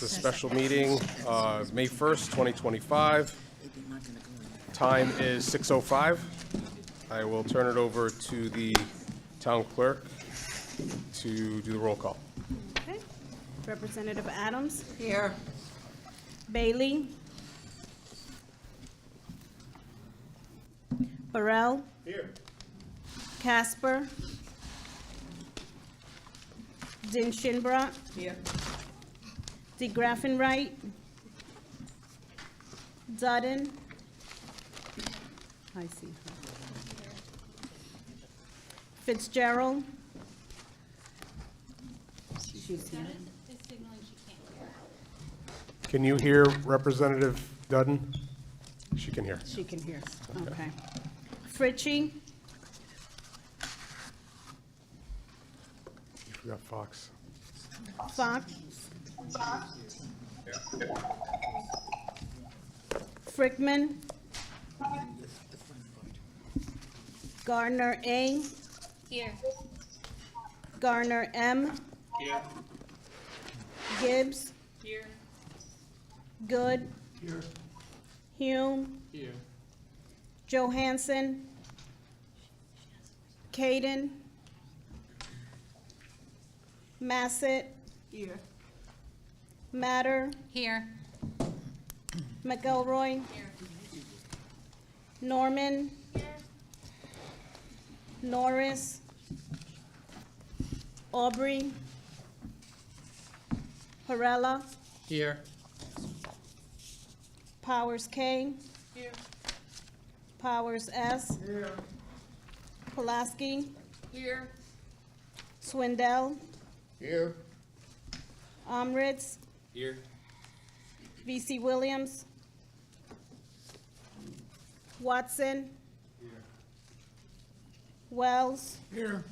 This special meeting, May 1st, 2025. Time is 6:05. I will turn it over to the town clerk to do the roll call. Okay. Representative Adams. Here. Bailey. Burrell. Here. Casper. Dinshinbrough. Here. DeGraffenwright. Dudden. I see her. Fitzgerald. She's here. Can you hear Representative Dudden? She can hear. She can hear. Okay. Fritchie. You forgot Fox. Fox. Frickman. Gardner A. Here. Garner M. Here. Gibbs. Here. Good. Here. Hume. Here. Johansson. Caden. Massett. Here. Matter. Here. McElroy. Here. Norman. Norris. Aubrey. Perella. Here. Powers K. Here. Powers S. Here. Pulaski. Here. Swindell. Here. Omritz. Here. V.C. Williams. Watson. Wells. Here.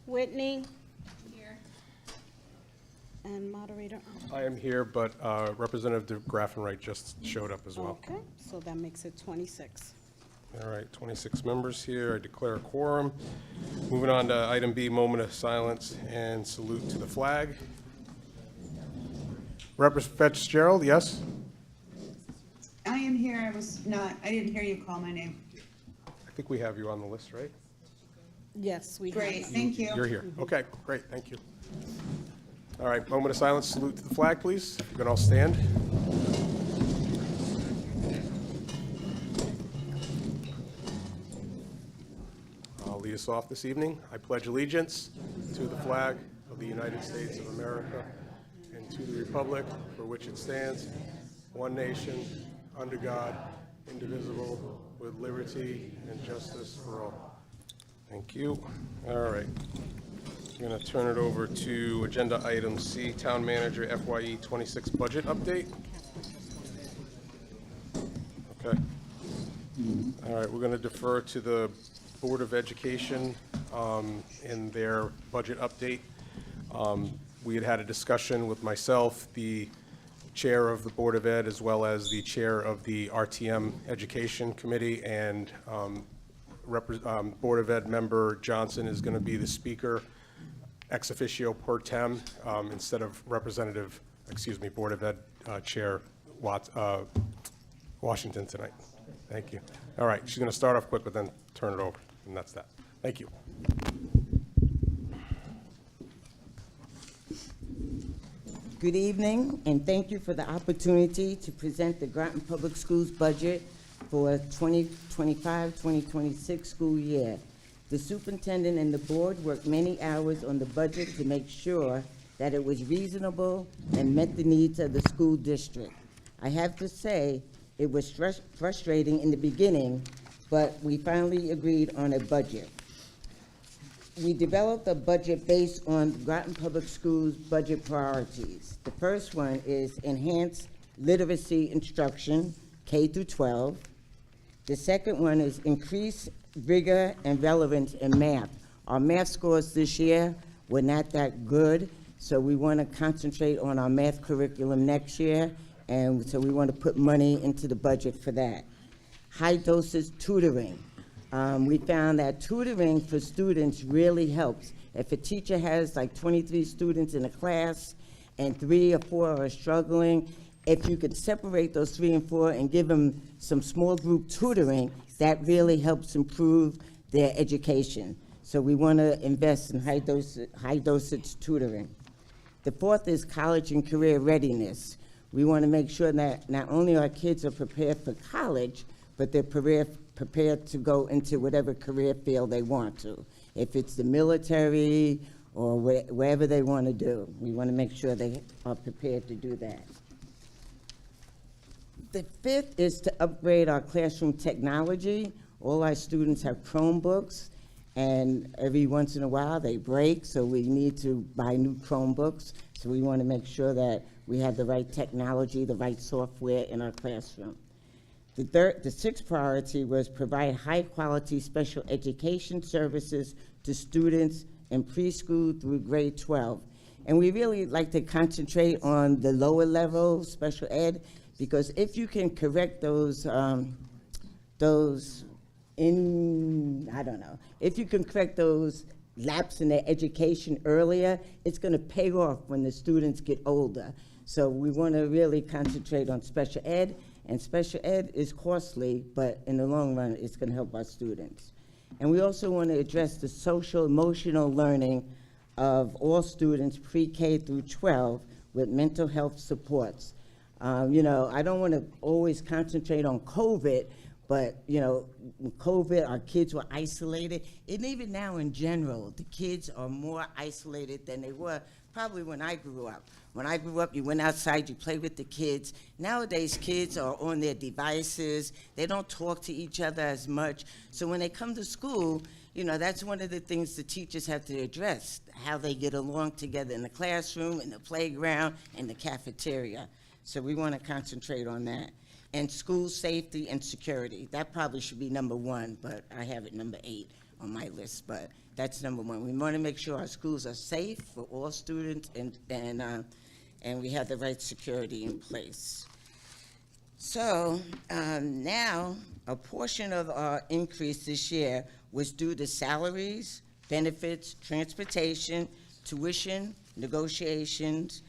Whitney. Here. And moderator. I am here, but Representative DeGraffenwright just showed up as well. Okay, so that makes it 26. All right, 26 members here. I declare a quorum. Moving on to item B, moment of silence and salute to the flag. Representative Fitzgerald, yes? I am here. I didn't hear you call my name. I think we have you on the list, right? Yes, we have. Great, thank you. You're here. Okay, great, thank you. All right, moment of silence, salute to the flag, please. If you can all stand. I'll lead us off this evening. I pledge allegiance to the flag of the United States of America and to the republic for which it stands, one nation, under God, indivisible, with liberty and justice for all. Thank you. All right. I'm going to turn it over to agenda item C, Town Manager FYE 26 budget update. Okay. All right, we're going to defer to the Board of Education in their budget update. We had a discussion with myself, the chair of the Board of Ed, as well as the chair of the RTM Education Committee, and Board of Ed member Johnson is going to be the speaker ex officio per tem instead of Board of Ed Chair Washington tonight. Thank you. All right, she's going to start off quick, but then turn it over, and that's that. Thank you. Good evening, and thank you for the opportunity to present the Groton Public Schools budget for 2025-2026 school year. The superintendent and the board worked many hours on the budget to make sure that it was reasonable and met the needs of the school district. I have to say, it was frustrating in the beginning, but we finally agreed on a budget. We developed a budget based on Groton Public Schools budget priorities. The first one is enhanced literacy instruction, K through 12. The second one is increased rigor and relevance in math. Our math scores this year were not that good, so we want to concentrate on our math curriculum next year, and so we want to put money into the budget for that. High dosage tutoring. We found that tutoring for students really helps. If a teacher has like 23 students in a class and 3 or 4 are struggling, if you could separate those 3 and 4 and give them some small group tutoring, that really helps improve their education. So we want to invest in high dosage tutoring. The 4th is college and career readiness. We want to make sure that not only our kids are prepared for college, but they're prepared to go into whatever career field they want to. If it's the military or wherever they want to do, we want to make sure they are prepared to do that. The 5th is to upgrade our classroom technology. All our students have Chromebooks, and every once in a while they break, so we need to buy new Chromebooks. So we want to make sure that we have the right technology, the right software in our classroom. The 6th priority was provide high-quality special education services to students in preschool through grade 12. And we really like to concentrate on the lower level special ed, because if you can correct if you can correct those lapses in their education earlier, it's going to pay off when the students get older. So we want to really concentrate on special ed, and special ed is costly, but in the long run, it's going to help our students. And we also want to address the social emotional learning of all students pre-K through 12 with mental health supports. I don't want to always concentrate on COVID, but, with COVID, our kids were isolated. And even now in general, the kids are more isolated than they were probably when I grew up. When I grew up, you went outside, you played with the kids. Nowadays, kids are on their devices. They don't talk to each other as much. So when they come to school, that's one of the things the teachers have to address, how they get along together in the classroom, in the playground, in the cafeteria. So we want to concentrate on that. And school safety and security. That probably should be number 1, but I have it number 8 on my list, but that's number 1. We want to make sure our schools are safe for all students and we have the right security in place. So now, a portion of our increase this year was due to salaries, benefits, transportation, tuition, negotiations,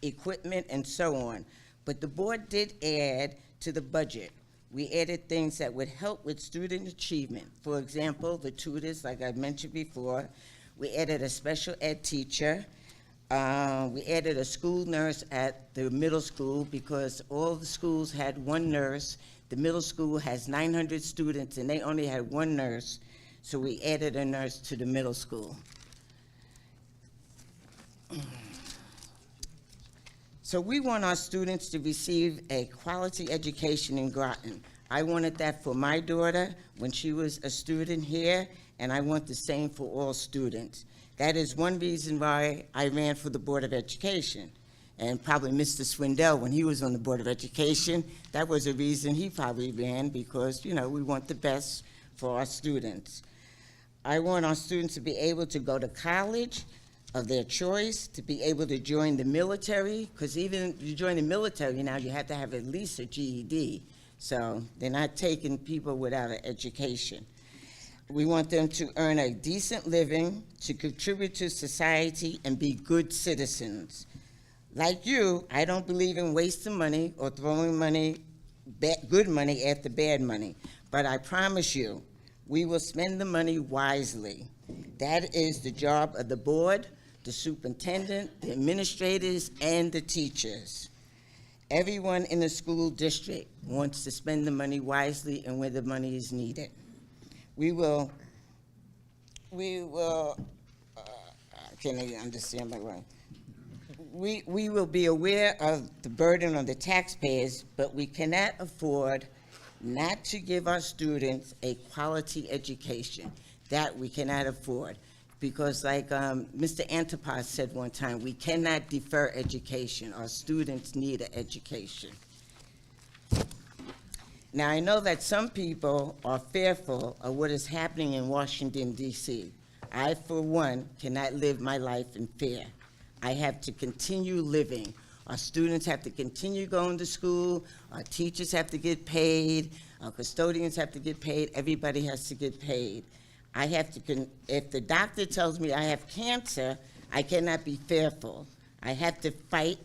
equipment, and so on. But the board did add to the budget. We added things that would help with student achievement. For example, the tutors, like I mentioned before. We added a special ed teacher. We added a school nurse at the middle school because all the schools had 1 nurse. The middle school has 900 students and they only had 1 nurse. So we added a nurse to the middle school. So we want our students to receive a quality education in Groton. I wanted that for my daughter when she was a student here, and I want the same for all students. That is one reason why I ran for the Board of Education. And probably Mr. Swindell, when he was on the Board of Education, that was a reason he probably ran, because, we want the best for our students. I want our students to be able to go to college of their choice, to be able to join the military, because even if you join the military now, you have to have at least a GED. So they're not taking people without an education. We want them to earn a decent living, to contribute to society, and be good citizens. Like you, I don't believe in wasting money or throwing money, good money after bad money. But I promise you, we will spend the money wisely. That is the job of the board, the superintendent, the administrators, and the teachers. Everyone in the school district wants to spend the money wisely and where the money is needed. We will, can I understand my word? We will be aware of the burden on the taxpayers, but we cannot afford not to give our students a quality education. That we cannot afford. Because like Mr. Antipas said one time, we cannot defer education. Our students need an education. Now, I know that some people are fearful of what is happening in Washington, D.C. I, for one, cannot live my life in fear. I have to continue living. Our students have to continue going to school. Our teachers have to get paid. Our custodians have to get paid. Everybody has to get paid. I have to, if the doctor tells me I have cancer, I cannot be fearful. I have to fight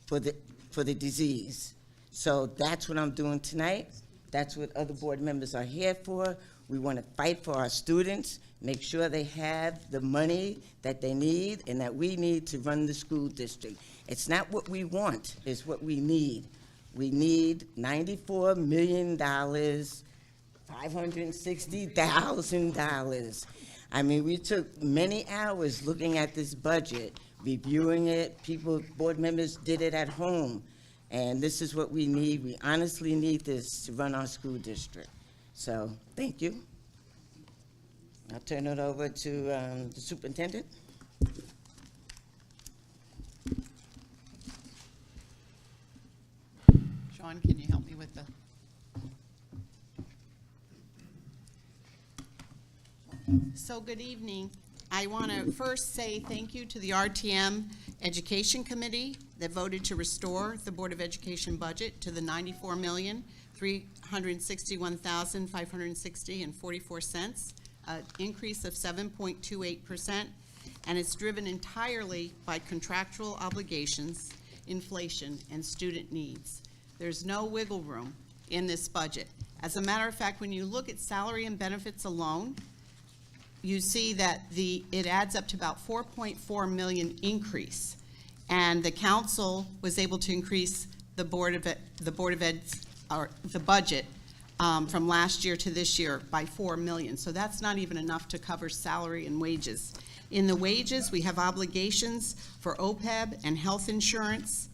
for the disease. So that's what I'm doing tonight. That's what other board members are here for. We want to fight for our students, make sure they have the money that they need and that we need to run the school district. It's not what we want, it's what we need. We need $94 million, $560,000. I mean, we took many hours looking at this budget, reviewing it. Board members did it at home. And this is what we need. We honestly need this to run our school district. So, thank you. I'll turn it over to the superintendent. Sean, can you help me with the? So good evening. I want to first say thank you to the RTM Education Committee that voted to restore the Board of Education budget to the $94,361,560.44, an increase of 7.28%, and it's driven entirely by contractual obligations, inflation, and student needs. There's no wiggle room in this budget. As a matter of fact, when you look at salary and benefits alone, you see that it adds up to about 4.4 million increase, and the council was able to increase the budget from last year to this year by 4 million. So that's not even enough to cover salary and wages. In the wages, we have obligations for OPEB and health insurance.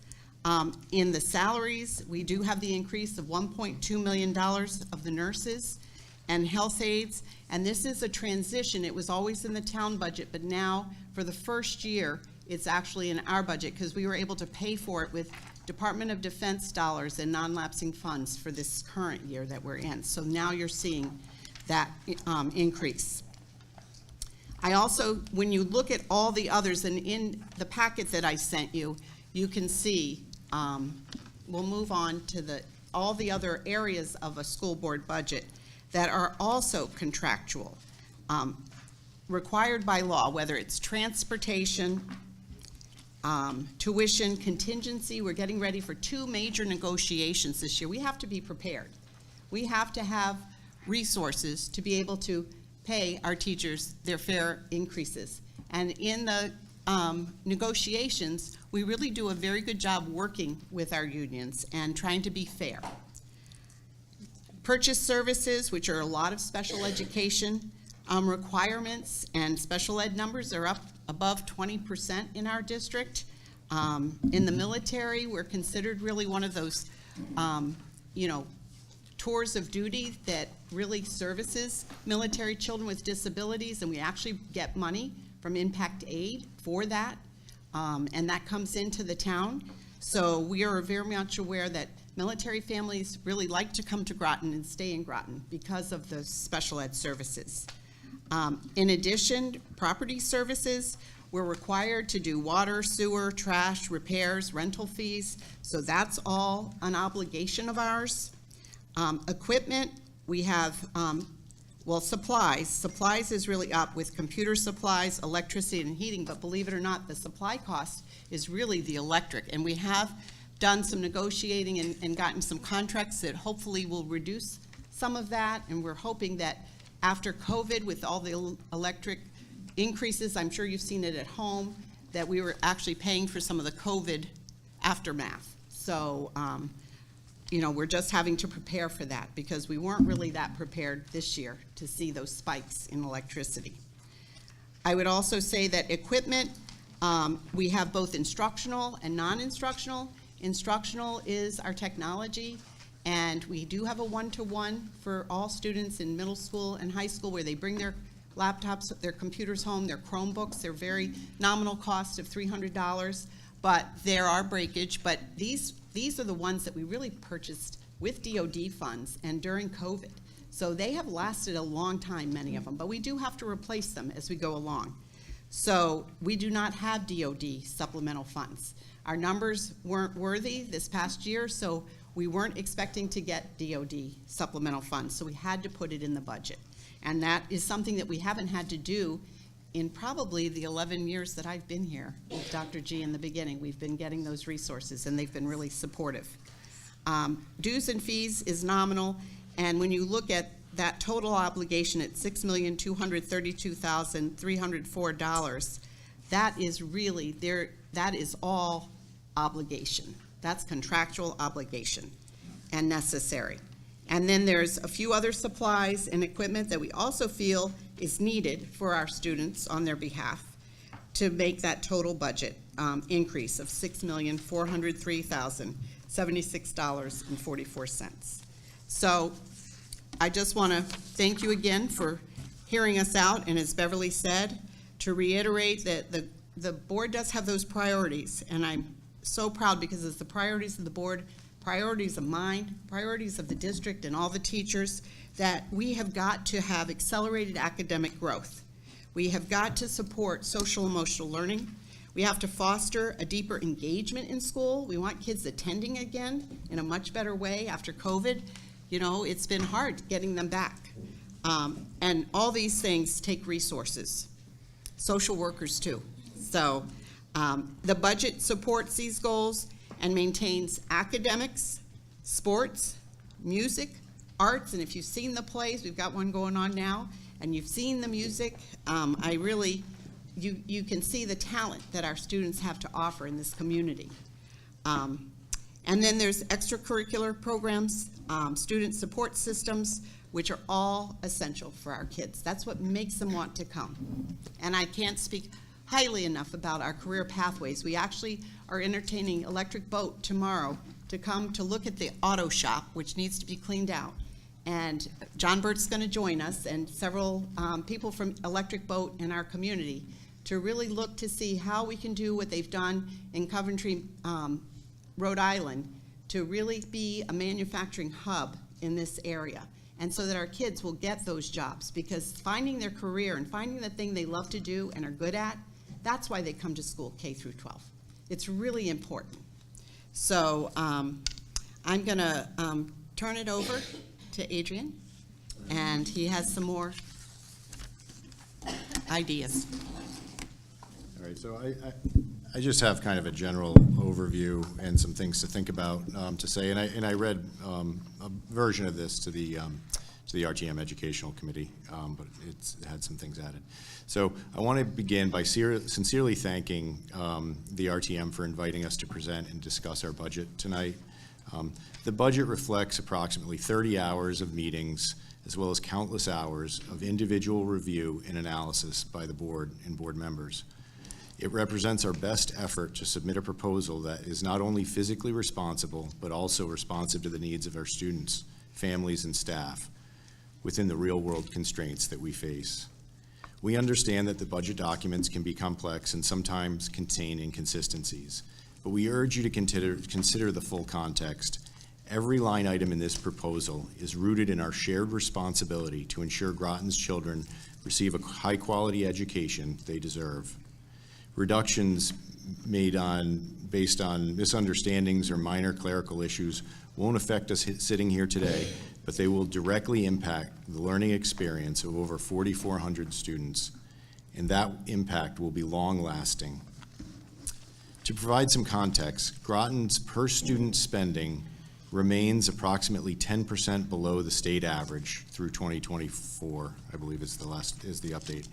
In the salaries, we do have the increase of $1.2 million of the nurses and health aides, and this is a transition. It was always in the town budget, but now for the first year, it's actually in our budget because we were able to pay for it with Department of Defense dollars and non-lapsing funds for this current year that we're in. So now you're seeing that increase. I also, when you look at all the others, and in the packet that I sent you, you can see, we'll move on to all the other areas of a school board budget that are also contractual, required by law, whether it's transportation, tuition, contingency. We're getting ready for 2 major negotiations this year. We have to be prepared. We have to have resources to be able to pay our teachers their fair increases. And in the negotiations, we really do a very good job working with our unions and trying to be fair. Purchase services, which are a lot of special education requirements, and special ed numbers are up above 20% in our district. In the military, we're considered really one of those, tours of duty that really services military children with disabilities, and we actually get money from impact aid for that, and that comes into the town. So we are very much aware that military families really like to come to Groton and stay in Groton because of the special ed services. In addition, property services, we're required to do water, sewer, trash, repairs, rental fees, so that's all an obligation of ours. Equipment, we have, supplies. Supplies is really up with computer supplies, electricity, and heating, but believe it or not, the supply cost is really the electric, and we have done some negotiating and gotten some contracts that hopefully will reduce some of that, and we're hoping that after COVID, with all the electric increases, I'm sure you've seen it at home, that we were actually paying for some of the COVID aftermath. So, we're just having to prepare for that because we weren't really that prepared this year to see those spikes in electricity. I would also say that equipment, we have both instructional and non-instructional. Instructional is our technology, and we do have a one-to-one for all students in middle school and high school where they bring their laptops, their computers home, their Chromebooks. They're very nominal cost of $300, but there are breakage. But these are the ones that we really purchased with DOD funds and during COVID. So they have lasted a long time, many of them, but we do have to replace them as we go along. So we do not have DOD supplemental funds. Our numbers weren't worthy this past year, so we weren't expecting to get DOD supplemental funds, so we had to put it in the budget. And that is something that we haven't had to do in probably the 11 years that I've been here with Dr. G in the beginning. We've been getting those resources, and they've been really supportive. Dues and fees is nominal, and when you look at that total obligation at $6,232,304, that is really there. That is all obligation. That's contractual obligation and necessary. And then there's a few other supplies and equipment that we also feel is needed for our students on their behalf to make that total budget increase of $6,403,076.44. So I just want to thank you again for hearing us out, and as Beverly said, to reiterate that the board does have those priorities, and I'm so proud because it's the priorities of the board, priorities of mine, priorities of the district and all the teachers, that we have got to have accelerated academic growth. We have got to support social emotional learning. We have to foster a deeper engagement in school. We want kids attending again in a much better way after COVID. You know, it's been hard getting them back. And all these things take resources. Social workers too. So the budget supports these goals and maintains academics, sports, music, arts, and if you've seen the plays, we've got one going on now, and you've seen the music, you can see the talent that our students have to offer in this community. And then there's extracurricular programs, student support systems, which are all essential for our kids. That's what makes them want to come. And I can't speak highly enough about our career pathways. We actually are entertaining Electric Boat tomorrow to come to look at the auto shop, which needs to be cleaned out. And John Burt's going to join us and several people from Electric Boat in our community to really look to see how we can do what they've done in Coventry, Rhode Island, to really be a manufacturing hub in this area. And so that our kids will get those jobs, because finding their career and finding the thing they love to do and are good at, that's why they come to school K through 12. It's really important. So I'm going to turn it over to Adrian, and he has some more ideas. All right, so I just have kind of a general overview and some things to think about to say, and I read a version of this to the RTM Educational Committee, but it had some things added. So I want to begin by sincerely thanking the RTM for inviting us to present and discuss our budget tonight. The budget reflects approximately 30 hours of meetings, as well as countless hours of individual review and analysis by the board and board members. It represents our best effort to submit a proposal that is not only physically responsible, but also responsive to the needs of our students, families, and staff within the real-world constraints that we face. We understand that the budget documents can be complex and sometimes contain inconsistencies, but we urge you to consider the full context. Every line item in this proposal is rooted in our shared responsibility to ensure Groton's children receive a high-quality education they deserve. Reductions made based on misunderstandings or minor clerical issues won't affect us sitting here today, but they will directly impact the learning experience of over 4,400 students, and that impact will be long-lasting. To provide some context, Groton's per-student spending remains approximately 10% below the state average through 2024, I believe is the update,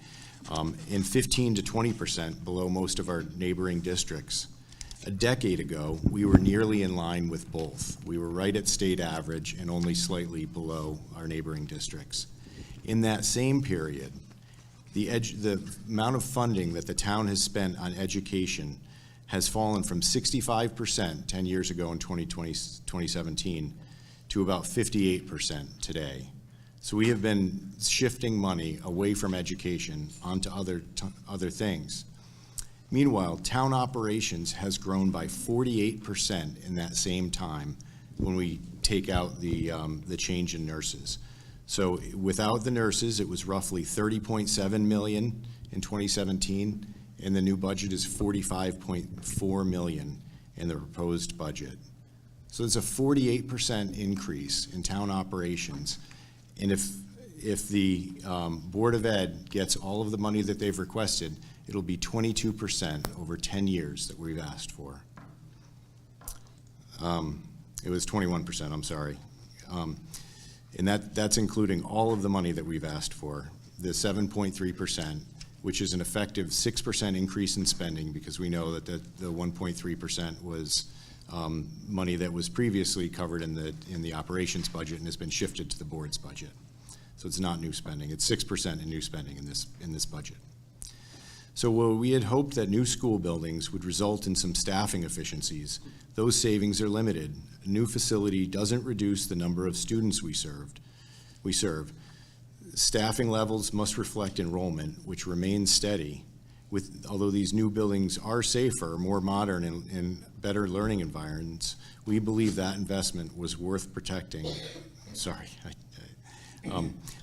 and 15 to 20% below most of our neighboring districts. A decade ago, we were nearly in line with both. We were right at state average and only slightly below our neighboring districts. In that same period, the amount of funding that the town has spent on education has fallen from 65% 10 years ago in 2017 to about 58% today. So we have been shifting money away from education onto other things. Meanwhile, town operations has grown by 48% in that same time when we take out the change in nurses. So without the nurses, it was roughly 30.7 million in 2017, and the new budget is 45.4 million in the proposed budget. So it's a 48% increase in town operations. And if if the Board of Ed gets all of the money that they've requested, it'll be 22% over 10 years that we've asked for. It was 21%, I'm sorry. And that's including all of the money that we've asked for, the 7.3%, which is an effective 6% increase in spending, because we know that the 1.3% was money that was previously covered in the operations budget and has been shifted to the board's budget. So it's not new spending. It's 6% in new spending in this budget. So while we had hoped that new school buildings would result in some staffing efficiencies, those savings are limited. A new facility doesn't reduce the number of students we serve. Staffing levels must reflect enrollment, which remains steady. Although these new buildings are safer, more modern, and better learning environments, we believe that investment was worth protecting. Sorry.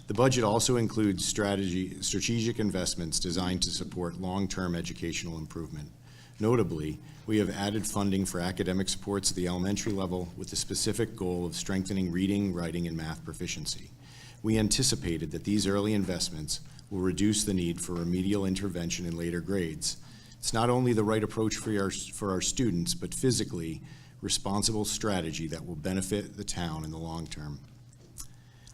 The budget also includes strategic investments designed to support long-term educational improvement. Notably, we have added funding for academic supports at the elementary level with the specific goal of strengthening reading, writing, and math proficiency. We anticipated that these early investments will reduce the need for remedial intervention in later grades. It's not only the right approach for our students, but physically responsible strategy that will benefit the town in the long term.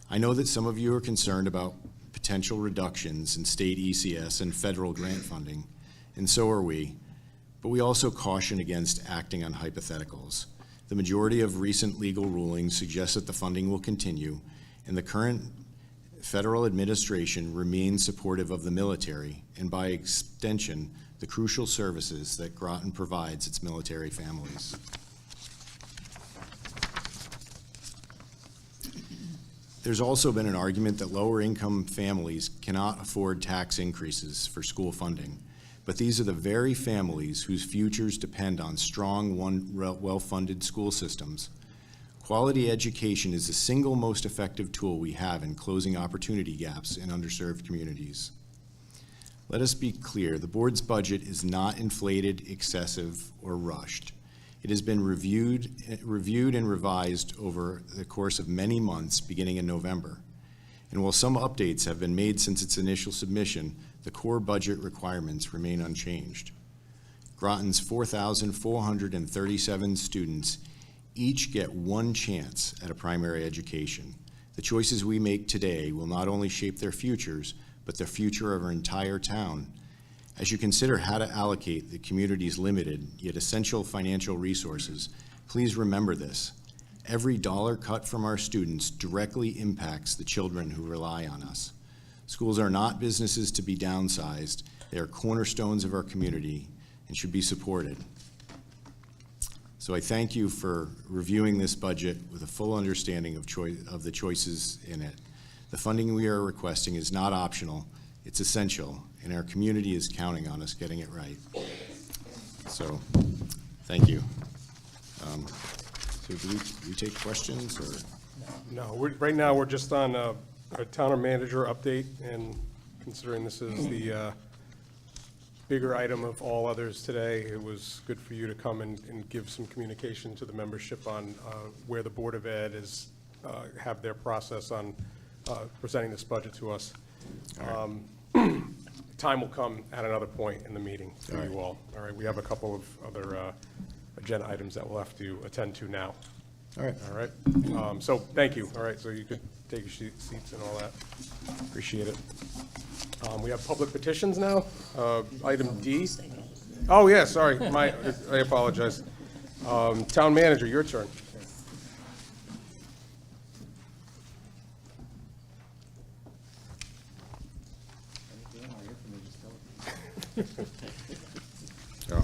I know that some of you are concerned about potential reductions in state ECS and federal grant funding, and so are we, but we also caution against acting on hypotheticals. The majority of recent legal rulings suggest that the funding will continue, and the current federal administration remains supportive of the military, and by extension, the crucial services that Groton provides its military families. There's also been an argument that lower-income families cannot afford tax increases for school funding, but these are the very families whose futures depend on strong, well-funded school systems. Quality education is the single most effective tool we have in closing opportunity gaps in underserved communities. Let us be clear, the board's budget is not inflated, excessive, or rushed. It has been reviewed and revised over the course of many months, beginning in November. And while some updates have been made since its initial submission, the core budget requirements remain unchanged. Groton's 4,437 students each get one chance at a primary education. The choices we make today will not only shape their futures, but the future of our entire town. As you consider how to allocate the community's limited yet essential financial resources, please remember this. Every dollar cut from our students directly impacts the children who rely on us. Schools are not businesses to be downsized. They are cornerstones of our community and should be supported. So I thank you for reviewing this budget with a full understanding of the choices in it. The funding we are requesting is not optional, it's essential, and our community is counting on us getting it right. So, thank you. So do we take questions, or? No, right now, we're just on a town manager update, and considering this is the bigger item of all others today, it was good for you to come and give some communication to the membership on where the Board of Ed is, have their process on presenting this budget to us. Time will come at another point in the meeting for you all. All right, we have a couple of other agenda items that we'll have to attend to now. All right. All right, so thank you. All right, so you could take your seats and all that. Appreciate it. We have public petitions now. Item D. Oh, yeah, sorry, I apologize. Town manager, your turn. Oh.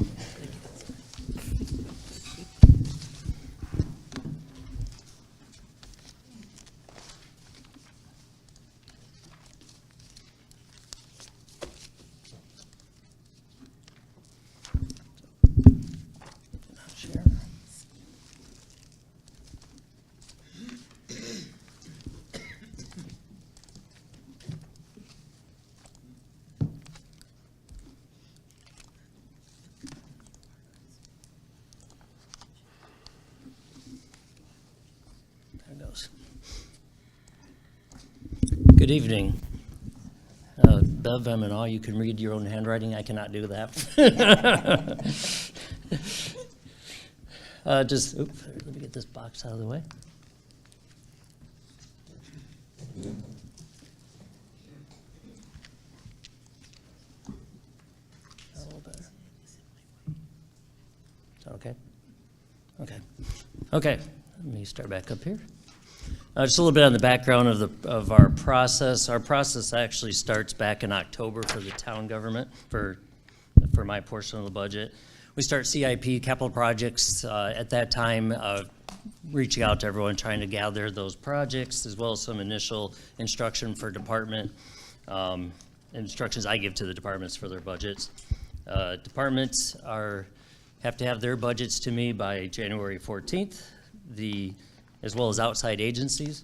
Good evening. Bev, I'm in awe. You can read your own handwriting. I cannot do that. Oops, let me get this box out of the way. A little better. Is that okay? Okay. Okay, let me start back up here. Just a little bit on the background of our process. Our process actually starts back in October for the town government, for my portion of the budget. We start CIP, capital projects, at that time, reaching out to everyone, trying to gather those projects, as well as some initial instruction for department, instructions I give to the departments for their budgets. Departments have to have their budgets to me by January 14th. As well as outside agencies.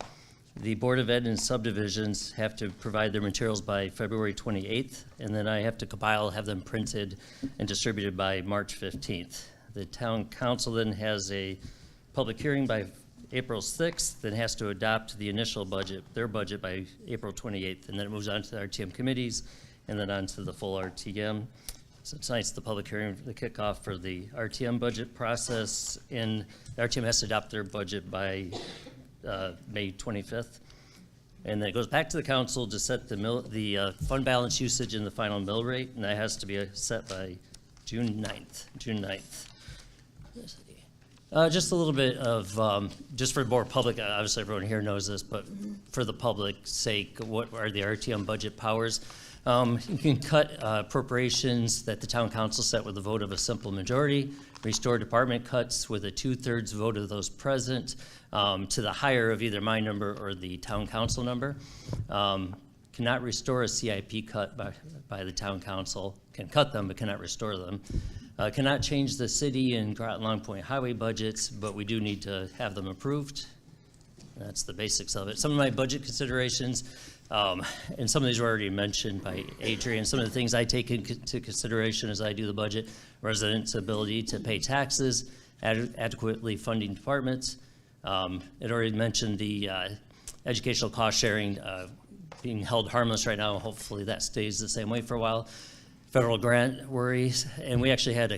The Board of Ed and subdivisions have to provide their materials by February 28th, and then I have to have them printed and distributed by March 15th. The town council then has a public hearing by April 6th, then has to adopt the initial budget, their budget, by April 28th, and then it moves on to the RTM committees, and then on to the full RTM. So tonight's the public hearing, the kickoff for the RTM budget process, and the RTM has to adopt their budget by May 25th. And then it goes back to the council to set the fund balance usage and the final mill rate, and that has to be set by June 9th. Just a little bit of, just for more public, obviously everyone here knows this, but for the public's sake, what are the RTM budget powers? You can cut appropriations that the town council set with a vote of a simple majority, restore department cuts with a 2/3 vote of those present to the higher of either my number or the town council number. Cannot restore a CIP cut by the town council, can cut them but cannot restore them. Cannot change the city and Groton Long Point highway budgets, but we do need to have them approved. That's the basics of it. Some of my budget considerations, and some of these were already mentioned by Adrian. Some of the things I take into consideration as I do the budget: residents' ability to pay taxes, adequately funding departments. It already mentioned the educational cost sharing being held harmless right now. Hopefully that stays the same way for a while. Federal grant worries, and we actually had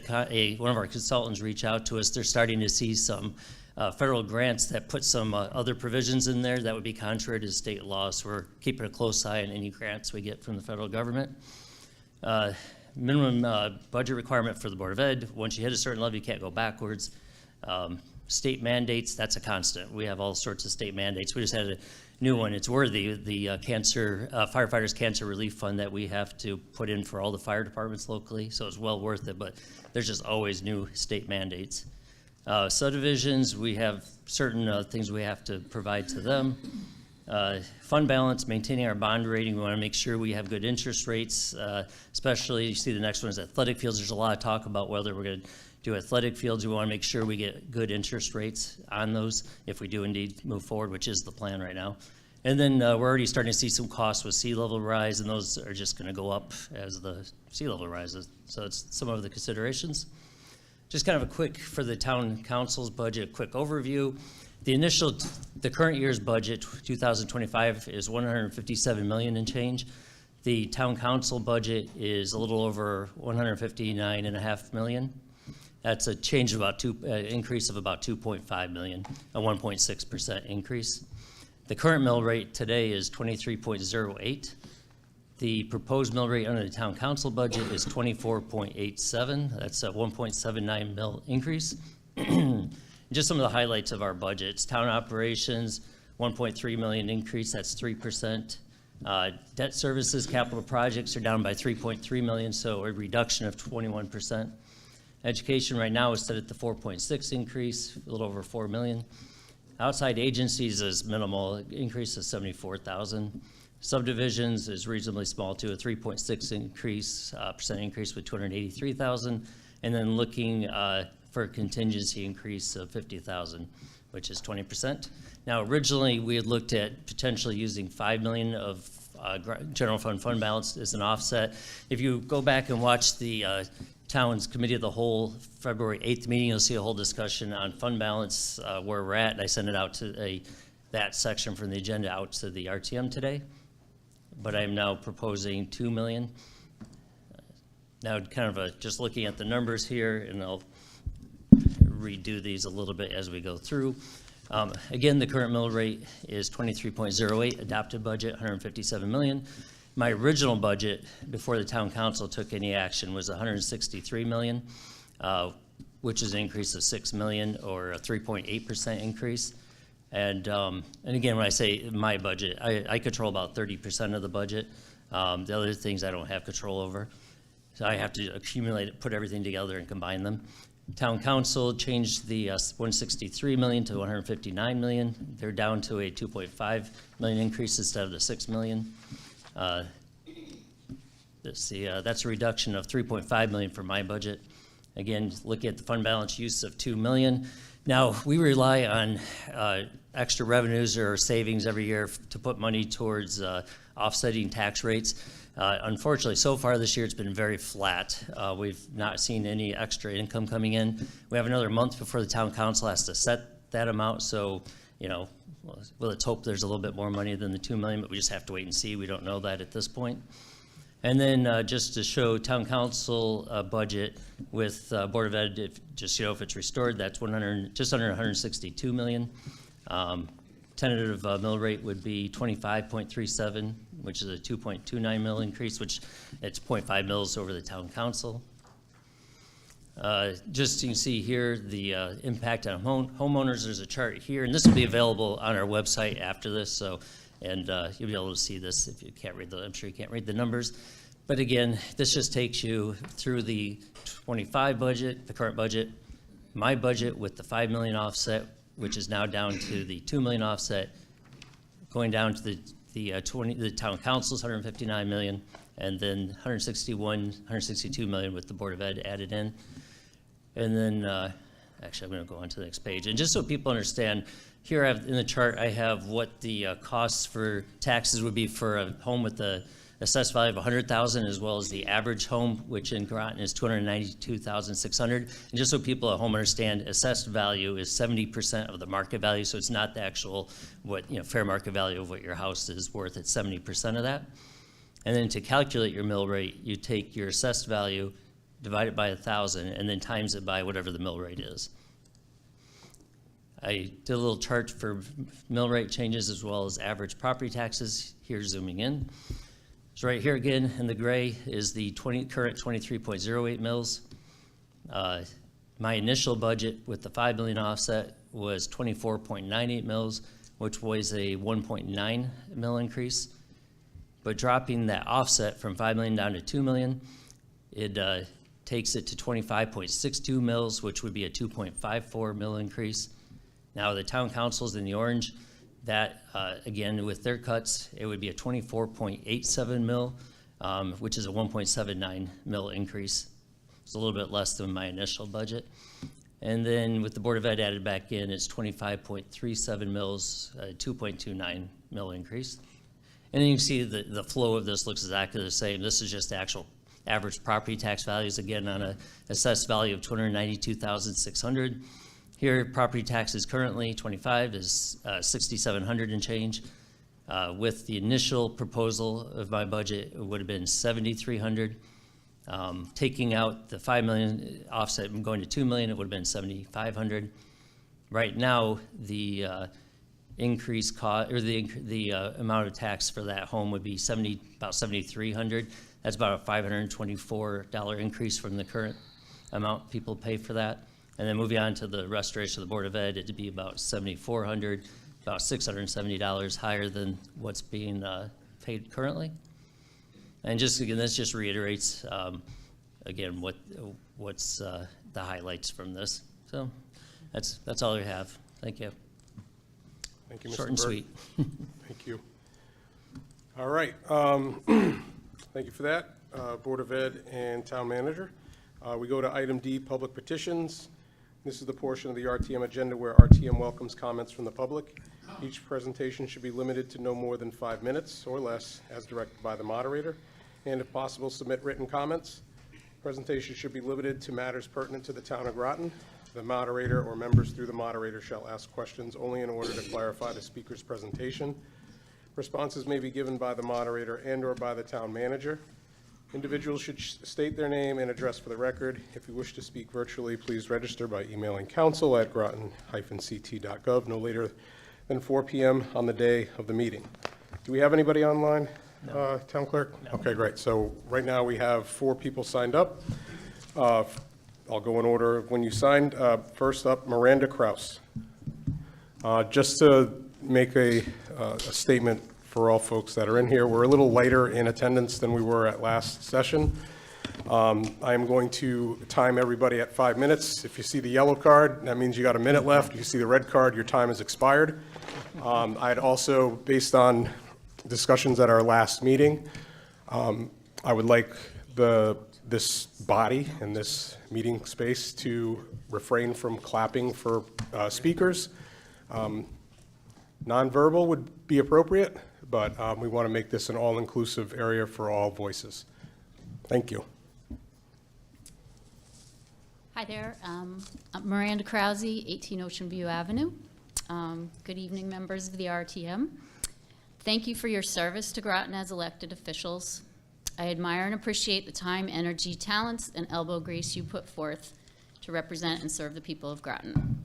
one of our consultants reach out to us. They're starting to see some federal grants that put some other provisions in there that would be contrary to state law, so we're keeping a close eye on any grants we get from the federal government. Minimum budget requirement for the Board of Ed: once you hit a certain level, you can't go backwards. State mandates, that's a constant. We have all sorts of state mandates. We just had a new one. It's worthy, the firefighters cancer relief fund that we have to put in for all the fire departments locally, so it's well worth it, but there's just always new state mandates. Subdivisions, we have certain things we have to provide to them. Fund balance, maintaining our bond rating. We want to make sure we have good interest rates, especially, you see the next one is athletic fields. There's a lot of talk about whether we're going to do athletic fields. We want to make sure we get good interest rates on those if we do indeed move forward, which is the plan right now. And then we're already starting to see some costs with sea level rise, and those are just going to go up as the sea level rises. So it's some of the considerations. Just kind of a quick, for the town council's budget, a quick overview. The current year's budget, 2025, is 157 million and change. The town council budget is a little over 159.5 million. That's a change of increase of about 2.5 million, a 1.6% increase. The current mill rate today is 23.08. The proposed mill rate under the town council budget is 24.87. That's a 1.79 mill increase. Just some of the highlights of our budgets: town operations, 1.3 million increase, that's 3%. Debt services, capital projects are down by 3.3 million, so a reduction of 21%. Education right now is set at the 4.6 increase, a little over 4 million. Outside agencies is minimal, increase of 74,000. Subdivisions is reasonably small too, a 3.6 percent increase with 283,000. And then looking for a contingency increase of 50,000, which is 20%. Now, originally we had looked at potentially using 5 million of general fund balance as an offset. If you go back and watch the town's committee of the whole February 8th meeting, you'll see a whole discussion on fund balance, where we're at, and I sent it out to that section from the agenda out to the RTM today. but I'm now proposing 2 million. Now, kind of just looking at the numbers here, and I'll redo these a little bit as we go through. Again, the current mill rate is 23.08, adopted budget 157 million. My original budget before the town council took any action was 163 million, which is an increase of 6 million or a 3.8% increase. And again, when I say my budget, I control about 30% of the budget. The other things I don't have control over. So I have to accumulate it, put everything together and combine them. Town council changed the 163 million to 159 million. They're down to a 2.5 million increase instead of the 6 million. Let's see, that's a reduction of 3.5 million for my budget. Again, looking at the fund balance use of 2 million. Now, we rely on extra revenues or savings every year to put money towards offsetting tax rates. Unfortunately, so far this year, it's been very flat. We've not seen any extra income coming in. We have another month before the town council has to set that amount, so, you know, well, let's hope there's a little bit more money than the 2 million, but we just have to wait and see. We don't know that at this point. And then just to show town council budget with Board of Ed, if it's restored, that's just under 162 million. Tentative mill rate would be 25.37, which is a 2.29 mil increase, which it's 0.5 mils over the town council. Just so you can see here, the impact on homeowners, there's a chart here, and this will be available on our website after this, so, and you'll be able to see this if you can't read I'm sure you can't read the numbers. But again, this just takes you through the 25 budget, the current budget, my budget with the 5 million offset, which is now down to the 2 million offset, going down to the town council's 159 million, and then 162 million with the Board of Ed added in. And then, actually, I'm going to go on to the next page. And just so people understand, here I have in the chart, I have what the costs for taxes would be for a home with the assessed value of 100,000, as well as the average home, which in Groton is 292,600. And just so people at home understand, assessed value is 70% of the market value, so it's not the actual fair market value of what your house is worth. It's 70% of that. And then to calculate your mill rate, you take your assessed value, divide it by 1,000, and then times it by whatever the mill rate is. I did a little chart for mill rate changes as well as average property taxes. Here, zooming in. So right here again in the gray is the current 23.08 mils. My initial budget with the 5 million offset was 24.98 mils, which was a 1.9 mil increase. But dropping that offset from 5 million down to 2 million, it takes it to 25.62 mils, which would be a 2.54 mil increase. Now the town councils in the orange, that, again, with their cuts, it would be a 24.87 mil, which is a 1.79 mil increase. It's a little bit less than my initial budget. And then with the Board of Ed added back in, it's 25.37 mils, a 2.29 mil increase. And then you can see the flow of this looks exactly the same. This is just the actual average property tax values, again, on a assessed value of 292,600. Here, property taxes currently, 25 is 6,700 and change. With the initial proposal of my budget, it would have been 7,300. Taking out the 5 million offset and going to 2 million, it would have been 7,500. Right now, the increased cost, or the amount of tax for that home would be about 7,300. That's about a $524 increase from the current amount people pay for that. And then moving on to the restoration of the Board of Ed, it'd be about 7,400, about $670 higher than what's being paid currently. And just again, this just reiterates again what's the highlights from this. So that's all I have. Thank you. Thank you, Mr. Short and Burke. sweet. Thank you. All right. Thank you for that, Board of Ed and Town Manager. We go to item D, public petitions. This is the portion of the RTM agenda where RTM welcomes comments from the public. Each presentation should be limited to no more than 5 minutes or less, as directed by the moderator. And if possible, submit written comments. Presentation should be limited to matters pertinent to the town of Groton. The moderator or members through the moderator shall ask questions only in order to clarify the speaker's presentation. Responses may be given by the moderator and/or by the town manager. Individuals should state their name and address for the record. If you wish to speak virtually, please register by emailing council@groton-ct.gov no later than 4 p.m. on the day of the meeting. Do we have anybody online, Town Clerk? No. Okay, great. So right now we have 4 people signed up. I'll go in order of when you signed. First up, Miranda Kraus. Just to make a statement for all folks that are in here, we're a little lighter in attendance than we were at last session. I am going to time everybody at 5 minutes. If you see the yellow card, that means you got a minute left. If you see the red card, your time is expired. I'd also, based on discussions at our last meeting, I would like this body and this meeting space to refrain from clapping for speakers. Nonverbal would be appropriate, but we want to make this an all-inclusive area for all voices. Thank you. Hi there, I'm Miranda Krause, 18 Ocean View Avenue. Good evening, members of the RTM. Thank you for your service to Groton as elected officials. I admire and appreciate the time, energy, talents, and elbow grease you put forth to represent and serve the people of Groton.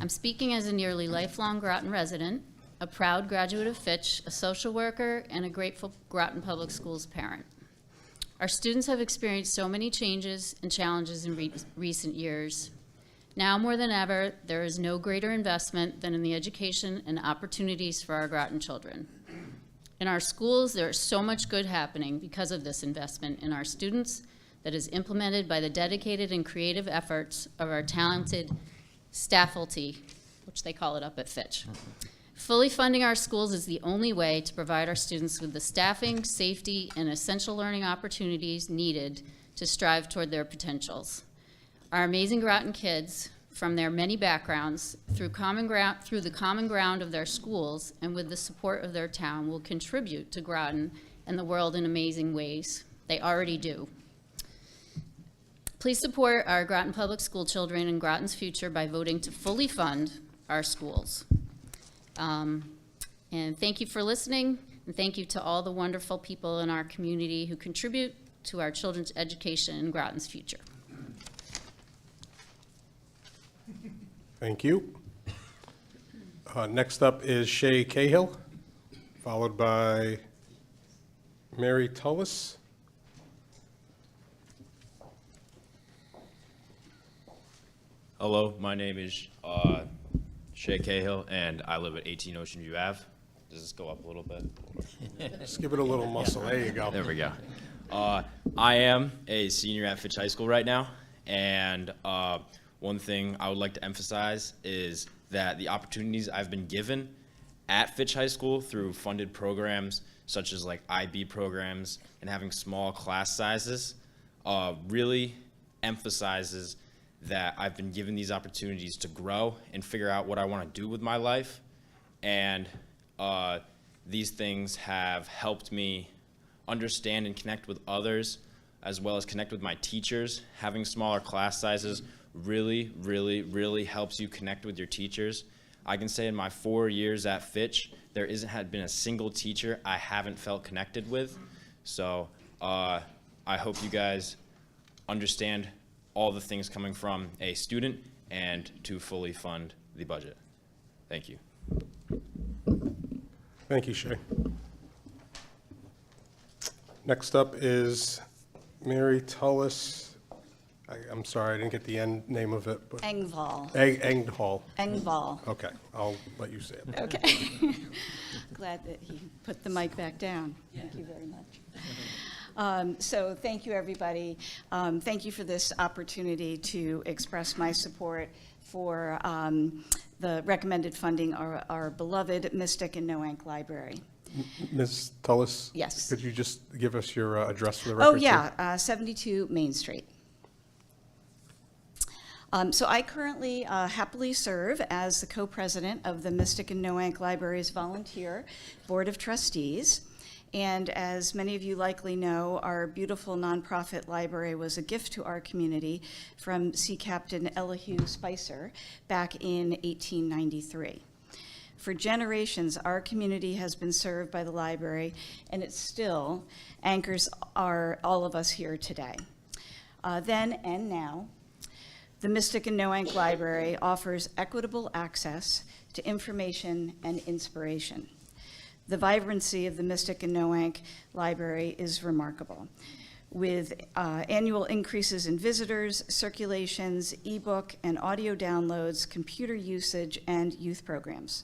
I'm speaking as a nearly lifelong Groton resident, a proud graduate of Fitch, a social worker, and a grateful Groton Public Schools parent. Our students have experienced so many changes and challenges in recent years. Now more than ever, there is no greater investment than in the education and opportunities for our Groton children. In our schools, there is so much good happening because of this investment in our students that is implemented by the dedicated and creative efforts of our talented staffalty, which they call it up at Fitch. Fully funding our schools is the only way to provide our students with the staffing, safety, and essential learning opportunities needed to strive toward their potentials. Our amazing Groton kids, from their many backgrounds, through the common ground of their schools and with the support of their town, will contribute to Groton and the world in amazing ways. They already do. Please support our Groton Public School children and Groton's future by voting to fully fund our schools. And thank you for listening, and thank you to all the wonderful people in our community who contribute to our children's education and Groton's future. Thank you. Next up is Shay Cahill, followed by Mary Tullis. Hello, my name is Shay Cahill, and I live at 18 Ocean View Ave. Does this go up a little bit? Just give it a little muscle. There you go. There we go. I am a senior at Fitch High School right now, and one thing I would like to emphasize is that the opportunities I've been given at Fitch High School through funded programs such as like IB programs and having small class sizes really emphasizes that I've been given these opportunities to grow and figure out what I want to do with my life. And these things have helped me understand and connect with others, as well as connect with my teachers. Having smaller class sizes really, really, really helps you connect with your teachers. I can say in my 4 years at Fitch, there had been a single teacher I haven't felt connected with. So I hope you guys understand all the things coming from a student and to fully fund the budget. Thank you. Thank you, Shay. Next up is Mary Tullis. I'm sorry, I didn't get the end name of it, but Engvall. Engdahl. Engvall. Okay, I'll let you say it. Okay. Glad that he put the mic back down. Thank you very much. So thank you, everybody. Thank you for this opportunity to express my support for the recommended funding of our beloved Mystic and Noank Library. Ms. Tullis? Yes. Could you just give us your address for the record? Oh, yeah, 72 Main Street. So I currently happily serve as the co-president of the Mystic and Noank Libraries Volunteer Board of Trustees. And as many of you likely know, our beautiful nonprofit library was a gift to our community from Sea Captain Elihu Spicer back in 1893. For generations, our community has been served by the library, and it still anchors all of us here today. Then and now, the Mystic and Noank Library offers equitable access to information and inspiration. The vibrancy of the Mystic and Noank Library is remarkable, with annual increases in visitors, circulations, ebook and audio downloads, computer usage, and youth programs.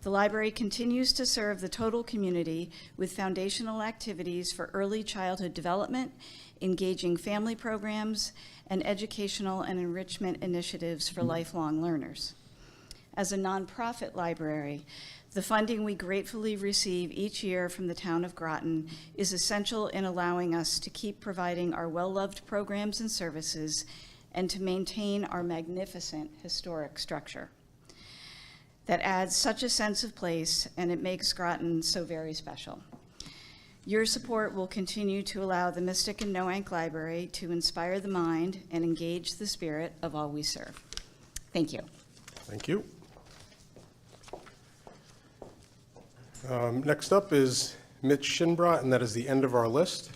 The library continues to serve the total community with foundational activities for early childhood development, engaging family programs, and educational and enrichment initiatives for lifelong learners. As a nonprofit library, the funding we gratefully receive each year from the town of Groton is essential in allowing us to keep providing our well-loved programs and services and to maintain our magnificent historic structure that adds such a sense of place, and it makes Groton so very special. Your support will continue to allow the Mystic and Noank Library to inspire the mind and engage the spirit of all we serve. Thank you. Thank you. Next up is Mitch Shinbrot, and that is the end of our list.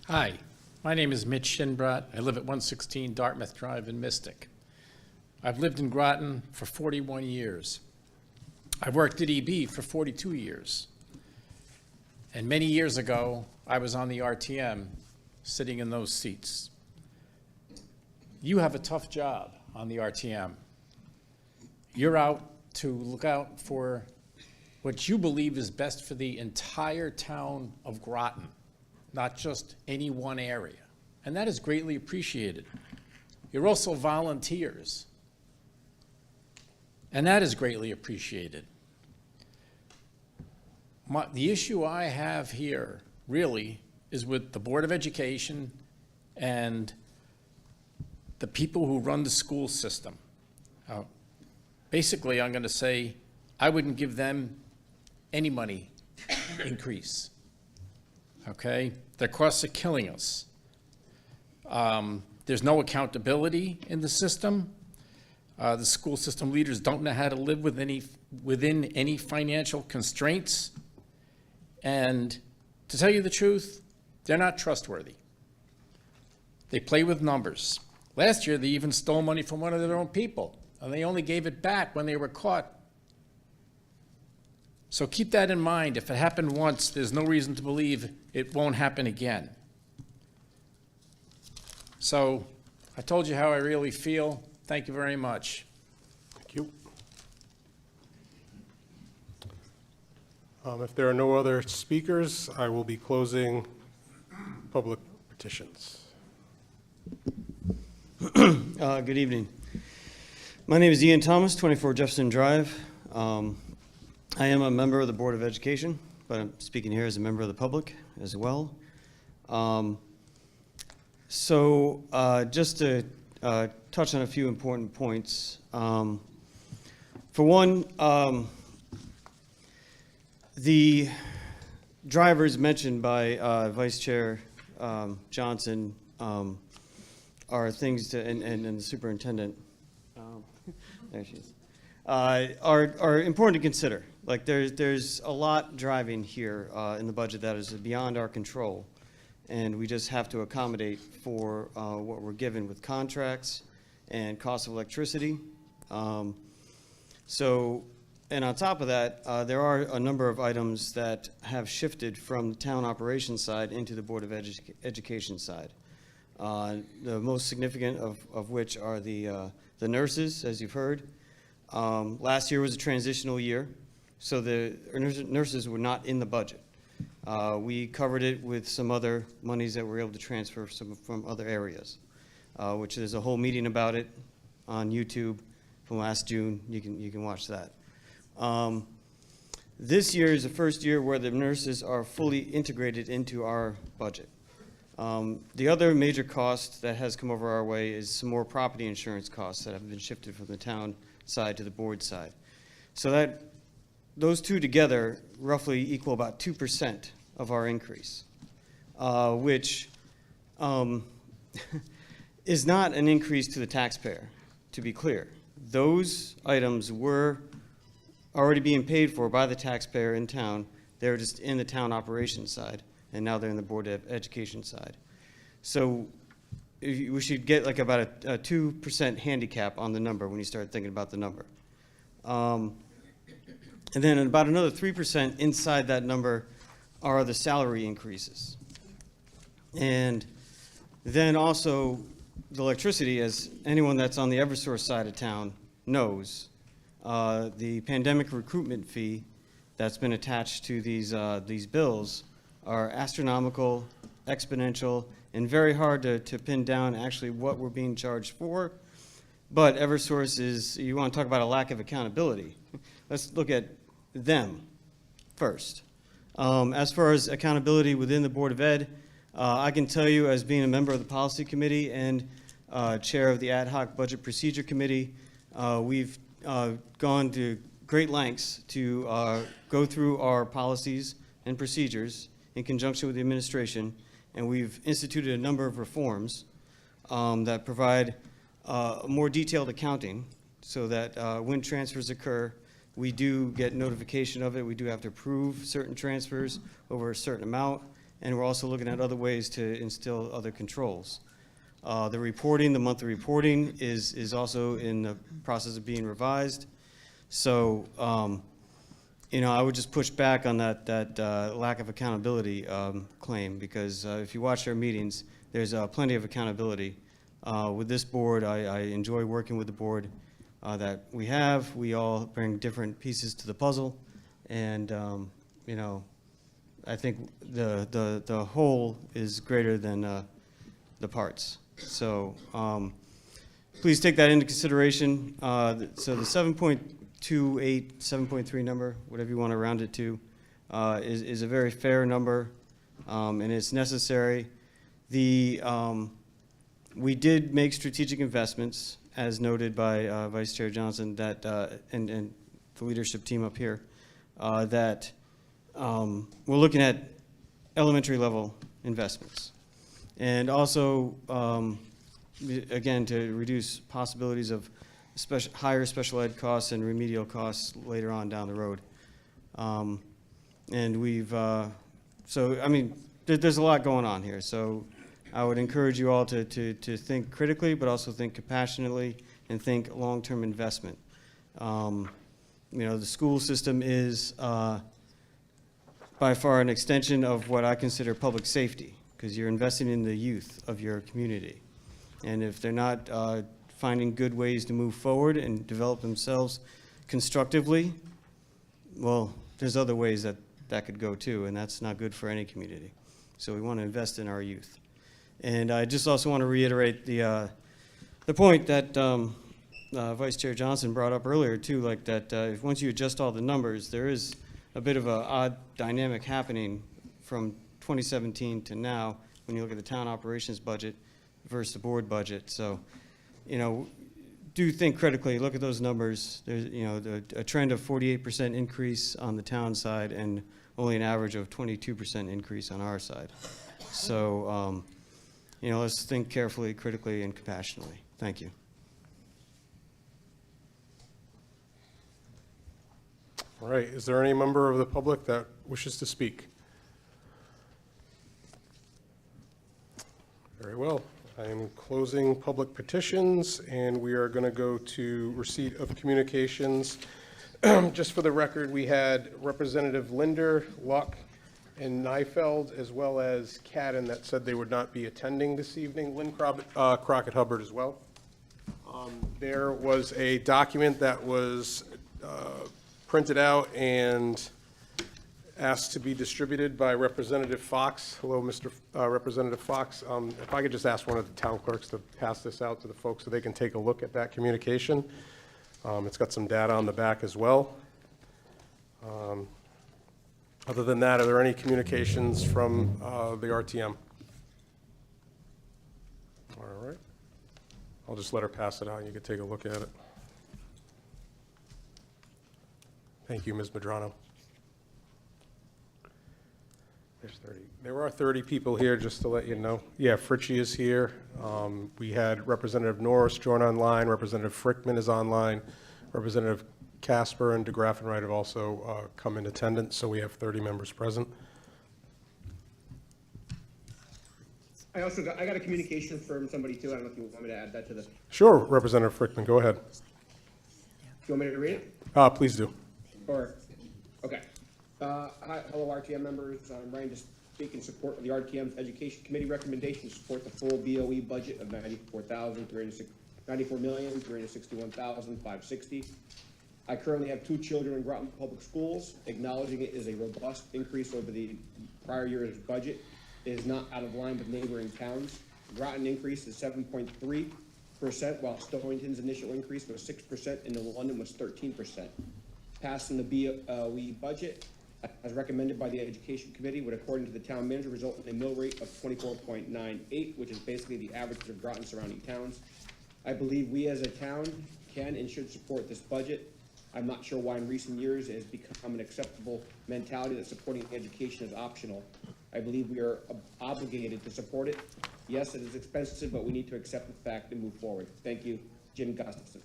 Hi, my name is Mitch Shinbrot. I live at 116 Dartmouth Drive in Mystic. I've lived in Groton for 41 years. I've worked at EB for 42 years. And many years ago, I was on the RTM, sitting in those seats. You have a tough job on the RTM. You're out to look out for what you believe is best for the entire town of Groton, not just any one area. And that is greatly appreciated. You're also volunteers. And that is greatly appreciated. The issue I have here really is with the Board of Education and the people who run the school system. Basically, I'm going to say I wouldn't give them any money increase. Okay? Their costs are killing us. There's no accountability in the system. The school system leaders don't know how to live within any financial constraints. And to tell you the truth, they're not trustworthy. They play with numbers. Last year, they even stole money from one of their own people, and they only gave it back when they were caught. So keep that in mind. If it happened once, there's no reason to believe it won't happen again. So I told you how I really feel. Thank you very much. Thank you. If there are no other speakers, I will be closing public petitions. Good evening. My name is Ian Thomas, 24 Jefferson Drive. I am a member of the Board of Education, but I'm speaking here as a member of the public as well. Just to touch on a few important points. For one, the drivers mentioned by Vice Chair Johnson are things to, and the superintendent, there she is, are important to consider. Like there's a lot driving here in the budget that is beyond our control, and we just have to accommodate for what we're given with contracts and cost of electricity. And on top of that, there are a number of items that have shifted from the town operations side into the Board of Education side. The most significant of which are the nurses, as you've heard. Last year was a transitional year, so the nurses were not in the budget. We covered it with some other monies that we were able to transfer from other areas, which there's a whole meeting about it on YouTube from last June. You can watch that. This year is the first year where the nurses are fully integrated into our budget. The other major cost that has come over our way is some more property insurance costs that have been shifted from the town side to the board side. So that those two together roughly equal about 2% of our increase, which is not an increase to the taxpayer, to be clear. Those items were already being paid for by the taxpayer in town. They're just in the town operations side, and now they're in the Board of Education side. So we should get like about a 2% handicap on the number when you start thinking about the number. And then about another 3% inside that number are the salary increases. And then also the electricity, as anyone that's on the Eversource side of town knows, the pandemic recruitment fee that's been attached to these bills are astronomical, exponential, and very hard to pin down actually what we're being charged for. But Eversource is, you want to talk about a lack of accountability. Let's look at them first. As far as accountability within the Board of Ed, I can tell you as being a member of the Policy Committee and Chair of the Ad Hoc Budget Procedure Committee, we've gone to great lengths to go through our policies and procedures in conjunction with the administration, and we've instituted a number of reforms that provide more detailed accounting so that when transfers occur, we do get notification of it. We do have to approve certain transfers over a certain amount, and we're also looking at other ways to instill other controls. The reporting, the monthly reporting is also in the process of being revised. So, you know, I would just push back on that lack of accountability claim, because if you watch our meetings, there's plenty of accountability. With this board, I enjoy working with the board that we have. We all bring different pieces to the puzzle, and you know, I think the whole is greater than the parts. So please take that into consideration. So the 7.28, 7.3 number, whatever you want to round it to, is a very fair number, and it's necessary. We did make strategic investments, as noted by Vice Chair Johnson, that and the leadership team up here, that we're looking at elementary level investments. And also, again, to reduce possibilities of higher special ed costs and remedial costs later on down the road. And we've, so, I mean, there's a lot going on here. So I would encourage you all to think critically, but also think compassionately and think long-term investment. You know, the school system is by far an extension of what I consider public safety, because you're investing in the youth of your community. And if they're not finding good ways to move forward and develop themselves constructively, well, there's other ways that could go too, and that's not good for any community. So we want to invest in our youth. And I just also want to reiterate the point that Vice Chair Johnson brought up earlier too, like that if once you adjust all the numbers, there is a bit of an odd dynamic happening from 2017 to now when you look at the town operations budget versus the board budget. So, you know, do think critically, look at those numbers. There's, you know, a trend of 48% increase on the town side and only an average of 22% increase on our side. So, you know, let's think carefully, critically, and compassionately. Thank you. All right, is there any member of the public that wishes to speak? Very well. I am closing public petitions, and we are going to go to receipt of communications. Just for the record, we had Representative Linder, Luck, and Neifeld, as well as Cadden, that said they would not be attending this evening. Lynn Crockett Hubbard as well. There was a document that was printed out and asked to be distributed by Representative Fox. Hello, Mr. Representative Fox. If I could just ask one of the town clerks to pass this out to the folks so they can take a look at that communication. It's got some data on the back as well. Other than that, are there any communications from the RTM? All right. I'll just let her pass it out and you can take a look at it. Thank you, Ms. Madrano. There's 30. There are 30 people here, just to let you know. Yeah, Fritchie is here. We had Representative Norris join online. Representative Frickman is online. Representative Casper and DeGraff and Wright have also come in attendance, so we have 30 members present. I got a communication from somebody too. I don't know if you want me to add that to the. Sure, Representative Frickman, go ahead. You want me to read it? Please do. Or, okay. Hi, hello RTM members. I'm Ryan to speak in support of the RTM's Education Committee recommendation to support the full BOE budget of $94,361,560. I currently have 2 children in Groton Public Schools. Acknowledging it is a robust increase over the prior year's budget. It is not out of line with neighboring towns. Groton increase is 7.3%, while Stonington's initial increase was 6% and New London was 13%. Passing the BOE budget, as recommended by the Education Committee, would, according to the town manager, result in a mill rate of 24.98, which is basically the average of Groton surrounding towns. I believe we as a town can and should support this budget. I'm not sure why in recent years it has become an acceptable mentality that supporting education is optional. I believe we are obligated to support it. Yes, it is expensive, but we need to accept the fact and move forward. Thank you, Jim Gustafson.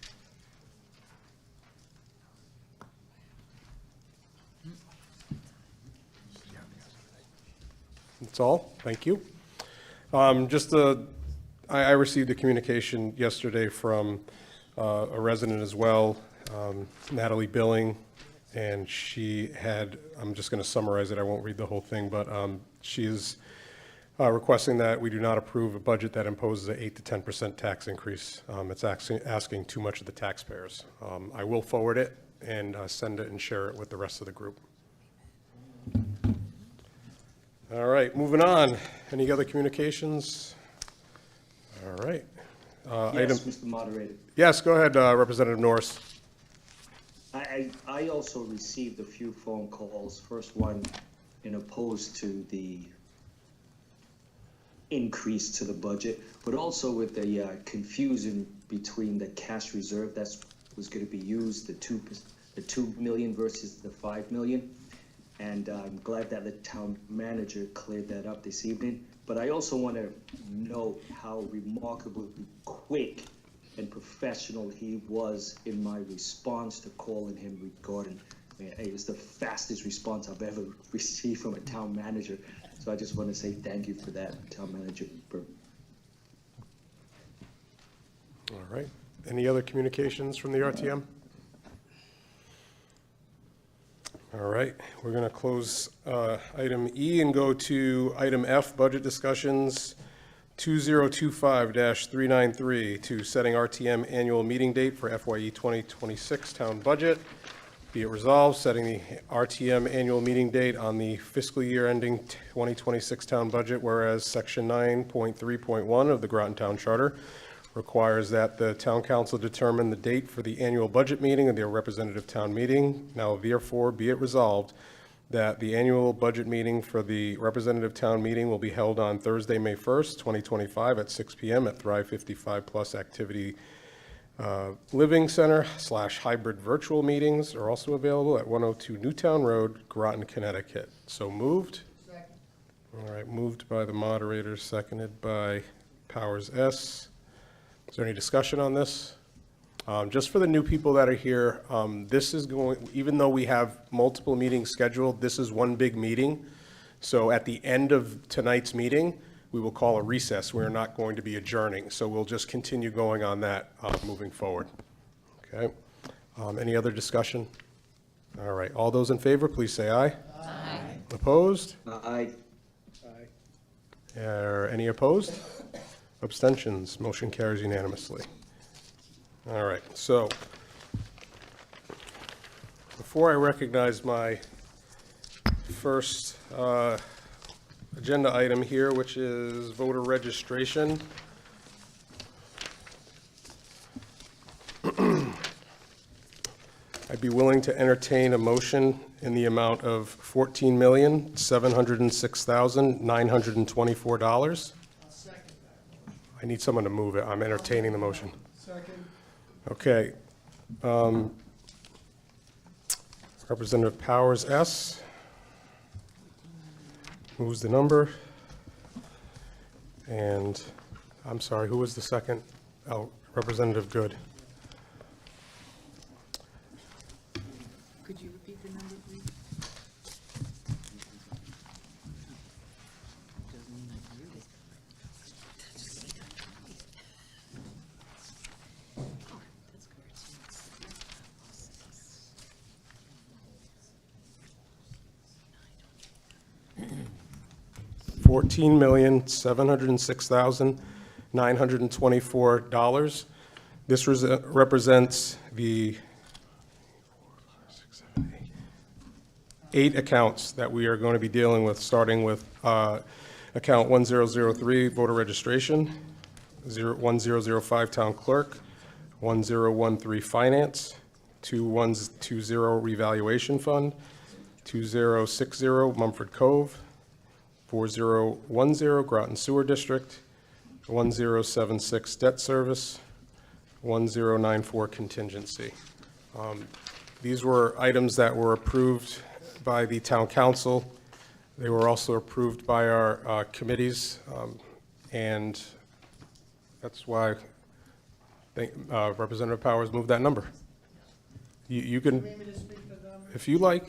That's all. Thank you. I received a communication yesterday from a resident as well, Natalie Billing, and she had, I'm just going to summarize it, I won't read the whole thing, but she is requesting that we do not approve a budget that imposes an 8 to 10% tax increase. It's asking too much of the taxpayers. I will forward it and send it and share it with the rest of the group. All right, moving on. Any other communications? All right. Yes, Mr. Moderator. Yes, go ahead, Representative Norris. I also received a few phone calls. First one in opposed to the increase to the budget, but also with the confusion between the cash reserve that was going to be used, the 2 million versus the 5 million. And I'm glad that the town manager cleared that up this evening. But I also want to note how remarkably quick and professional he was in my response to calling him regarding. It was the fastest response I've ever received from a town manager. So I just want to say thank you for that, Town Manager. All right. Any other communications from the RTM? All right, we're going to close item E and go to item F, budget discussions, 2025-393, to setting RTM annual meeting date for FYE 2026 town budget. Be it resolved, setting the RTM annual meeting date on the fiscal year ending 2026 town budget, whereas section 9.3.1 of the Groton Town Charter requires that the town council determine the date for the annual budget meeting of their representative town meeting. Now therefore be it resolved that the annual budget meeting for the representative town meeting will be held on Thursday, May 1st, 2025 at 6 p.m. at Thrive 55 Plus Activity Living Center / hybrid virtual meetings are also available at 102 Newtown Road, Groton, Connecticut. So moved. Second. All right, moved by the moderator, seconded by Powers S. Is there any discussion on this? Just for the new people that are here, this is going, even though we have multiple meetings scheduled, this is one big meeting. So at the end of tonight's meeting, we will call a recess. We're not going to be adjourning. So we'll just continue going on that moving forward. Okay. Any other discussion? All right. All those in favor, please say aye. Aye. Opposed? Aye. Any opposed? Abstentions? Motion carries unanimously. All right, so before I recognize my first agenda item here, which is voter registration, I'd be willing to entertain a motion in the amount of $14,706,924. I need someone to move it. I'm entertaining the motion. Second. Okay. Representative Powers S. moves the number. And, I'm sorry, who was the second? Oh, Representative Good. Could you repeat the number, please? $14,706,924. This represents the 8 accounts that we are going to be dealing with, starting with account 1003, voter registration, 1005, town clerk, 1013, finance, 2120, revaluation fund, 2060, Mumford Cove, 4010, Groton Sewer District, 1076, debt service, 1094, contingency. These were items that were approved by the town council. They were also approved by our committees, and that's why Representative Powers moved that number. You can, if you like.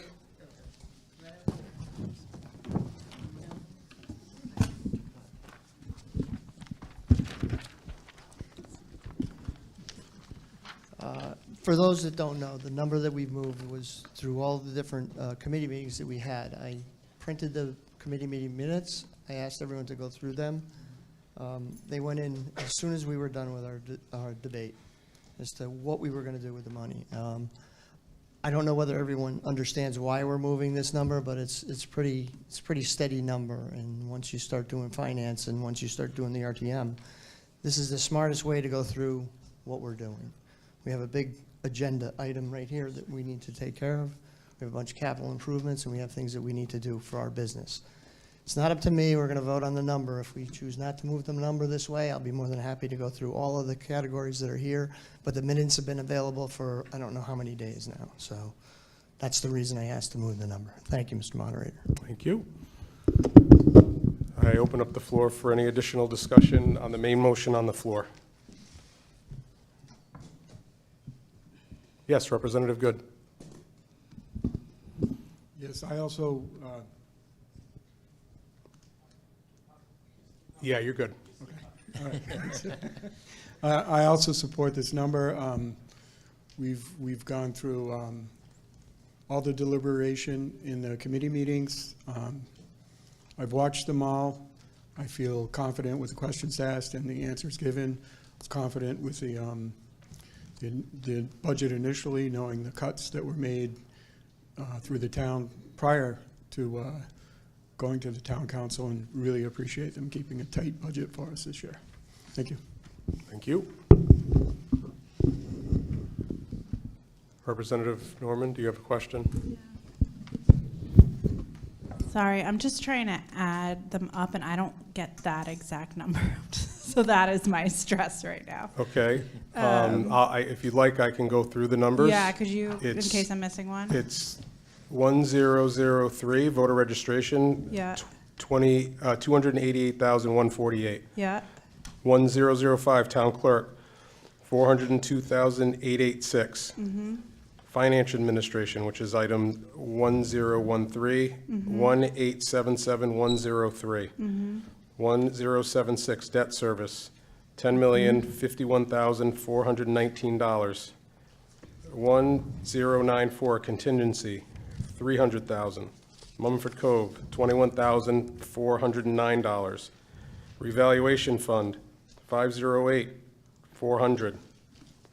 For those that don't know, the number that we moved was through all the different committee meetings that we had. I printed the committee meeting minutes. I asked everyone to go through them. They went in as soon as we were done with our debate as to what we were going to do with the money. I don't know whether everyone understands why we're moving this number, but it's a pretty steady number. And once you start doing finance and once you start doing the RTM, this is the smartest way to go through what we're doing. We have a big agenda item right here that we need to take care of. We have a bunch of capital improvements, and we have things that we need to do for our business. It's not up to me. We're going to vote on the number. If we choose not to move the number this way, I'll be more than happy to go through all of the categories that are here. But the minutes have been available for I don't know how many days now. So that's the reason I asked to move the number. Thank you, Mr. Moderator. Thank you. I open up the floor for any additional discussion on the main motion on the floor. Yes, Representative Good. Yes, I also, Yeah, you're good. okay. All right, thanks. I also support this number. We've gone through all the deliberation in the committee meetings. I've watched them all. I feel confident with the questions asked and the answers given. I was confident with the budget initially, knowing the cuts that were made through the town prior to going to the town council, and really appreciate them keeping a tight budget for us this year. Thank you. Thank you. Representative Norman, do you have a question? Sorry, I'm just trying to add them up, and I don't get that exact number. So that is my stress right now. Okay. If you'd like, I can go through the numbers. Yeah, could you, in case I'm missing one? It's 1003, voter registration. Yeah. 288,148. Yeah. 1005, town clerk, 402,886. Mm-hmm. Finance administration, which is item 1013, 1877103. 1076, debt service, $10,051,419. 1094, contingency, $300,000. Mumford Cove, $21,409. Revaluation fund, 508, 400.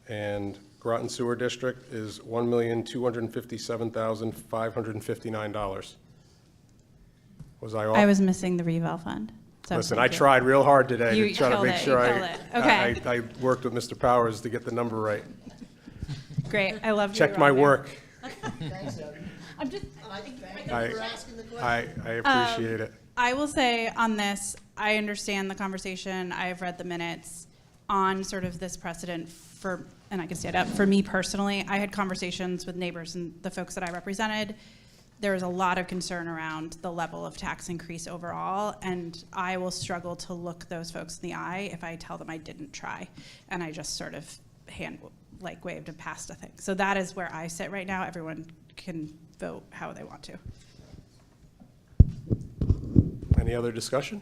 And Groton Sewer District is $1,257,559. Was I off? I was missing the reval fund. So Listen, thank I you. tried real hard today You to try to killed make it, sure you killed it. Okay. I worked with Mr. Powers to get the number right. Great, I love you. Checked my work. I'm just. I appreciate it. I will say on this, I understand the conversation. I have read the minutes. on sort of this precedent for, and I can stand up, for me personally, I had conversations with neighbors and the folks that I represented. There was a lot of concern around the level of tax increase overall, and I will struggle to look those folks in the eye if I tell them I didn't try, and I just sort of waved and passed a thing. So that is where I sit right now. Everyone can vote how they want to. Any other discussion?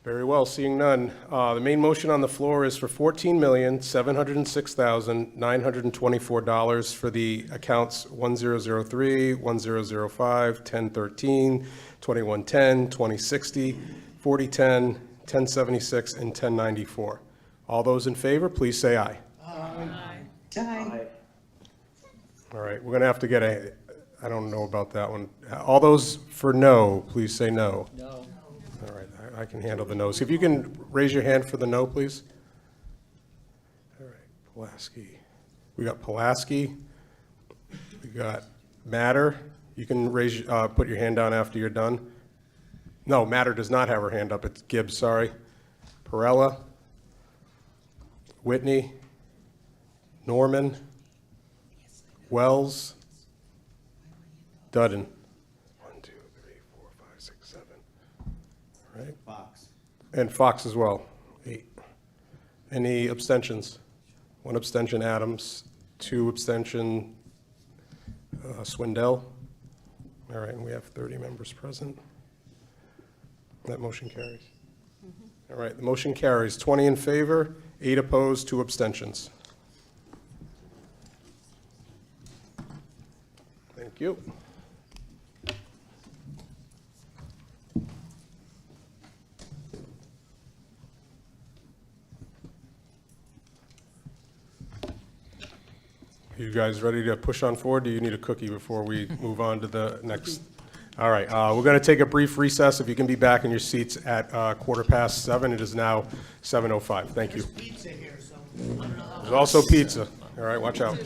Very well, seeing none. The main motion on the floor is for $14,706,924 for the accounts 1003, 1005, 1013, 2110, 2060, 4010, 1076, and 1094. All those in favor, please say aye. Aye. All right, we're going to have to get I don't know about that one. All those for no, please say no. No. All right, I can handle the no's. If you can raise your hand for the no, please. All right, Pulaski. We got Pulaski. We got Matter. You can put your hand down after you're done. No, Matter does not have her hand up. It's Gibbs, sorry. Perella. Whitney. Norman. Wells. Dudden. 1, 2, 3, 4, 5, 6, 7. All right. Fox. And Fox as well, 8. Any abstentions? 1 abstention, Adams. 2 abstention, Swindell. All right, and we have 30 members present. That motion carries. All right, the motion carries. 20 in favor, 8 opposed, 2 abstentions. Thank you. You guys ready to push on forward? Do you need a cookie before we move on to the next? All right, we're going to take a brief recess. If you can be back in your seats at 7:15. It is now 7:05. Thank you. There's also pizza. All right, watch out.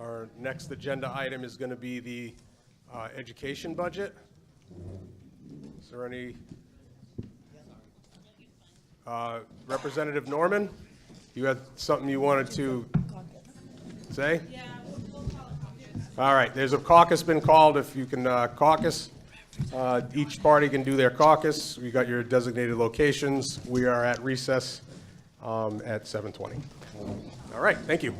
Our next agenda item is going to be the education budget. Is there any? Representative Norman, you had something you wanted to say? Yeah, we'll call a caucus. All right, there's a caucus been called. If you can caucus, each party can do their caucus. We got your designated locations. We are at recess at 7:20. All right, thank you.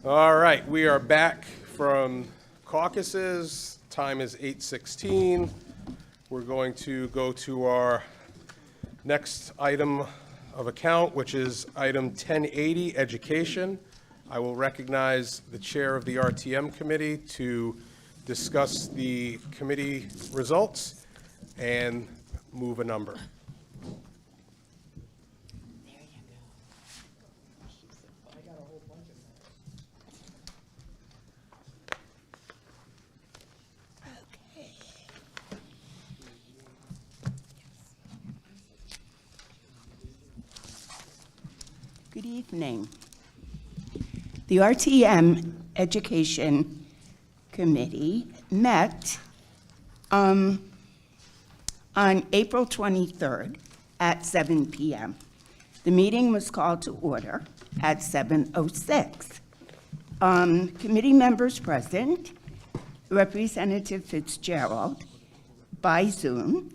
All right, we are back from caucuses. Time is 8:16. We're going to go to our next item of account, which is item 1080, education. I will recognize the chair of the RTM committee to discuss the committee results and move a number. Good evening. The RTM Education Committee met on April 23rd at 7 p.m. The meeting was called to order at 7:06. Committee members present: Representative Fitzgerald by Zoom,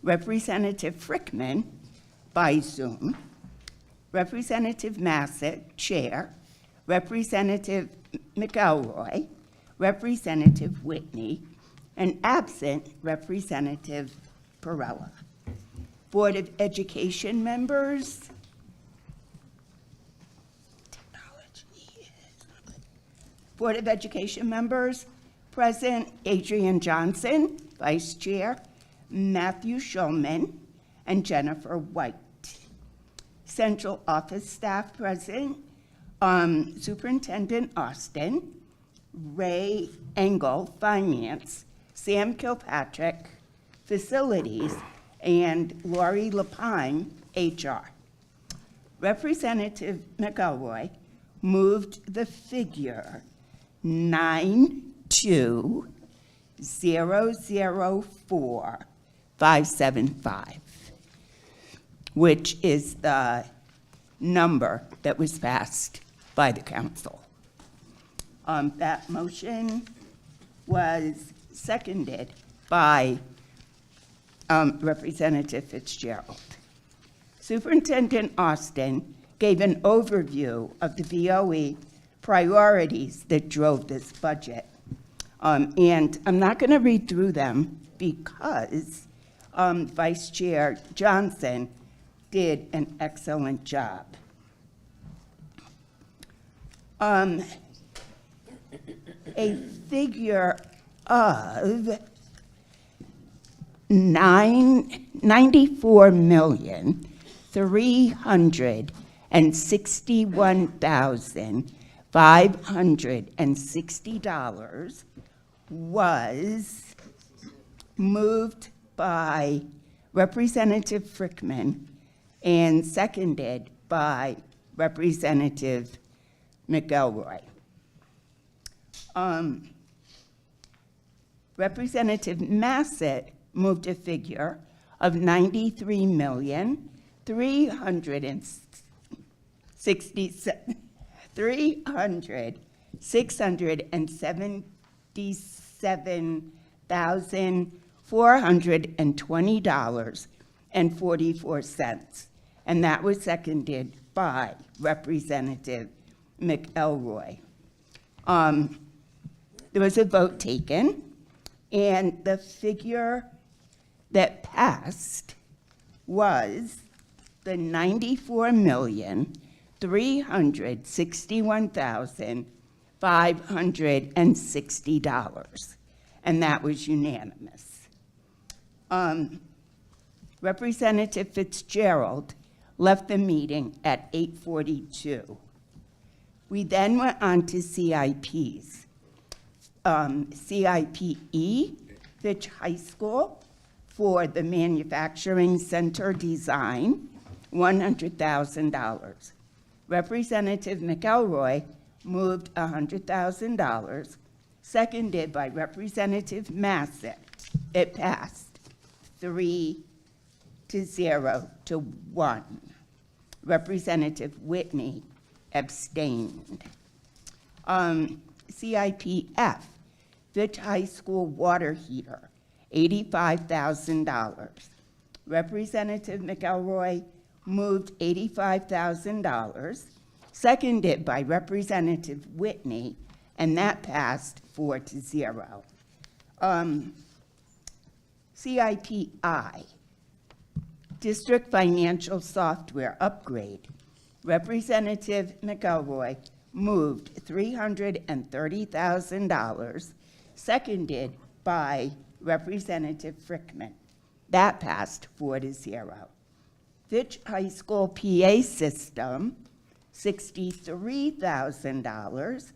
Representative Frickman by Zoom, Representative Massett, Chair, Representative McElroy, Representative Whitney, and absent Representative Perella. Board of Education members. Board of Education members present: Adrian Johnson, Vice Chair, Matthew Shulman, and Jennifer White. Central office staff present: Superintendent Austin, Ray Engel, Finance, Sam Kilpatrick, Facilities, and Lori Lapine, HR. Representative McElroy moved the figure 92004,575, which is the number that was passed by the council. That motion was seconded by Representative Fitzgerald. Superintendent Austin gave an overview of the VOE priorities that drove this budget. And I'm not going to read through them because Vice Chair Johnson did an excellent job. A figure of $94,361,560 was moved by Representative Frickman and seconded by Representative McElroy. Representative Massett moved a figure of $677,420.44, and that was seconded by Representative McElroy. There was a vote taken, and the figure that passed was the $94,361,560, and that was unanimous. Representative Fitzgerald left the meeting at 8:42. We then went on to CIPs. CIPE, Fitch High School, for the Manufacturing Center design, $100,000. Representative McElroy moved $100,000, seconded by Representative Massett. It passed 3-0 to 1. Representative Whitney abstained. CIPF, Fitch High School water heater, $85,000. Representative McElroy moved $85,000, seconded by Representative Whitney, and that passed 4-0. CIPI, District Financial Software Upgrade. Representative McElroy moved $330,000, seconded by Representative Frickman. That passed 4-0. Fitch High School PA system, $63,000.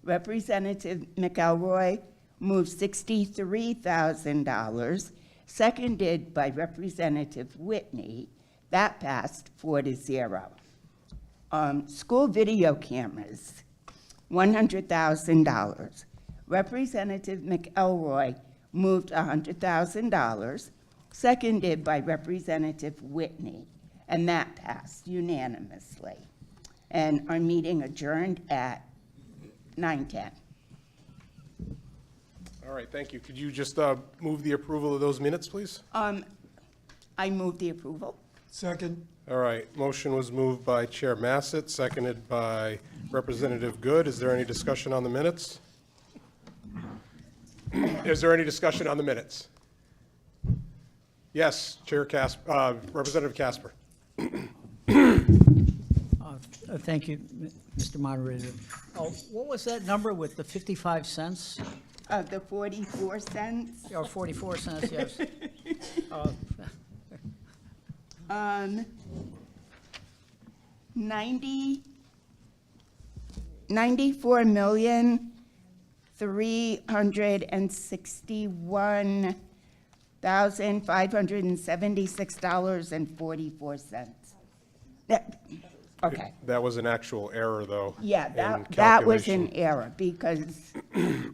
Representative McElroy moved $63,000, seconded by Representative Whitney. That passed 4-0. School video cameras, $100,000. Representative McElroy moved $100,000, seconded by Representative Whitney, and that passed unanimously. And our meeting adjourned at 9:10. All right, thank you. Could you just move the approval of those minutes, please? I move the approval. Second. All right, motion was moved by Chair Massett, seconded by Representative Good. Is there any discussion on the minutes? Is there any discussion on the minutes? Yes, Representative Casper. Thank you, Mr. Moderator. What was that number with the 55 cents? The 44 cents. Or 44 cents, yes. 94,361,576.44. Okay. That was an actual error, though. Yeah, in that was calculation. an error because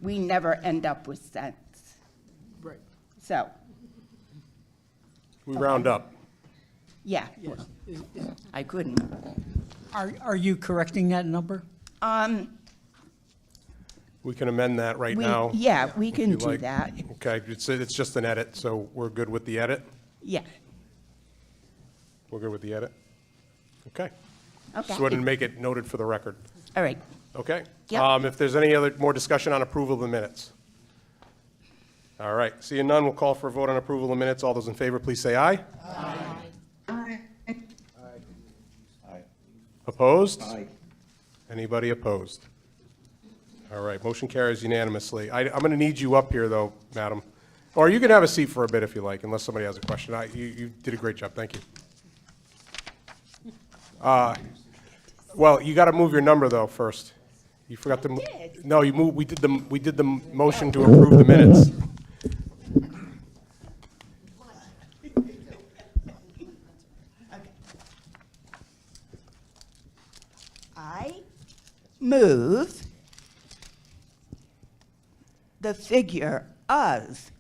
we never end up with cents. Right. So, We round up. yeah, Yes. I couldn't. Are you correcting that number? We can amend that right now. Yeah, we if can you do like. that. Okay, it's just an edit, so we're good with the edit? Yeah. We're good with the edit? Okay. Okay. Just wanted to make it noted for the record. All right. Okay? Yep. If there's any other, more discussion on approval of the minutes? All right, seeing none, we'll call for a vote on approval of the minutes. All those in favor, please say aye. Aye. Opposed? Aye. Anybody opposed? All right, motion carries unanimously. I'm going to need you up here, though, madam. Or you can have a seat for a bit if you like, unless somebody has a question. You did a great job, thank you. Well, you got to move your number, though, first. You forgot to. No, you moved. We did the motion to approve the minutes. I move the figure of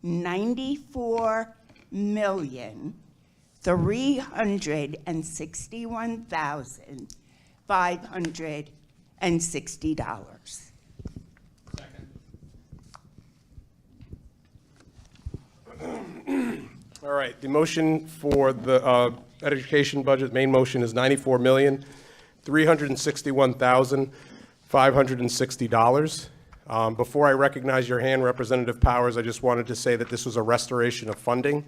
$94,361,560. All right, the motion for the education budget, main motion is $94,361,560. Before I recognize your hand, Representative Powers, I just wanted to say that this was a restoration of funding.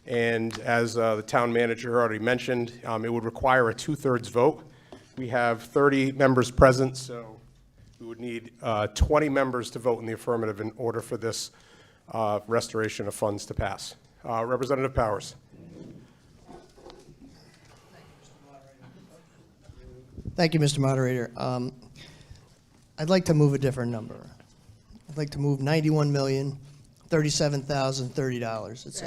And as the town manager already mentioned, it would require a 2/3 vote. We have 30 members present, so we would need 20 members to vote in the affirmative in order for this restoration of funds to pass. Representative Powers. Thank you, Mr. Moderator. I'd like to move a different number. I'd like to move $91,037,030. It's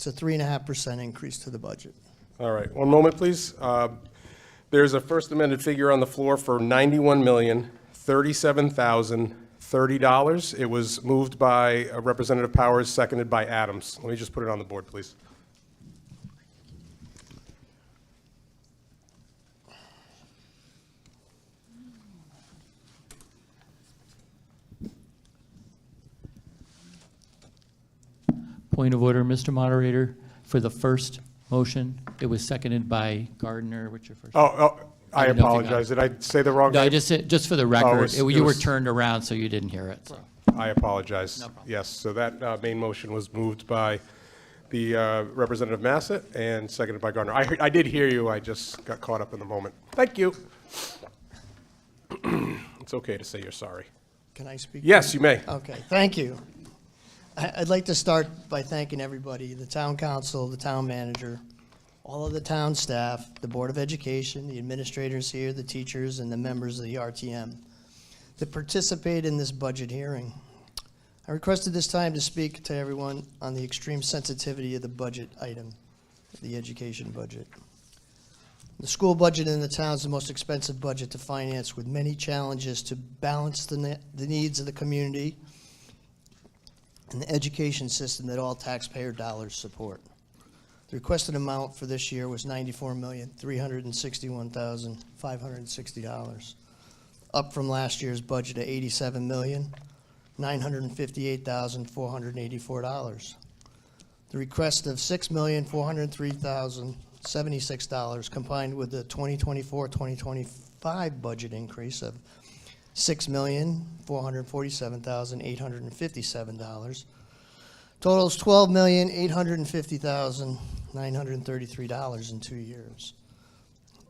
a 3.5% increase to the budget. All right, one moment, please. There's a first amended figure on the floor for $91,037,030. It was moved by Representative Powers, seconded by Adams. Let me just put it on the board, please. Point of order, Mr. Moderator. For the first motion, it was seconded by Gardner. What's your first? I didn't know if you got apologize. it. Did I say the wrong No, I name? just said, just for the Oh, record, it you were was- turned around, so you didn't hear it. So. I apologize. No problem. Yes, so that main motion was moved by the Representative Massett and seconded by Gardner. I did hear you, I just got caught up in the moment. Thank you. It's okay to say you're sorry. Can I speak? Yes, you may. Okay, thank you. I'd like to start by thanking everybody, the town council, the town manager, all of the town staff, the Board of Education, the administrators here, the teachers, and the members of the RTM that participate in this budget hearing. I requested this time to speak to everyone on the extreme sensitivity of the budget item, the education budget. The school budget in the town is the most expensive budget to finance, with many challenges to balance the needs of the community and the education system that all taxpayer dollars support. The requested amount for this year was $94,361,560, up from last year's budget of $87,958,484. The request of $6,403,076 combined with the 2024-2025 budget increase of $6,447,857 totals $12,850,933 in 2 years.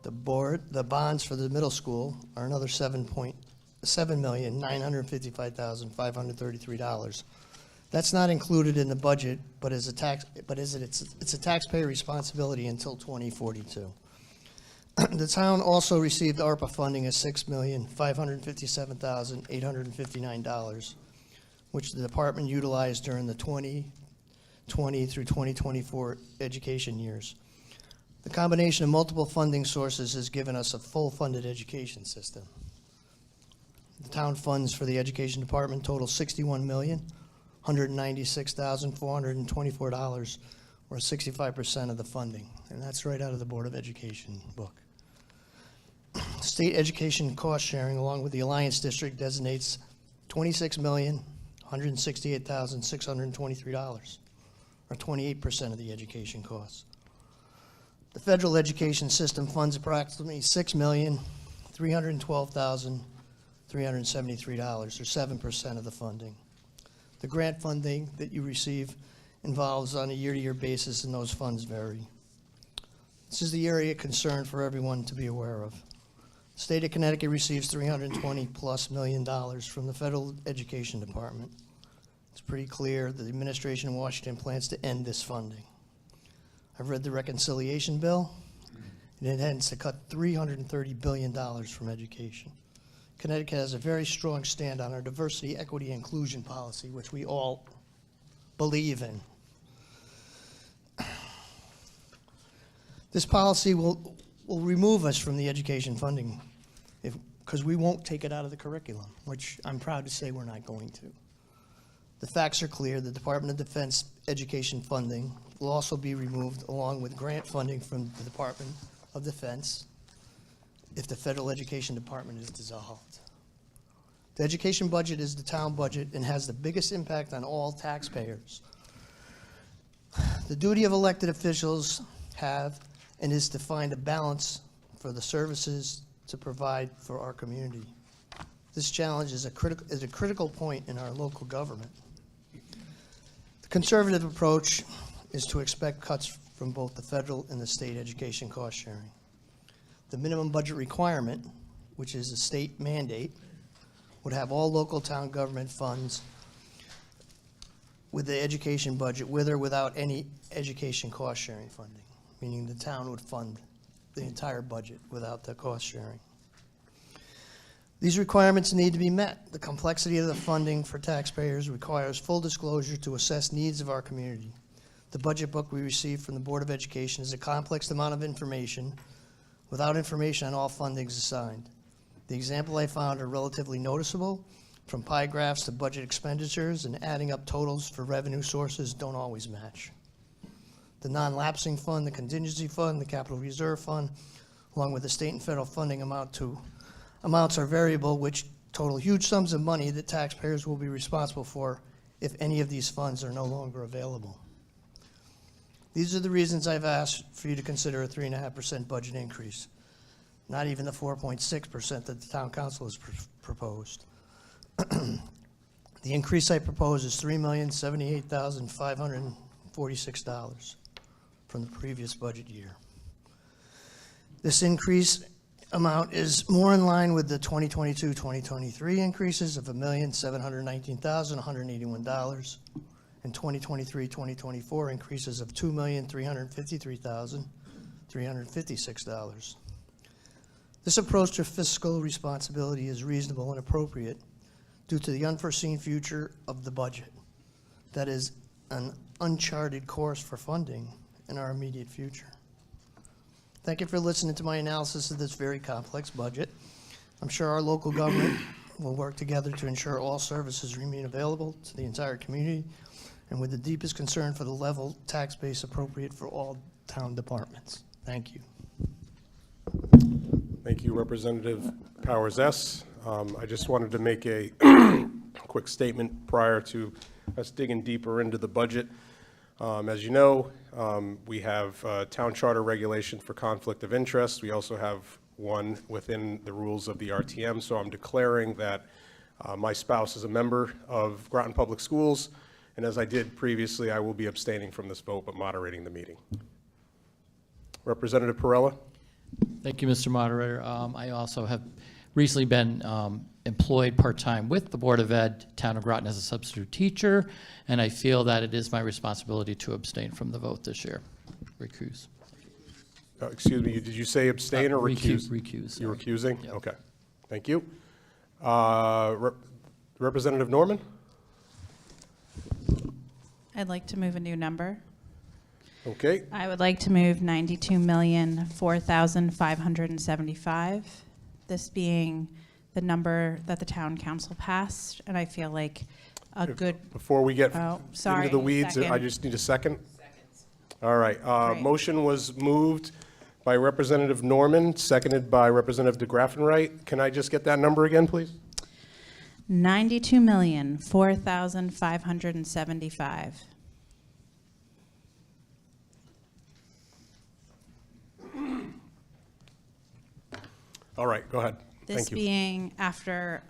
The bonds for the middle school are another $7,955,533. That's not included in the budget, but it's a taxpayer responsibility until 2042. The town also received ARPA funding of $6,557,859, which the department utilized during the 2020 through 2024 education years. The combination of multiple funding sources has given us a full funded education system. The town funds for the education department total $61,196,424, or 65% of the funding, and that's right out of the Board of Education book. State education cost sharing, along with the Alliance District, designates $26,168,623, or 28% of the education costs. The federal education system funds approximately $6,312,373, or 7% of the funding. The grant funding that you receive involves on a year-to-year basis, and those funds vary. This is the area of concern for everyone to be aware of. The state of Connecticut receives $320+ million from the federal education department. It's pretty clear that the administration in Washington plans to end this funding. I've read the reconciliation bill, and it intends to cut $330 billion from education. Connecticut has a very strong stand on our diversity, equity, and inclusion policy, which we all believe in. This policy will remove us from the education funding because we won't take it out of the curriculum, which I'm proud to say we're not going to. The facts are clear. The Department of Defense education funding will also be removed, along with grant funding from the Department of Defense, if the federal education department is dissolved. The education budget is the town budget and has the biggest impact on all taxpayers. The duty of elected officials have and is to find a balance for the services to provide for our community. This challenge is a critical point in our local government. The conservative approach is to expect cuts from both the federal and the state education cost sharing. The minimum budget requirement, which is a state mandate, would have all local town government funds with the education budget, with or without any education cost sharing funding, meaning the town would fund the entire budget without the cost sharing. These requirements need to be met. The complexity of the funding for taxpayers requires full disclosure to assess needs of our community. The budget book we received from the Board of Education is a complex amount of information without information on all fundings assigned. The example I found are relatively noticeable, from pie graphs to budget expenditures, and adding up totals for revenue sources don't always match. The non-lapsing fund, the contingency fund, the capital reserve fund, along with the state and federal funding amounts are variable, which total huge sums of money that taxpayers will be responsible for if any of these funds are no longer available. These are the reasons I've asked for you to consider a 3.5% budget increase. not even the 4.6% that the town council has proposed. The increase I propose is $3,078,546 from the previous budget year. This increase amount is more in line with the 2022-2023 increases of $1,719,181 and 2023-2024 increases of $2,353,356. This approach to fiscal responsibility is reasonable and appropriate due to the unforeseen future of the budget. That is an uncharted course for funding in our immediate future. Thank you for listening to my analysis of this very complex budget. I'm sure our local government will work together to ensure all services remain available to the entire community and with the deepest concern for the level tax base appropriate for all town departments. Thank you. Thank you, Representative Powers S. I just wanted to make a quick statement prior to us digging deeper into the budget. As you know, we have town charter regulation for conflict of interest. We also have one within the rules of the RTM. So I'm declaring that my spouse is a member of Groton Public Schools, and as I did previously, I will be abstaining from this vote but moderating the meeting. Representative Perella. Thank you, Mr. Moderator. I also have recently been employed part-time with the Board of Ed, Town of Groton, as a substitute teacher, and I feel that it is my responsibility to abstain from the vote this year. Recuse. Excuse me, did you say abstain or recuse? Recuse. You're recusing? Yep. Okay, thank you. Representative Norman? I'd like to move a new number. Okay. I would like to move 92,004,575. This being the number that the town council passed, and I feel like a good. Before we get sorry, into the weeds, second. I just need a second. All right. Great. Motion was moved by Representative Norman, seconded by Representative DeGraffenreich. Can I just get that number again, please? 92,004,575. All right, go ahead. This Thank you. being, after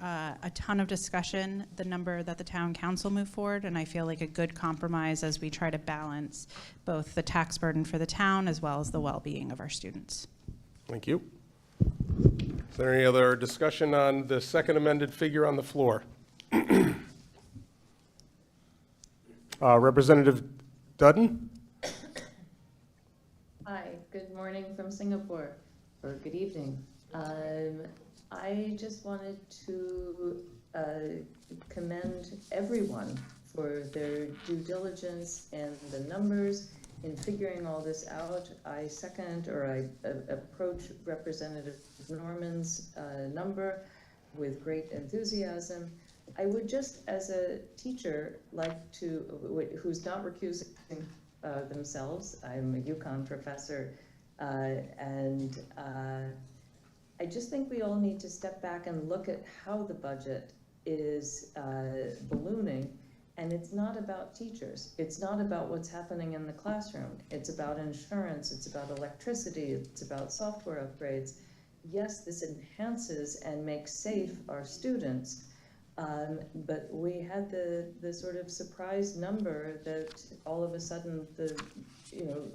a ton of discussion, the number that the town council moved forward, and I feel like a good compromise as we try to balance both the tax burden for the town as well as the well-being of our students. Thank you. Is there any other discussion on the second amended figure on the floor? Representative Dudden? Hi, good morning from Singapore, or good evening. I just wanted to commend everyone for their due diligence and the numbers in figuring all this out. I second, or I approach Representative Norman's number with great enthusiasm. I would just, as a teacher, like to, who's not recusing themselves, I'm a UConn professor, and I just think we all need to step back and look at how the budget is ballooning. And it's not about teachers. It's not about what's happening in the classroom. It's about insurance. It's about electricity. It's about software upgrades. Yes, this enhances and makes safe our students. But we had the sort of surprise number that all of a sudden the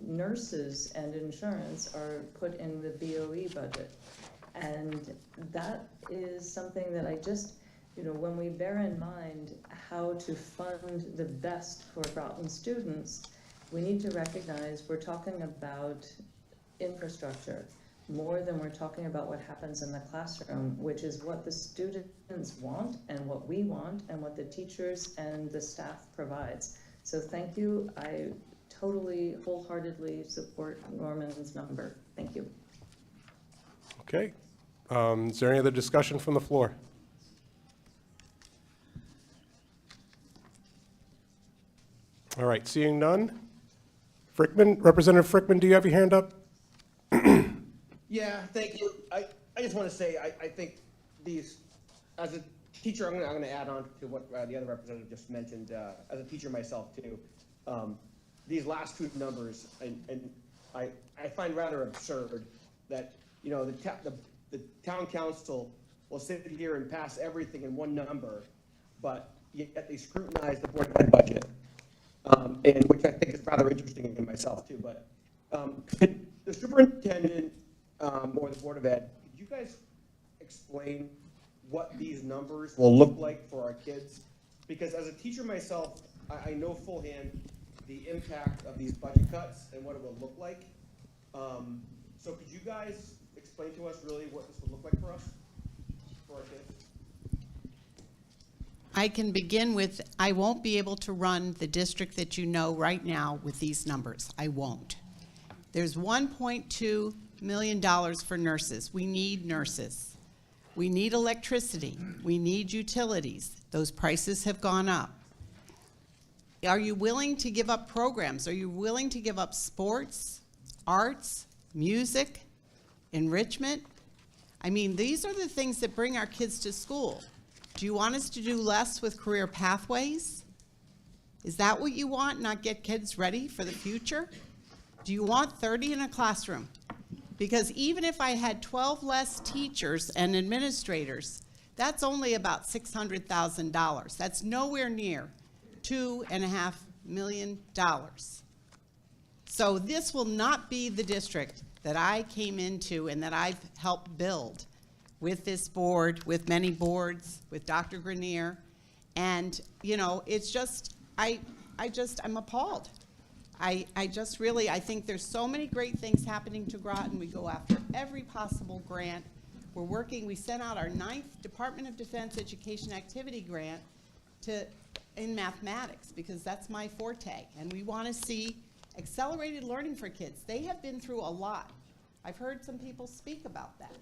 nurses and insurance are put in the BOE budget. And that is something that I just, when we bear in mind how to fund the best for Groton students, we need to recognize we're talking about infrastructure more than we're talking about what happens in the classroom, which is what the students want and what we want and what the teachers and the staff provides. So thank you. I totally, wholeheartedly support Norman's number. Thank you. Okay. Is there any other discussion from the floor? All right, seeing none. Frickman, Representative Frickman, do you have your hand up? Yeah, thank you. I just want to say, I think these, as a teacher, I'm going to add on to what the other representative just mentioned. As a teacher myself too, these last two numbers, and I find rather absurd that the the town council will sit here and pass everything in one number, but yet they scrutinize the Board of Ed budget, and which I think is rather interesting in myself too. But could the superintendent or the Board of Ed, could you guys explain what these numbers will look like for our kids? Because as a teacher myself, I know full hand the impact of these budget cuts and what it will look like. So could you guys explain to us really what this would look like for us, for our kids? I can begin with, I won't be able to run the district that you know right now with these numbers. I won't. There's $1.2 million for nurses. We need nurses. We need electricity. We need utilities. Those prices have gone up. Are you willing to give up programs? Are you willing to give up sports, arts, music, enrichment? I mean, these are the things that bring our kids to school. Do you want us to do less with career pathways? Is that what you want, not get kids ready for the future? Do you want 30 in a classroom? Because even if I had 12 less teachers and administrators, that's only about $600,000. That's nowhere near $2.5 million. So this will not be the district that I came into and that I've helped build with this board, with many boards, with Dr. Grenier. And, you know, it's just, I'm appalled. I just really, I think there's so many great things happening to Groton. We go after every possible grant. We're working, we sent out our 9th Department of Defense Education Activity Grant in mathematics, because that's my forte. And we want to see accelerated learning for kids. They have been through a lot. I've heard some people speak about that.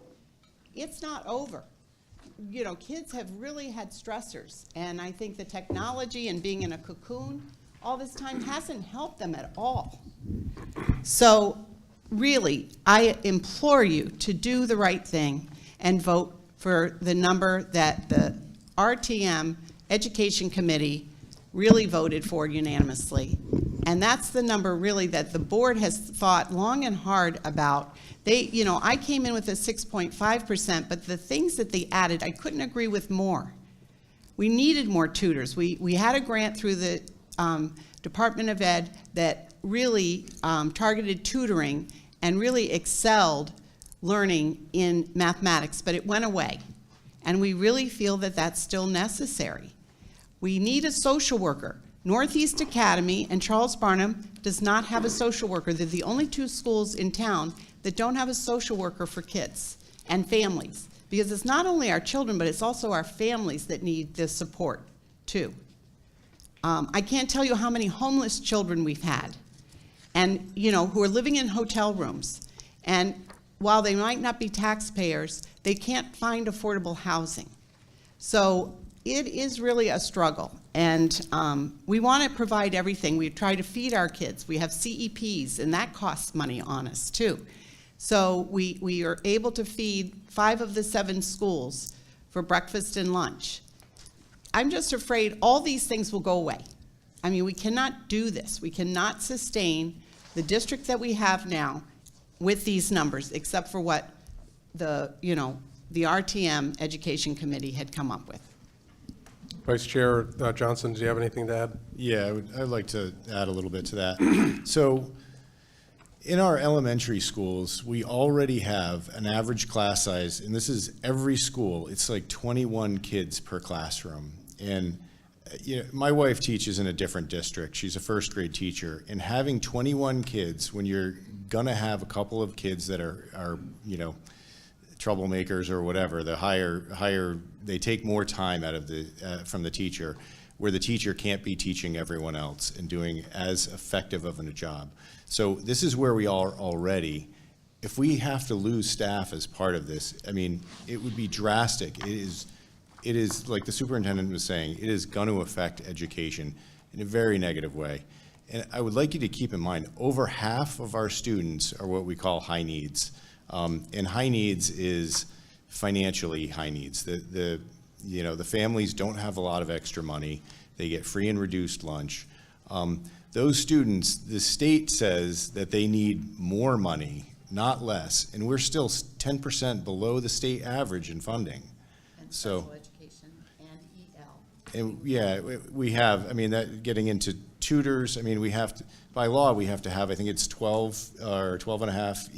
It's not over. You know, kids have really had stressors, and I think the technology and being in a cocoon all this time hasn't helped them at all. So really, I implore you to do the right thing and vote for the number that the RTM Education Committee really voted for unanimously. And that's the number really that the board has thought long and hard about. They, you know, I came in with a 6.5%, but the things that they added, I couldn't agree with more. We needed more tutors. We had a grant through the Department of Ed that really targeted tutoring and really excelled learning in mathematics, but it went away. And we really feel that that's still necessary. We need a social worker. Northeast Academy and Charles Barnum does not have a social worker. They're the only 2 schools in town that don't have a social worker for kids and families, because it's not only our children, but it's also our families that need this support too. I can't tell you how many homeless children we've had, and you know, who are living in hotel rooms, and while they might not be taxpayers, they can't find affordable housing. So it is really a struggle, and we want to provide everything. We try to feed our kids. We have CEPs, and that costs money on us too. So we are able to feed 5 of the 7 schools for breakfast and lunch. I'm just afraid all these things will go away. I mean, we cannot do this. We cannot sustain the district that we have now with these numbers, except for what the, you know, the RTM Education Committee had come up with. Vice Chair Johnson, do you have anything to add? Yeah, I'd like to add a little bit to that. So in our elementary schools, we already have an average class size, and this is every school, it's like 21 kids per classroom. And you know, my wife teaches in a different district. She's a first grade teacher, and having 21 kids when you're gonna have a couple of kids that are you know, troublemakers or whatever, the higher they take more time out of the from the teacher, where the teacher can't be teaching everyone else and doing as effective of a job. So this is where we are already. If we have to lose staff as part of this, I mean, it would be drastic. It is like the superintendent was saying, it is going to affect education in a very negative way. And I would like you to keep in mind, over half of our students are what we call high needs. And high needs is financially high needs. You know, the families don't have a lot of extra money. They get free and reduced lunch. Those students, the state says that they need more money not less, and we're still 10% below the state average in funding. And So, special education and EL. and yeah, we have, I mean, that getting into tutors, I mean, we have to, by law, we have to have, I think it's 12 or 12 and a half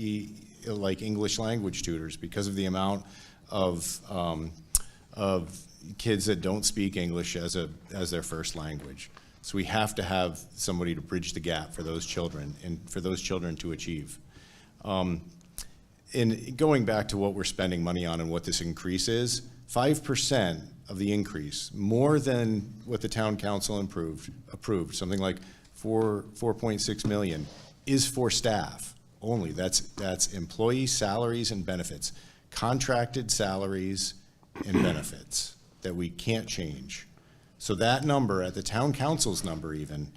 like English language tutors because of the amount of kids that don't speak English as their first language. So we have to have somebody to bridge the gap for those children and for those children to achieve. And going back to what we're spending money on and what this increase is, 5% of the increase, more than what the town council approved, something like 4.6 million, is for staff only. That's employee salaries and benefits, contracted salaries and benefits that we can't change. So that number, at the town council's number even,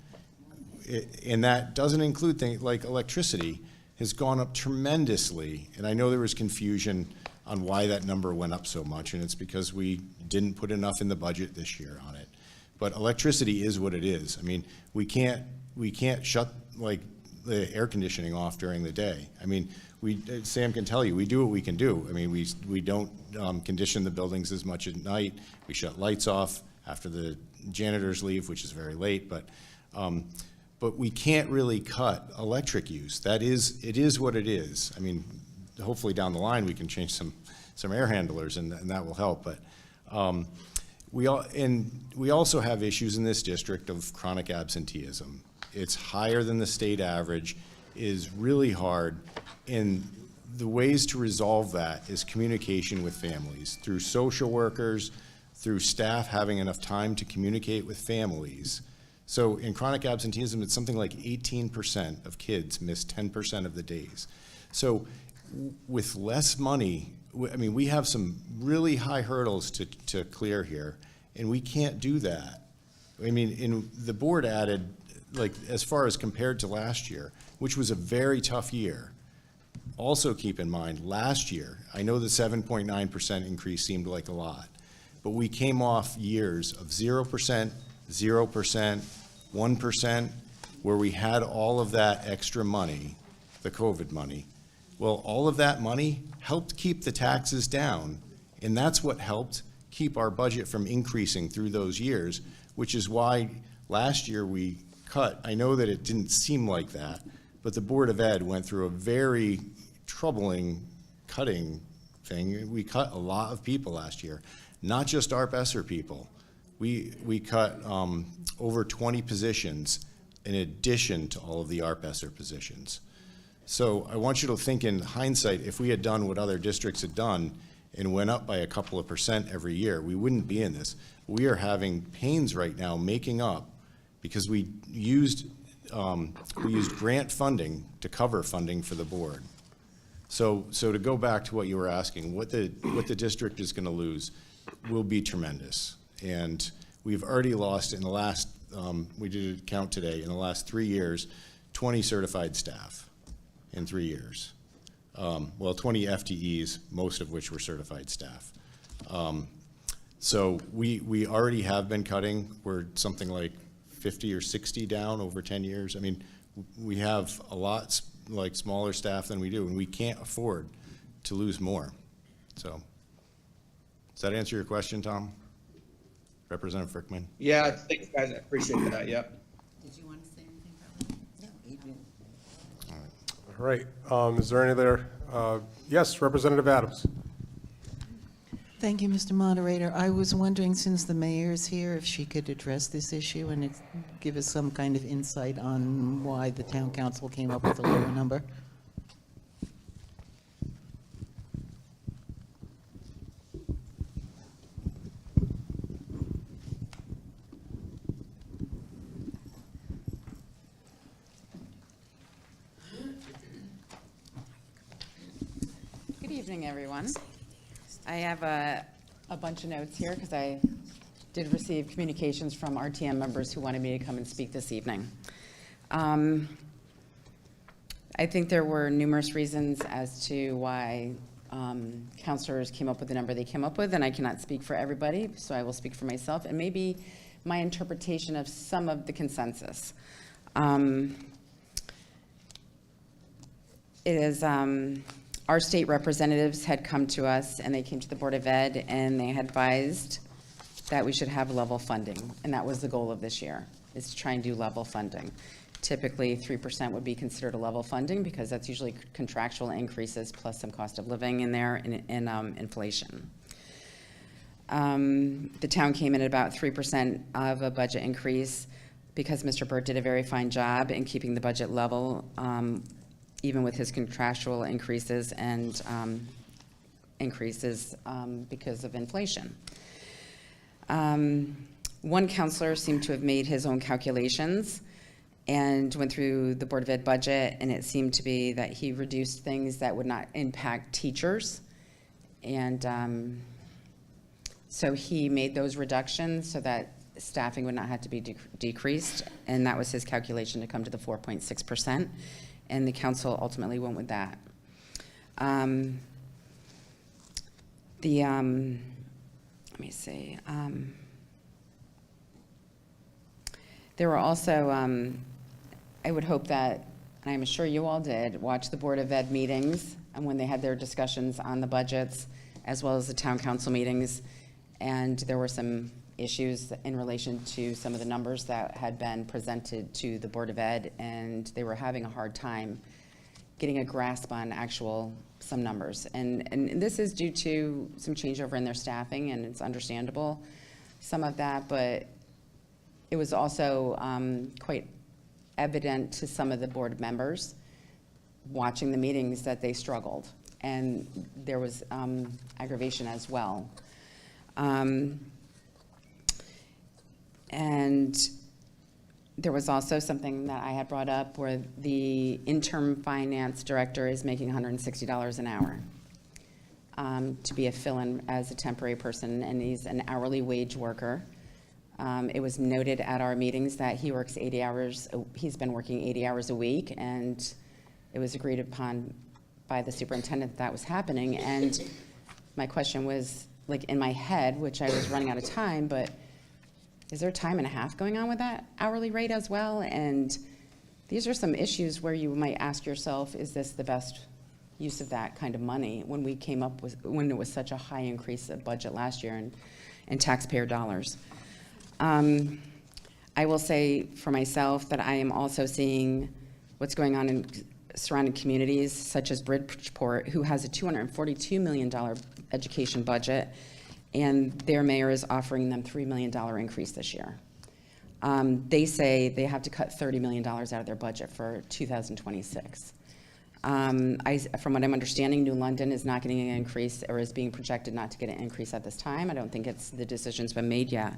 and that doesn't include things like electricity, has gone up tremendously. And I know there was confusion on why that number went up so much, and it's because we didn't put enough in the budget this year on it. But electricity is what it is. I mean, we can't shut like the air conditioning off during the day. I mean, Sam can tell you, we do what we can do. I mean, we don't condition the buildings as much at night. We shut lights off after the janitors leave, which is very late, but we can't really cut electric use. It is what it is. I mean, hopefully down the line we can change some air handlers and that will help. But we also have issues in this district of chronic absenteeism. It's higher than the state average, is really hard, and the ways to resolve that is communication with families through social workers, through staff having enough time to communicate with families. So in chronic absenteeism, it's something like 18% of kids miss 10% of the days. So with less money, I mean, we have some really high hurdles to clear here, and we can't do that. I mean, the board added, like, as far as compared to last year, which was a very tough year. Also keep in mind, last year, I know the 7.9% increase seemed like a lot, but we came off years of 0%, 0%, 1%, where we had all of that extra money, the COVID money. Well, all of that money helped keep the taxes down, and that's what helped keep our budget from increasing through those years, which is why last year we cut. I know that it didn't seem like that, but the Board of Ed went through a very troubling cutting thing. We cut a lot of people last year, not just ARP-ESSER people. We cut over 20 positions in addition to all of the ARP-ESSER positions. So I want you to think in hindsight, if we had done what other districts had done and went up by a couple of % every year, we wouldn't be in this. We are having pains right now making up because we used grant funding to cover funding for the board. So to go back to what you were asking, what the district is going to lose will be tremendous. And we've already lost in the last, we did a count today, in the last 3 years, 20 certified staff in 3 years. Well, 20 FTEs, most of which were certified staff. So we already have been cutting. We're something like 50 or 60 down over 10 years. I mean, we have a lot like smaller staff than we do, and we can't afford to lose more. So, does that answer your question, Tom? Representative Frickman? Yeah, thanks, guys. I appreciate that. Yep. Did you want to say anything about that? No, Adrian. All right, is there any other, yes, Representative Adams. Thank you, Mr. Moderator. I was wondering, since the mayor is here, if she could address this issue and give us some kind of insight on why the town council came up with a lower number. Good evening, everyone. I have a bunch of notes here because I did receive communications from RTM members who wanted me to come and speak this evening. I think there were numerous reasons as to why counselors came up with the number they came up with, and I cannot speak for everybody, so I will speak for myself and maybe my interpretation of some of the consensus. is, our state representatives had come to us, and they came to the Board of Ed, and they had advised that we should have level funding, and that was the goal of this year, is to try and do level funding. Typically, 3% would be considered a level funding, because that's usually contractual increases plus some cost of living in there and inflation. The town came in at about 3% of a budget increase, because Mr. Burt did a very fine job in keeping the budget level, even with his contractual increases and increases because of inflation. One counselor seemed to have made his own calculations and went through the Board of Ed budget, and it seemed to be that he reduced things that would not impact teachers. And so he made those reductions so that staffing would not have to be decreased, and that was his calculation to come to the 4.6%, and the council ultimately went with that. Let me see. There were also, I would hope that, and I'm sure you all did, watch the Board of Ed meetings and when they had their discussions on the budgets, as well as the town council meetings. And there were some issues in relation to some of the numbers that had been presented to the Board of Ed, and they were having a hard time getting a grasp on some numbers. And this is due to some changeover in their staffing, and it's understandable, some of that, but it was also quite evident to some of the board members watching the meetings that they struggled, and there was aggravation as well. And there was also something that I had brought up where the interim finance director is making $160 an hour to be a fill-in as a temporary person, and he's an hourly wage worker. It was noted at our meetings that he works 80 hours, he's been working 80 hours a week, and it was agreed upon by the superintendent that was happening. And my question was, like, in my head, which I was running out of time, but is there time and a half going on with that hourly rate as well? And these are some issues where you might ask yourself, is this the best use of that kind of money when we came up with, when it was such a high increase of budget last year in taxpayer dollars? I will say for myself that I am also seeing what's going on in surrounding communities such as Bridgeport, who has a $242 million education budget, and their mayor is offering them $3 million increase this year. They say they have to cut $30 million out of their budget for 2026. From what I'm understanding, New London is not getting an increase, or is being projected not to get an increase at this time. I don't think the decision's been made yet.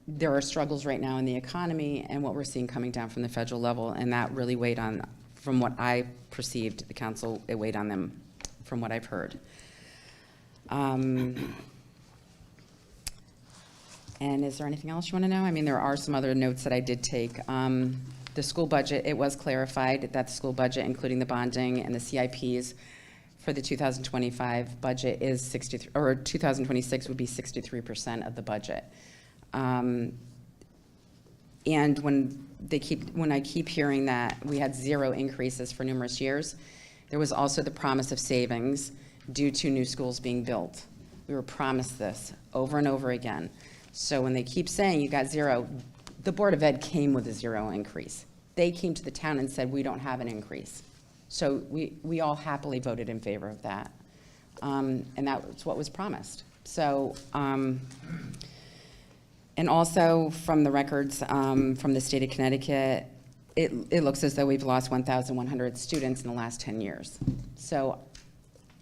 There are struggles right now in the economy and what we're seeing coming down from the federal level, and that really weighed on, from what I perceived, the council, it weighed on them from what I've heard. And is there anything else you want to know? I mean, there are some other notes that I did take. The school budget, it was clarified that the school budget, including the bonding and the CIPs for the 2025 budget is 63, or 2026 would be 63% of the budget. And when I keep hearing that we had 0 increases for numerous years, there was also the promise of savings due to new schools being built. We were promised this over and over again. So when they keep saying you got 0, the Board of Ed came with a 0 increase. They came to the town and said, we don't have an increase. So we all happily voted in favor of that. And that's what was promised. So, and also from the records from the state of Connecticut, it looks as though we've lost 1,100 students in the last 10 years. So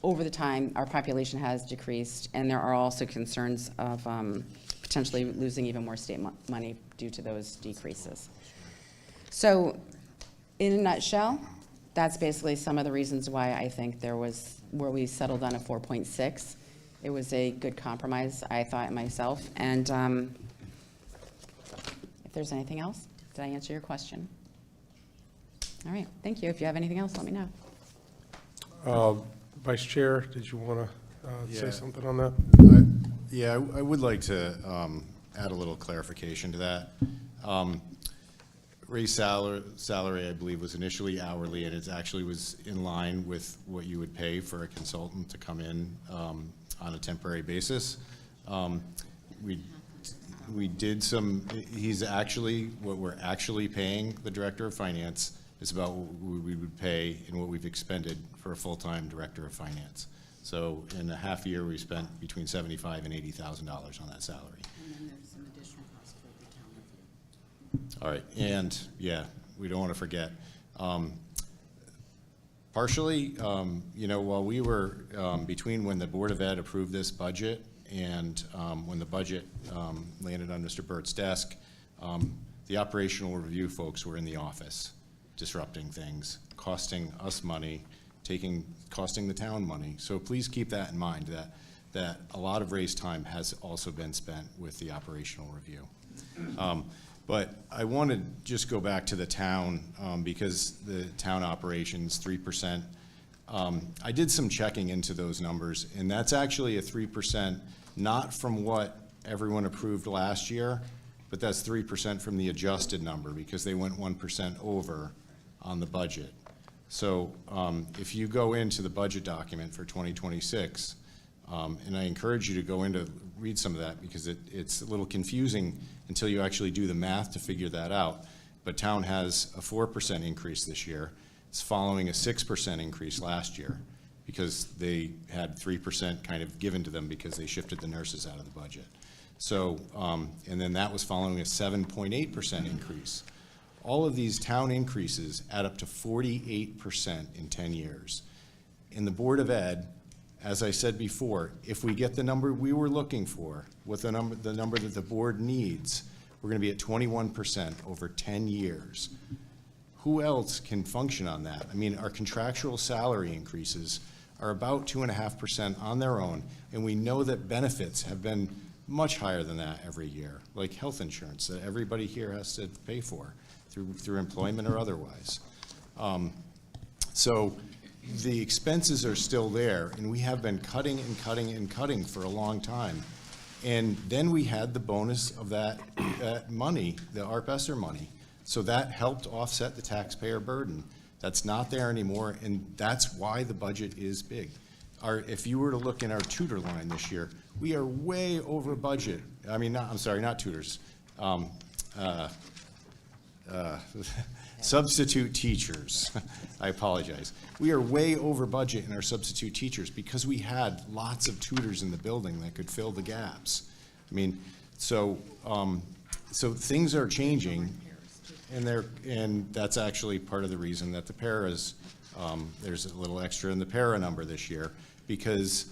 over the time, our population has decreased, and there are also concerns of potentially losing even more state money due to those decreases. So in a nutshell, that's basically some of the reasons why I think there was, where we settled on a 4.6. It was a good compromise, I thought myself. And if there's anything else, did I answer your question? All right, thank you. If you have anything else, let me know. Vice Chair, did you want to say something on that? I would like to add a little clarification to that. Ray's salary, I believe, was initially hourly, and it actually was in line with what you would pay for a consultant to come in on a temporary basis. We did some, what we're actually paying the Director of Finance is about what we would pay and what we've expended for a full-time Director of Finance. So in a half year, we spent between $75,000 and $80,000 on that salary. And then there's some additional costs for the town review. All right, and yeah, we don't want to forget. Partially, while we were, between when the Board of Ed approved this budget and when the budget landed on Mr. Burt's desk, the operational review folks were in the office, disrupting things, costing us money, costing the town money. So please keep that in mind, that a lot of Ray's time has also been spent with the operational review. But I want to just go back to the town, because the town operations, 3%. I did some checking into those numbers, and that's actually a 3%, not from what everyone approved last year, but that's 3% from the adjusted number, because they went 1% over on the budget. So if you go into the budget document for 2026, and I encourage you to go in to read some of that, because it's a little confusing until you actually do the math to figure that out. But town has a 4% increase this year. It's following a 6% increase last year, because they had 3% kind of given to them because they shifted the nurses out of the budget. So, and then that was following a 7.8% increase. All of these town increases add up to 48% in 10 years. In the Board of Ed, as I said before, if we get the number we were looking for, with the number that the board needs, we're going to be at 21% over 10 years. Who else can function on that? I mean, our contractual salary increases are about 2.5% on their own, and we know that benefits have been much higher than that every year, like health insurance that everybody here has to pay for through employment or otherwise. So the expenses are still there, and we have been cutting and cutting and cutting for a long time. And then we had the bonus of that money, the ARP ESSER money. So that helped offset the taxpayer burden. That's not there anymore, and that's why the budget is big. If you were to look in our tutor line this year, we are way over budget. I mean, not tutors. Substitute teachers. I apologize. We are way over budget in our substitute teachers because we had lots of tutors in the building that could fill the gaps. I mean, so things are changing, and that's actually part of the reason that the paras, there's a little extra in the para number this year, because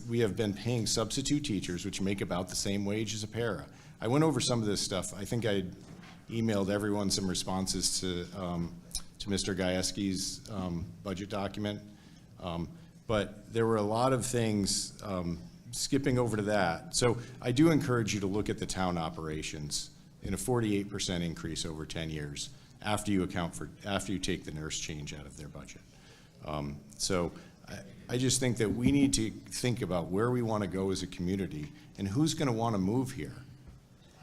we have been paying substitute teachers, which make about the same wage as a para. I went over some of this stuff. I think I emailed everyone some responses to Mr. Gajewski's budget document. But there were a lot of things, skipping over to that. So I do encourage you to look at the town operations in a 48% increase over 10 years after you take the nurse change out of their budget. So I just think that we need to think about where we want to go as a community and who's going to want to move here.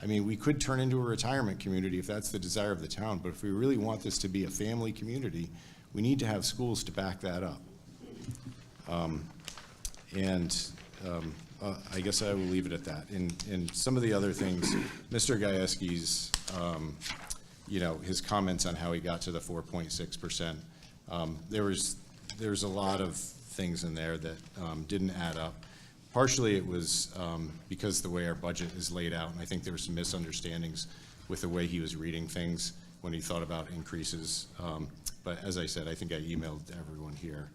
I mean, we could turn into a retirement community if that's the desire of the town, but if we really want this to be a family community, we need to have schools to back that up. I guess I will leave it at that. And some of the other things, Mr. Gajewski's, his comments on how he got to the 4.6%, there's a lot of things in there that didn't add up. Partially it was because the way our budget is laid out, and I think there were some misunderstandings with the way he was reading things when he thought about increases. But as I said, I think I emailed everyone here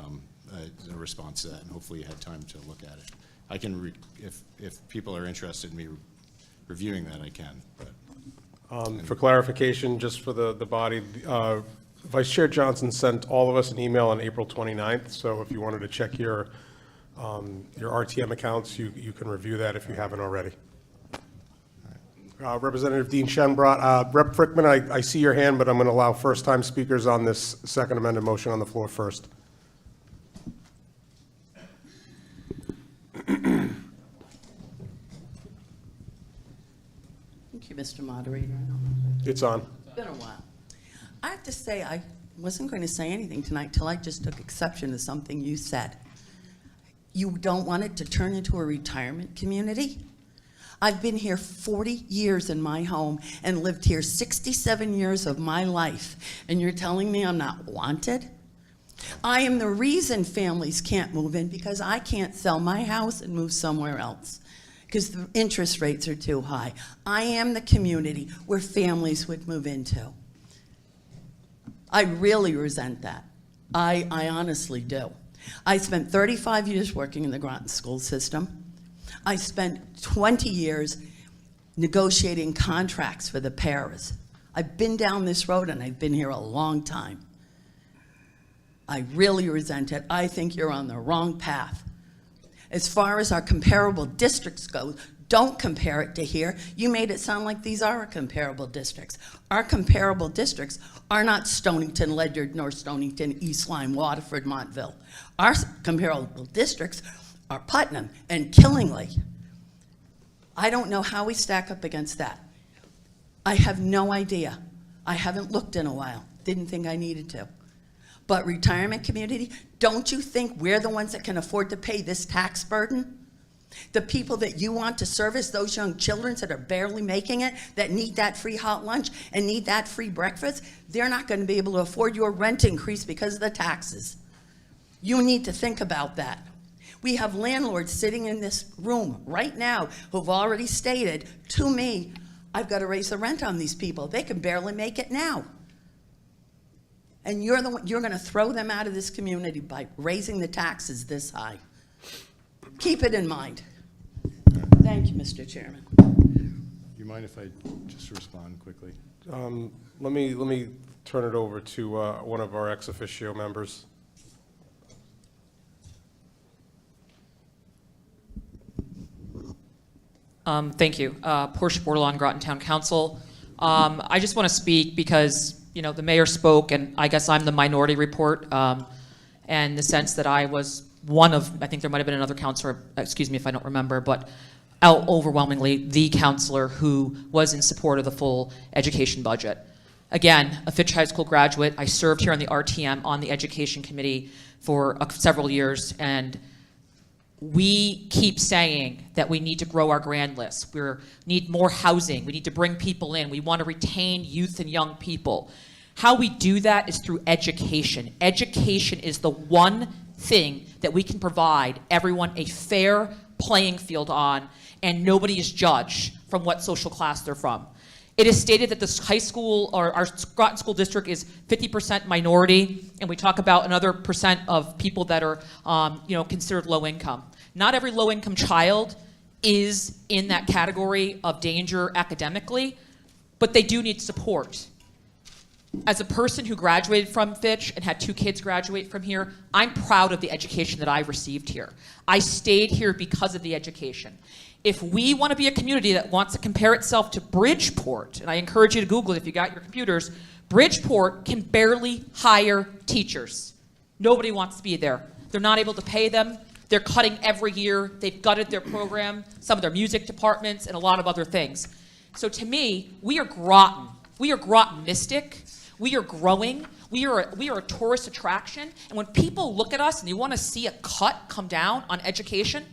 a response to that, and hopefully you had time to look at it. I can, if people are interested in me reviewing that, I can. But for clarification, just for the body, Vice Chair Johnson sent all of us an email on April 29th, so if you wanted to check your RTM accounts, you can review that if you haven't already. Representative Dean Shenbrat. Rep. Frickman, I see your hand, but I'm going to allow first-time speakers on this second amended motion on the floor first. Thank you, Mr. Moderator. It's on. It's been a while. I have to say, I wasn't going to say anything tonight till I just took exception to something you said. You don't want it to turn into a retirement community? I've been here 40 years in my home and lived here 67 years of my life, and you're telling me I'm not wanted? I am the reason families can't move in, because I can't sell my house and move somewhere else because the interest rates are too high. I am the community where families would move into. I really resent that. I honestly do. I spent 35 years working in the Groton school system. I spent 20 years negotiating contracts for the paras. I've been down this road and I've been here a long time. I really resent it. I think you're on the wrong path. As far as our comparable districts go, don't compare it to here. You made it sound like these are comparable districts. Our comparable districts are not Stonington, Ledyard, North Stonington, East Lyme, Waterford, Montville. Our comparable districts are Putnam and Killingly. I don't know how we stack up against that. I have no idea. I haven't looked in a while. Didn't think I needed to. But retirement community, don't you think we're the ones that can afford to pay this tax burden? The people that you want to service, those young children that are barely making it, that need that free hot lunch and need that free breakfast, they're not going to be able to afford your rent increase because of the taxes. You need to think about that. We have landlords sitting in this room right now who've already stated to me, I've got to raise the rent on these people. They can barely make it now. And you're going to throw them out of this community by raising the taxes this high. Keep it in mind. Thank you, Mr. Chairman. Do you mind if I just respond quickly? Let me turn it over to one of our ex officio members. Thank you. Portia Bordelon, Groton Town Council. I just want to speak because, you know, the mayor spoke, and I guess I'm the minority report, and the sense that I was one of, I think there might have been another counselor, excuse me if I don't remember, but overwhelmingly the counselor who was in support of the full education budget. Again, a Fitch High School graduate. I served here on the RTM on the education committee for several years, and we keep saying that we need to grow our grand list. We need more housing. We need to bring people in. We want to retain youth and young people. How we do that is through education. Education is the one thing that we can provide everyone a fair playing field on, and nobody is judged from what social class they're from. It is stated that this high school, or our Groton School District, is 50% minority, and we talk about another percent of people that are, considered low income. Not every low income child is in that category of danger academically, but they do need support. As a person who graduated from Fitch and had 2 kids graduate from here, I'm proud of the education that I received here. I stayed here because of the education. If we want to be a community that wants to compare itself to Bridgeport, and I encourage you to Google it if you got your computers, Bridgeport can barely hire teachers. Nobody wants to be there. They're not able to pay them. They're cutting every year. They've gutted their program, some of their music departments, and a lot of other things. So to me, we are Groton. We are Groton-mistic. We are growing. We are a tourist attraction. And when people look at us and they want to see a cut come down on education,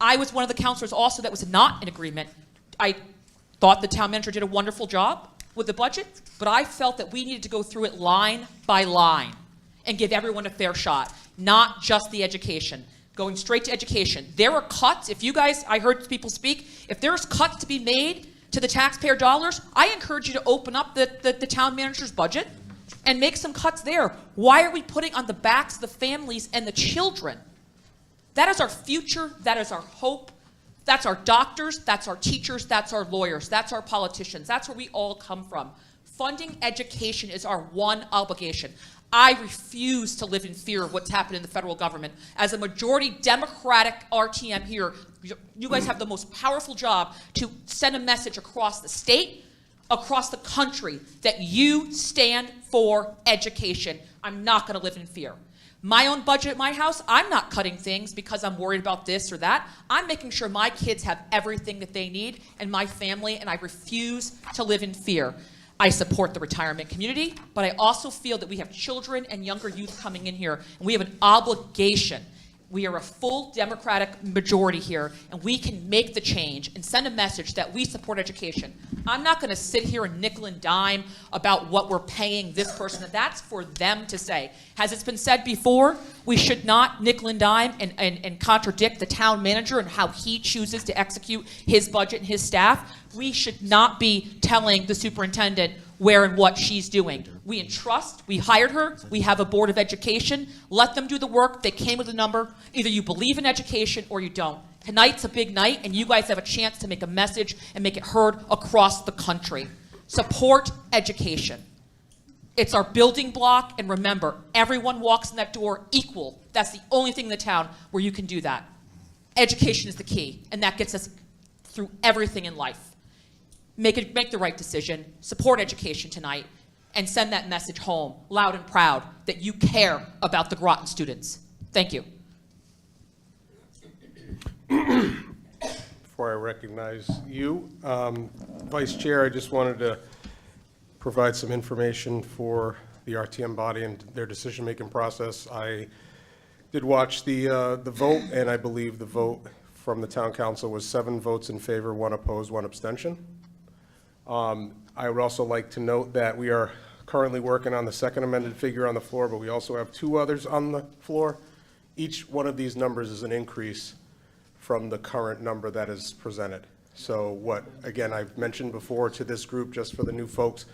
I was one of the counselors also that was not in agreement. I thought the town manager did a wonderful job with the budget, but I felt that we needed to go through it line by line and give everyone a fair shot, not just the education. Going straight to education. There are cuts. If you guys, I heard people speak, if there's cuts to be made to the taxpayer dollars, I encourage you to open up the town manager's budget and make some cuts there. Why are we putting on the backs of the families and the children? That is our future. That is our hope. That's our doctors. That's our teachers. That's our lawyers. That's our politicians. That's where we all come from. Funding education is our one obligation. I refuse to live in fear of what's happened in the federal government. As a majority Democratic RTM here, you guys have the most powerful job to send a message across the state, across the country, that you stand for education. I'm not going to live in fear. My own budget at my house, I'm not cutting things because I'm worried about this or that. I'm making sure my kids have everything that they need and my family, and I refuse to live in fear. I support the retirement community, but I also feel that we have children and younger youth coming in here, and we have an obligation. We are a full Democratic majority here, and we can make the change and send a message that we support education. I'm not going to sit here and nickel and dime about what we're paying this person. That's for them to say. As it's been said before, we should not nickel and dime and contradict the town manager and how he chooses to execute his budget and his staff. We should not be telling the superintendent where and what she's doing. We entrust, we hired her, we have a board of education. Let them do the work. They came with a number. Either you believe in education or you don't. Tonight's a big night, and you guys have a chance to make a message and make it heard across the country. Support education. It's our building block, and remember, everyone walks in that door equal. That's the only thing in the town where you can do that. Education is the key, and that gets us through everything in life. Make the right decision, support education tonight, and send that message home, loud and proud, that you care about the Groton students. Thank you. Before I recognize you, Vice Chair, I just wanted to provide some information for the RTM body and their decision-making process. I did watch the vote, and I believe the vote from the town council was 7 votes in favor, 1 opposed, 1 abstention. I would also like to note that we are currently working on the second amended figure on the floor, but we also have 2 others on the floor. Each one of these numbers is an increase from the current number that is presented. So what, again, I've mentioned before to this group, just for the new folks,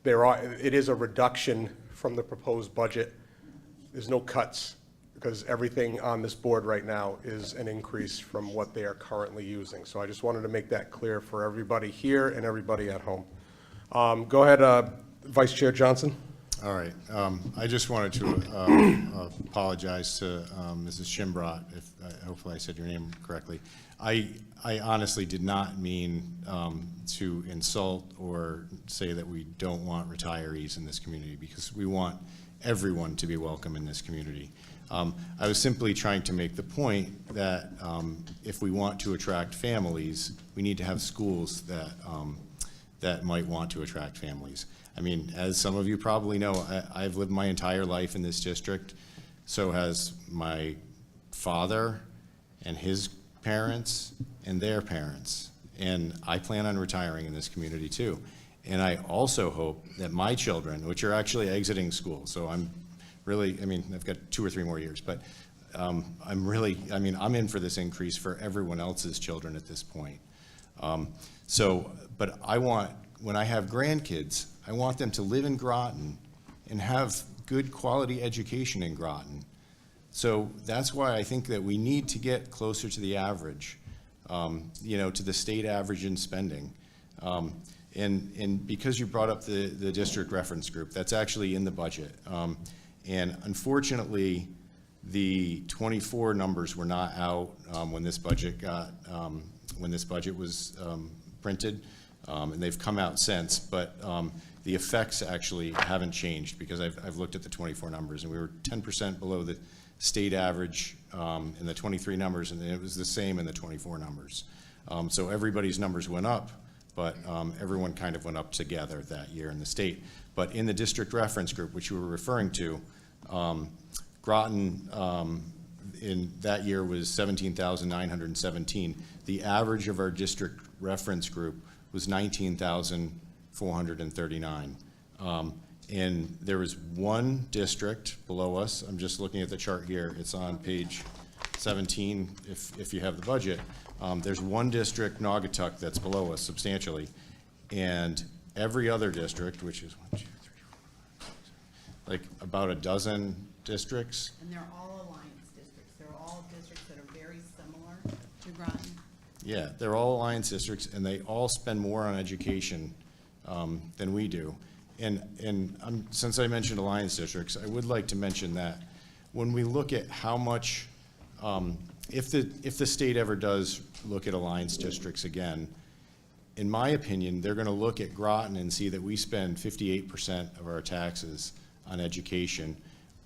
it is a reduction from the proposed budget. There's no cuts, because everything on this board right now is an increase from what they are currently using. So I just wanted to make that clear for everybody here and everybody at home. Go ahead, Vice Chair Johnson. All right. I just wanted to apologize to Mrs. Schimbrot, if hopefully I said your name correctly. I honestly did not mean to insult or say that we don't want retirees in this community, because we want everyone to be welcome in this community. I was simply trying to make the point that if we want to attract families, we need to have schools that might want to attract families. I mean, as some of you probably know, I've lived my entire life in this district. So has my father and his parents and their parents. And I plan on retiring in this community too. And I also hope that my children, which are actually exiting school, so I'm really, I mean, I've got 2 or 3 more years, but I'm in for this increase for everyone else's children at this point. But I want, when I have grandkids, I want them to live in Groton and have good quality education in Groton. So that's why I think that we need to get closer to the average, to the state average in spending. And because you brought up the district reference group, that's actually in the budget. And unfortunately, the 24 numbers were not out when this budget was printed, and they've come out since. But the effects actually haven't changed, because I've looked at the 24 numbers, and we were 10% below the state average in the 23 numbers, and it was the same in the 24 numbers. So everybody's numbers went up, but everyone kind of went up together that year in the state. But in the district reference group, which you were referring to, Groton in that year was 17,917. The average of our district reference group was 19,439. And there was one district below us. I'm just looking at the chart here. It's on page 17 if you have the budget. There's one district, Naugatuck, that's below us substantially. And every other district, which is 1, 2, 3, 4, 5, 6, like about a dozen districts. And they're all alliance districts. They're all districts that are very similar to Groton. Yeah, they're all alliance districts, and they all spend more on education than we do. And since I mentioned alliance districts, I would like to mention that when we look at how much, if the state ever does look at alliance districts again, in my opinion, they're going to look at Groton and see that we spend 58% of our taxes on education,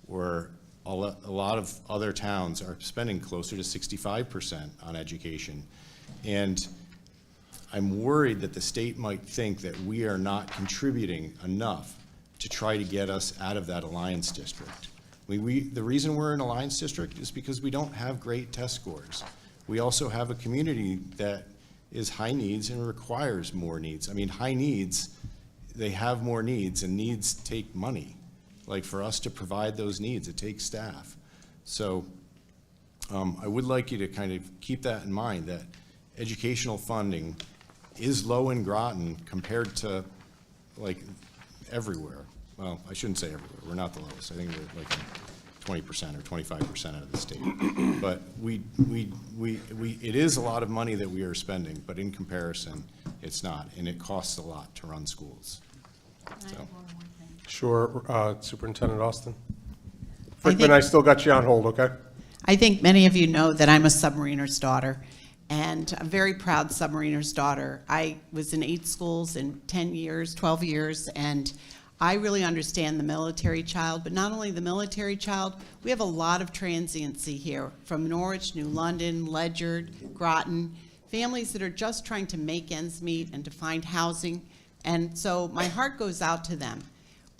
where a lot of other towns are spending closer to 65% on education. And I'm worried that the state might think that we are not contributing enough to try to get us out of that alliance district. The reason we're an alliance district is because we don't have great test scores. We also have a community that is high needs and requires more needs. I mean, high needs, they have more needs, and needs take money. Like, for us to provide those needs, it takes staff. So I would like you to kind of keep that in mind, that educational funding is low in Groton compared to, like, everywhere. Well, I shouldn't say everywhere. We're not the lowest. I think we're like 20% or 25% out of the state. But it is a lot of money that we are spending, but in comparison, it's not, and it costs a lot to run schools. So. Sure, Superintendent Austin. Frickman, I still got you on hold, okay? I think many of you know that I'm a submariner's daughter, and a very proud submariner's daughter. I was in 8 schools in 10 years, 12 years, and I really understand the military child, but not only the military child, we have a lot of transiency here from Norwich, New London, Ledyard, Groton, families that are just trying to make ends meet and to find housing, and so my heart goes out to them.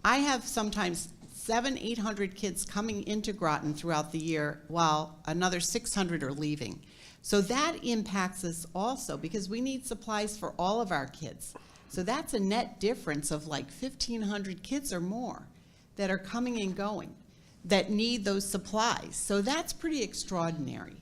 I have sometimes 700-800 kids coming into Groton throughout the year, while another 600 are leaving. So that impacts us also, because we need supplies for all of our kids. So that's a net difference of like 1,500 kids or more that are coming and going that need those supplies. So that's pretty extraordinary.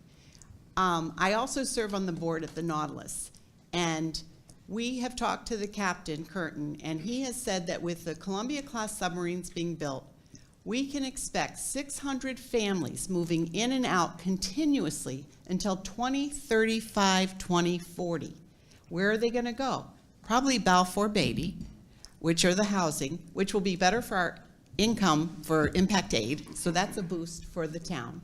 I also serve on the board at the Nautilus, and we have talked to the captain, Curtin, and he has said that with the Columbia-class submarines being built, we can expect 600 families moving in and out continuously until 2035, 2040. Where are they going to go? Probably Balfour Beatty, which are the housing, which will be better for our income for impact aid, so that's a boost for the town.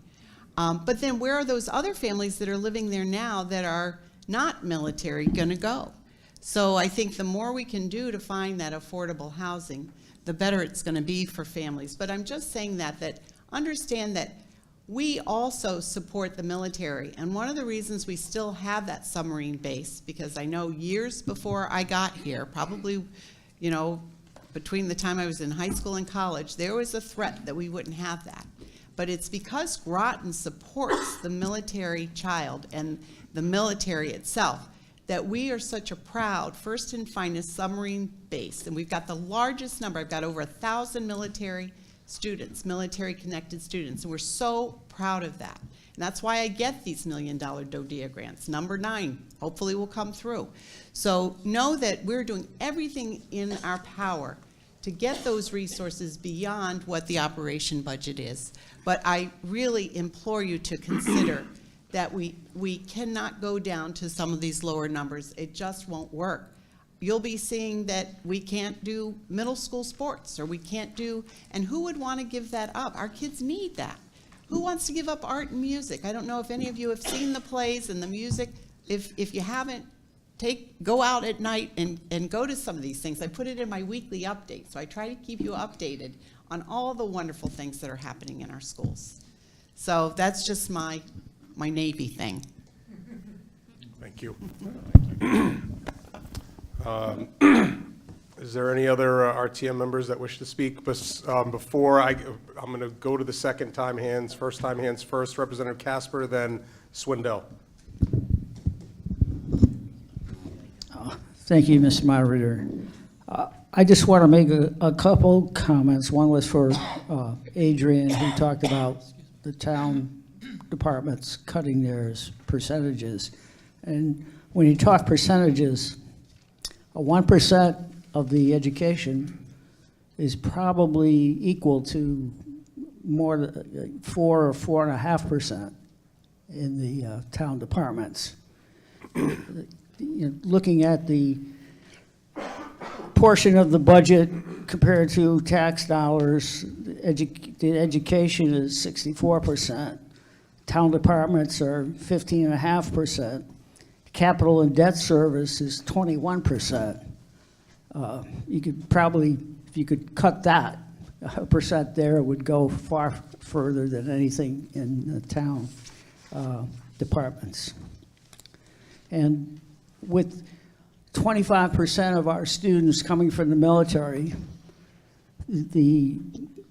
But then where are those other families that are living there now that are not military going to go? So I think the more we can do to find that affordable housing, the better it's going to be for families. But I'm just saying that understand that we also support the military. And one of the reasons we still have that submarine base, because I know years before I got here, probably, you know, between the time I was in high school and college, there was a threat that we wouldn't have that. But it's because Groton supports the military child and the military itself that we are such a proud first and finest submarine base. And we've got the largest number. I've got over 1,000 military students, military-connected students, and we're so proud of that. And that's why I get these $1 million DODEA grants. Number 9 hopefully will come through. So know that we're doing everything in our power to get those resources beyond what the operation budget is. But I really implore you to consider that we cannot go down to some of these lower numbers. It just won't work. You'll be seeing that we can't do middle school sports, or we can't do, and who would want to give that up? Our kids need that. Who wants to give up art and music? I don't know if any of you have seen the plays and the music. If you haven't, go out at night and go to some of these things. I put it in my weekly update, so I try to keep you updated on all the wonderful things that are happening in our schools. So that's just my Navy thing. Thank you. Is there any other RTM members that wish to speak? Before I'm going to go to the second time hands, first time hands first. Representative Casper, then Swindell. Thank you, Mr. Moderator. I just want to make a couple comments. One was for Adrian, who talked about the town departments cutting their percentages. And when you talk percentages, 1% of the education is probably equal to more than 4 or 4.5% in the town departments. Looking at the portion of the budget compared to tax dollars, the education is 64%. Town departments are 15.5%. Capital and debt service is 21%. You could probably, if you could cut that a percent there would go far further than anything in the town departments. And with 25% of our students coming from the military, the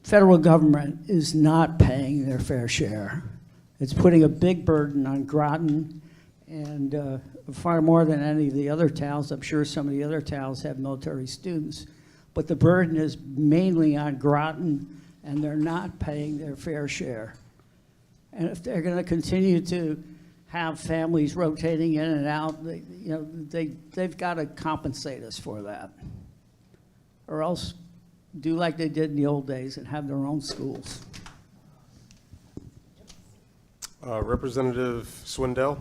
federal government is not paying their fair share. It's putting a big burden on Groton and far more than any of the other towns. I'm sure some of the other towns have military students, but the burden is mainly on Groton, and they're not paying their fair share. And if they're going to continue to have families rotating in and out, they've got to compensate us for that, or else do like they did in the old days and have their own schools. Representative Swindell.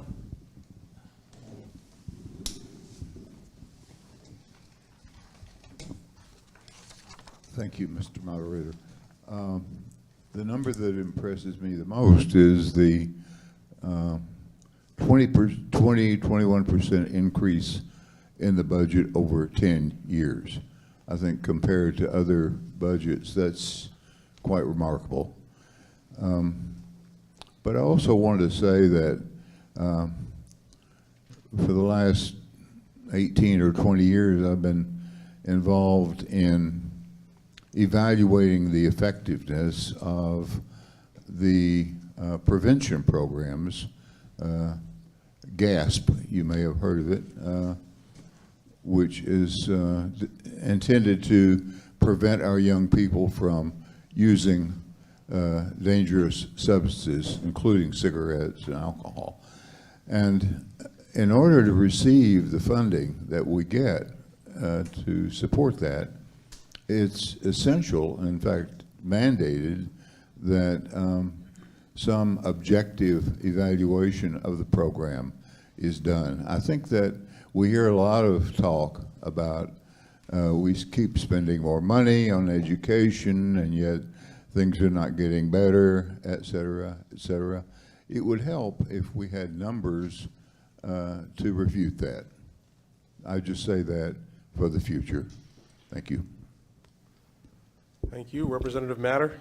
Thank you, Mr. Moderator. The number that impresses me the most is the 21% increase in the budget over 10 years. I think compared to other budgets, that's quite remarkable. But I also wanted to say that for the last 18 or 20 years, I've been involved in evaluating the effectiveness of the prevention programs. GASP, you may have heard of it, which is intended to prevent our young people from using dangerous substances, including cigarettes and alcohol. And in order to receive the funding that we get to support that, it's essential, in fact mandated, that some objective evaluation of the program is done. I think that we hear a lot of talk about we keep spending more money on education and yet things are not getting better, et cetera, et cetera. It would help if we had numbers to refute that. I just say that for the future. Thank you. Thank you. Representative Matter.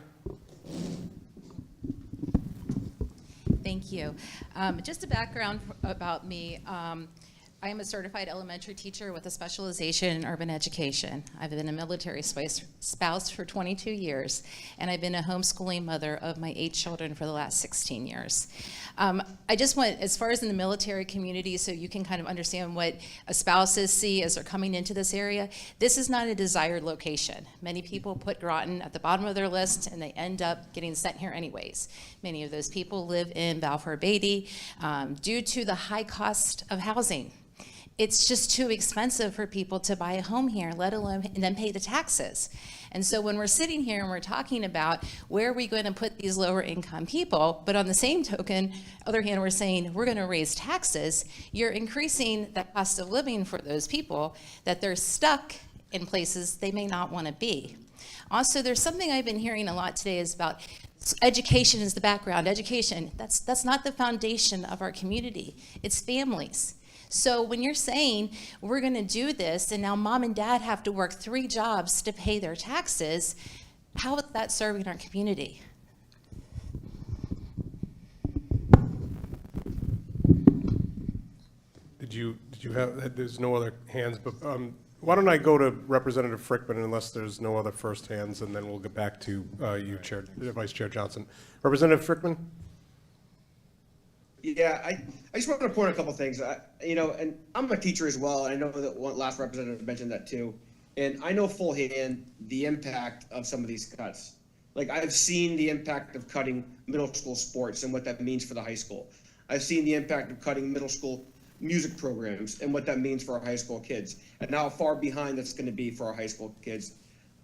Thank you. Just a background about me. I am a certified elementary teacher with a specialization in urban education. I've been a military spouse for 22 years, and I've been a homeschooling mother of my 8 children for the last 16 years. I just want, as far as in the military community, so you can kind of understand what spouses see as they're coming into this area, this is not a desired location. Many people put Groton at the bottom of their list, and they end up getting sent here anyways. Many of those people live in Balfour Beatty due to the high cost of housing. It's just too expensive for people to buy a home here, let alone and then pay the taxes. And so when we're sitting here and we're talking about where are we going to put these lower income people, but on the same token, other hand, we're saying we're going to raise taxes, you're increasing the cost of living for those people that they're stuck in places they may not want to be. Also, there's something I've been hearing a lot today is about education is the background. Education, that's not the foundation of our community. It's families. So when you're saying we're going to do this and now mom and dad have to work 3 jobs to pay their taxes, how is that serving our community? Did you have, there's no other hands, but why don't I go to Representative Frickman unless there's no other first hands, and then we'll get back to you, Vice Chair Johnson. Representative Frickman? Yeah, I just want to point out a couple things. And I'm a teacher as well, and I know that one last representative mentioned that too. And I know full hand the impact of some of these cuts. Like, I've seen the impact of cutting middle school sports and what that means for the high school. I've seen the impact of cutting middle school music programs and what that means for our high school kids, and how far behind that's going to be for our high school kids.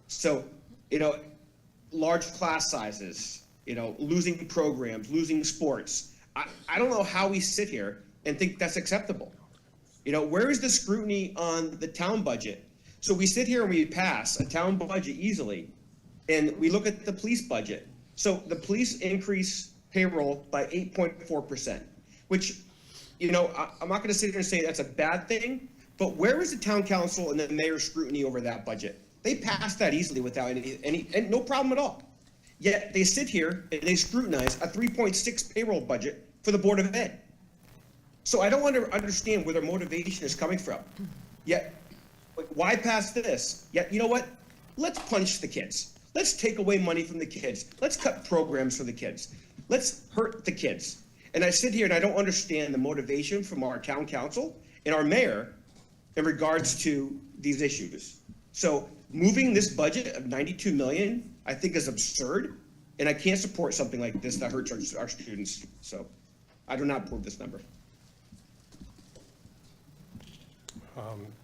So, large class sizes, losing programs, losing sports. I don't know how we sit here and think that's acceptable. Where is the scrutiny on the town budget? So we sit here and we pass a town budget easily, and we look at the police budget. So the police increase payroll by 8.4%, which, I'm not going to sit here and say that's a bad thing, but where is the town council and the mayor's scrutiny over that budget? They passed that easily without and no problem at all. Yet they sit here and they scrutinize a 3.6 payroll budget for the Board of Ed. So I don't understand where their motivation is coming from. Yet, why pass this? Yet, you know what? Let's punish the kids. Let's take away money from the kids. Let's cut programs for the kids. Let's hurt the kids. And I sit here and I don't understand the motivation from our town council and our mayor in regards to these issues. So moving this budget of 92 million, I think is absurd. And I can't support something like this that hurts our students. So I do not approve this number.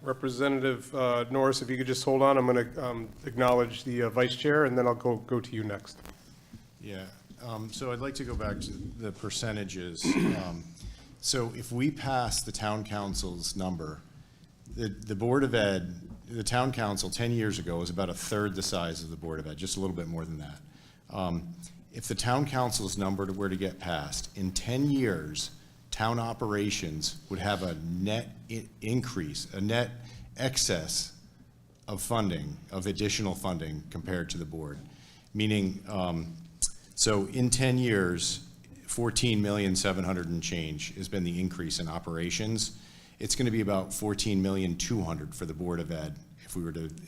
Representative Norris, if you could just hold on, I'm going to acknowledge the vice chair, and then I'll go to you next. Yeah, so I'd like to go back to the percentages. So if we pass the town council's number, the Board of Ed, the town council 10 years ago was about a third the size of the Board of Ed, just a little bit more than that. If the town council's number were to get passed, in 10 years, town operations would have a net increase, a net excess of funding, of additional funding compared to the board. Meaning, so in 10 years, 14,700,000 and change has been the increase in operations. It's going to be about 14,200,000 for the Board of Ed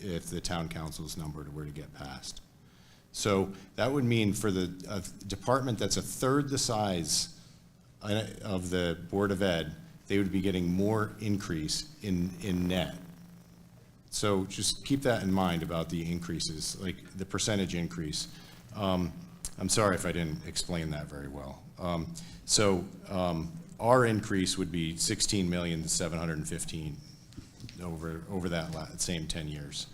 if the town council's number were to get passed. So that would mean for the department that's a third the size of the Board of Ed, they would be getting more increase in net. So just keep that in mind about the increases, like the percentage increase. I'm sorry if I didn't explain that very well. Our increase would be 16,715,000 over that same 10 years.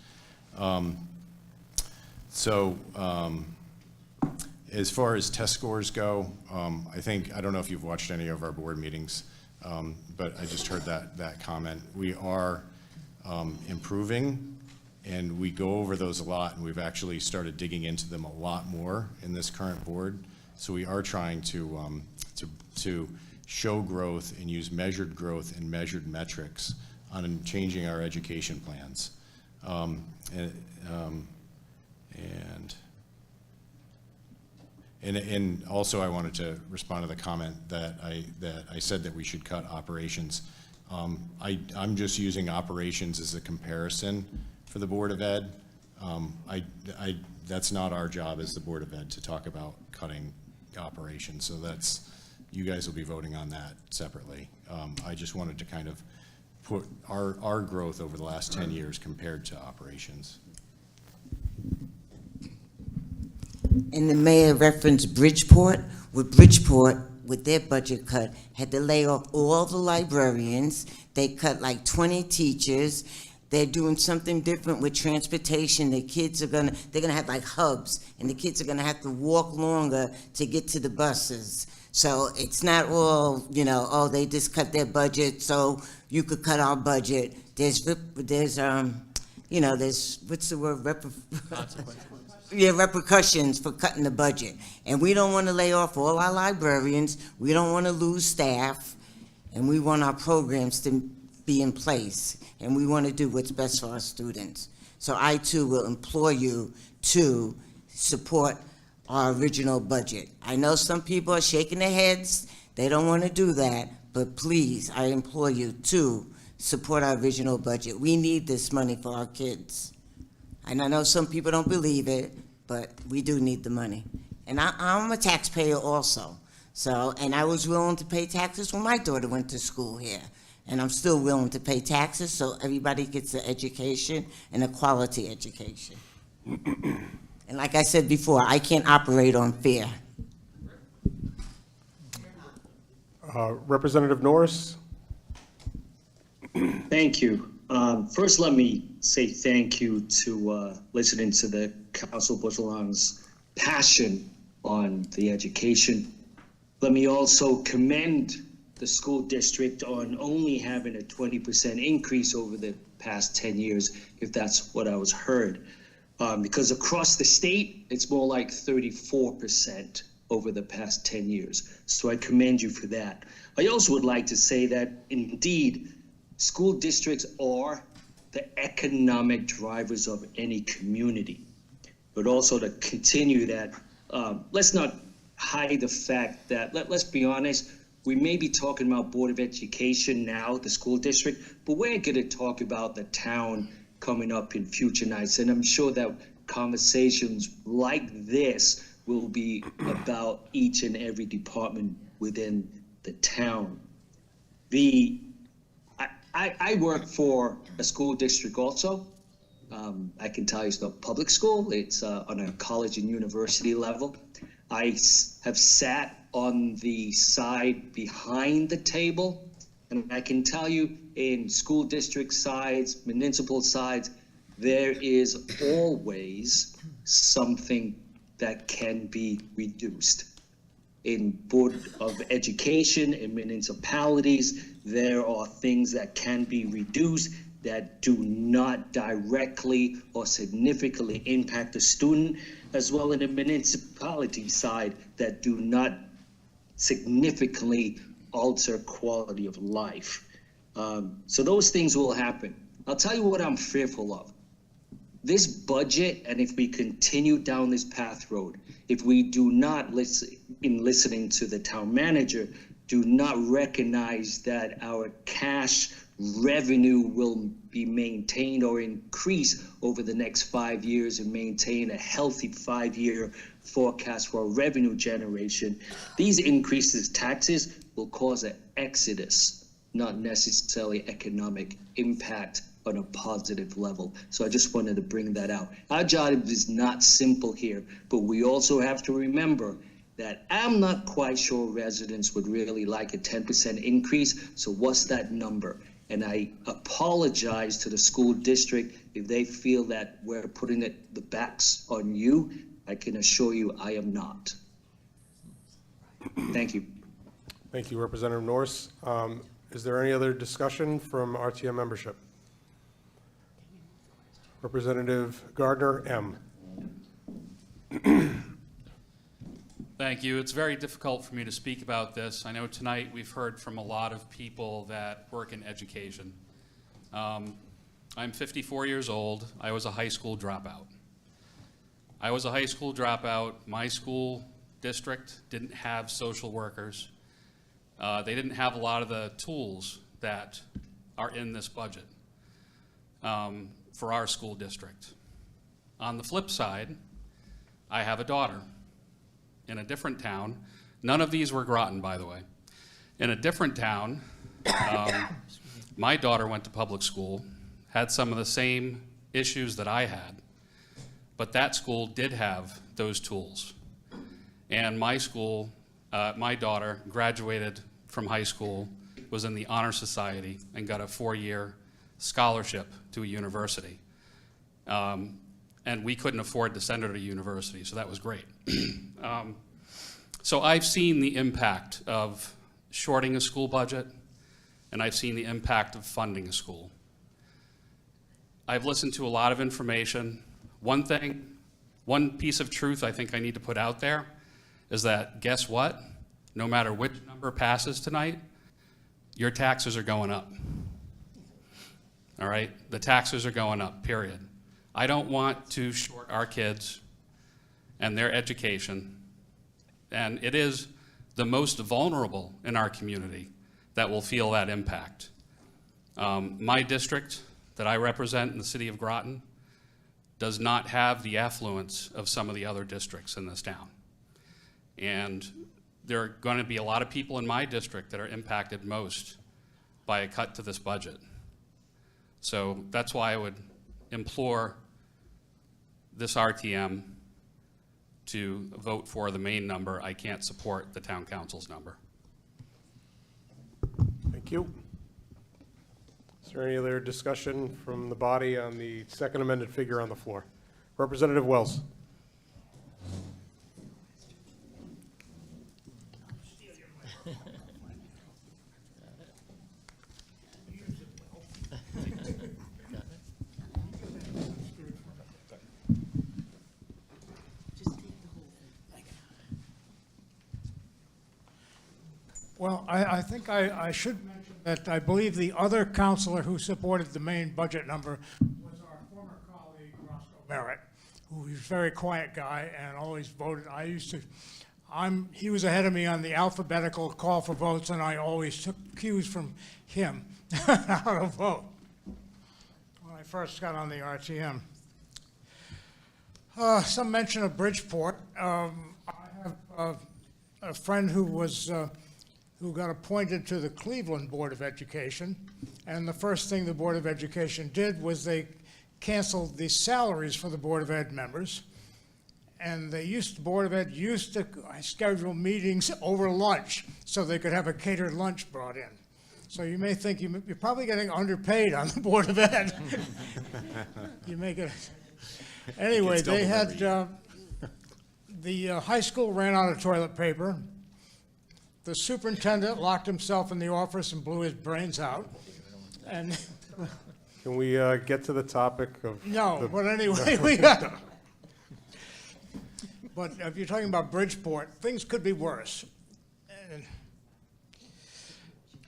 As far as test scores go, I don't know if you've watched any of our board meetings, but I just heard that comment. We are improving, and we go over those a lot, and we've actually started digging into them a lot more in this current board. So we are trying to show growth and use measured growth and measured metrics on changing our education plans. And also I wanted to respond to the comment that I said that we should cut operations. I'm just using operations as a comparison for the Board of Ed. That's not our job as the Board of Ed to talk about cutting operations. So you guys will be voting on that separately. I just wanted to kind of put our growth over the last 10 years compared to operations. And the mayor referenced Bridgeport. With their budget cut, had to lay off all the librarians. They cut like 20 teachers. They're doing something different with transportation. The kids they're gonna have like hubs, and the kids are gonna have to walk longer to get to the buses. So it's not all, they just cut their budget, so you could cut our budget. There's what's the word? Repercussions for cutting the budget. And we don't want to lay off all our librarians. We don't want to lose staff. And we want our programs to be in place. And we want to do what's best for our students. So I, too, will implore you to support our original budget. I know some people are shaking their heads. They don't want to do that. But please, I implore you to support our original budget. We need this money for our kids. And I know some people don't believe it, but we do need the money. And I'm a taxpayer also. And I was willing to pay taxes when my daughter went to school here. And I'm still willing to pay taxes so everybody gets an education and a quality education. And like I said before, I can't operate on fear. Representative Norris? Thank you. First, let me say thank you to listening to the Council Buzzalong's passion on the education. Let me also commend the school district on only having a 20% increase over the past 10 years, if that's what I was heard. Because across the state, it's more like 34% over the past 10 years. So I commend you for that. I also would like to say that, indeed, school districts are the economic drivers of any community, but also to continue that. Let's not hide the fact that, let's be honest, we may be talking about Board of Education now, the school district, but we're going to talk about the town coming up in future nights. And I'm sure that conversations like this will be about each and every department within the town. I work for a school district also. I can tell you it's not public school, it's on a college and university level. I have sat on the side behind the table, and I can tell you in school district sides, municipal sides, there is always something that can be reduced. In Board of Education, in municipalities, there are things that can be reduced that do not directly or significantly impact the student, as well in the municipality side that do not significantly alter quality of life. So those things will happen. I'll tell you what I'm fearful of. This budget, and if we continue down this path road, if we do not listen, in listening to the town manager, do not recognize that our cash revenue will be maintained or increase over the next 5 years and maintain a healthy 5-year forecast for revenue generation, these increases taxes will cause an exodus, not necessarily economic impact on a positive level. So I just wanted to bring that out. Our job is not simple here, but we also have to remember that I'm not quite sure residents would really like a 10% increase. So what's that number? And I apologize to the school district if they feel that we're putting the backs on you. I can assure you I am not. Thank you. Thank you, Representative Norris. Is there any other discussion from RTM membership? Representative Gardner, M. Thank you. It's very difficult for me to speak about this. I know tonight we've heard from a lot of people that work in education. I'm 54 years old. I was a high school dropout. My school district didn't have social workers. They didn't have a lot of the tools that are in this budget for our school district. On the flip side, I have a daughter in a different town. None of these were Groton, by the way. In a different town, my daughter went to public school, had some of the same issues that I had, but that school did have those tools. And my school, my daughter graduated from high school, was in the Honor Society, and got a 4-year scholarship to a university. And we couldn't afford to send her to university, so that was great. So I've seen the impact of shorting a school budget, and I've seen the impact of funding a school. I've listened to a lot of information. One piece of truth I think I need to put out there is that, guess what? No matter which number passes tonight, your taxes are going up. All right? The taxes are going up, period. I don't want to short our kids and their education, and it is the most vulnerable in our community that will feel that impact. My district that I represent in the city of Groton does not have the affluence of some of the other districts in this town. And there are going to be a lot of people in my district that are impacted most by a cut to this budget. So that's why I would implore this RTM to vote for the main number. I can't support the town council's number. Thank you. Is there any other discussion from the body on the second amended figure on the floor? Representative Wells. Well, I think I should mention that I believe the other counselor who supported the main budget number was our former colleague, Roscoe Barrett, who was a very quiet guy and always voted. He was ahead of me on the alphabetical call for votes, and I always took cues from him how to vote when I first got on the RTM. Some mention of Bridgeport. I have a friend who got appointed to the Cleveland Board of Education, and the first thing the Board of Education did was they canceled the salaries for the Board of Ed members. And the Board of Ed used to schedule meetings over lunch so they could have a catered lunch brought in. So you may think you're probably getting underpaid on the Board of Ed. You may get. Anyway, they had, the high school ran out of toilet paper. The superintendent locked himself in the office and blew his brains out. And Can we get to the topic of? no, but anyway, we got. But if you're talking about Bridgeport, things could be worse. And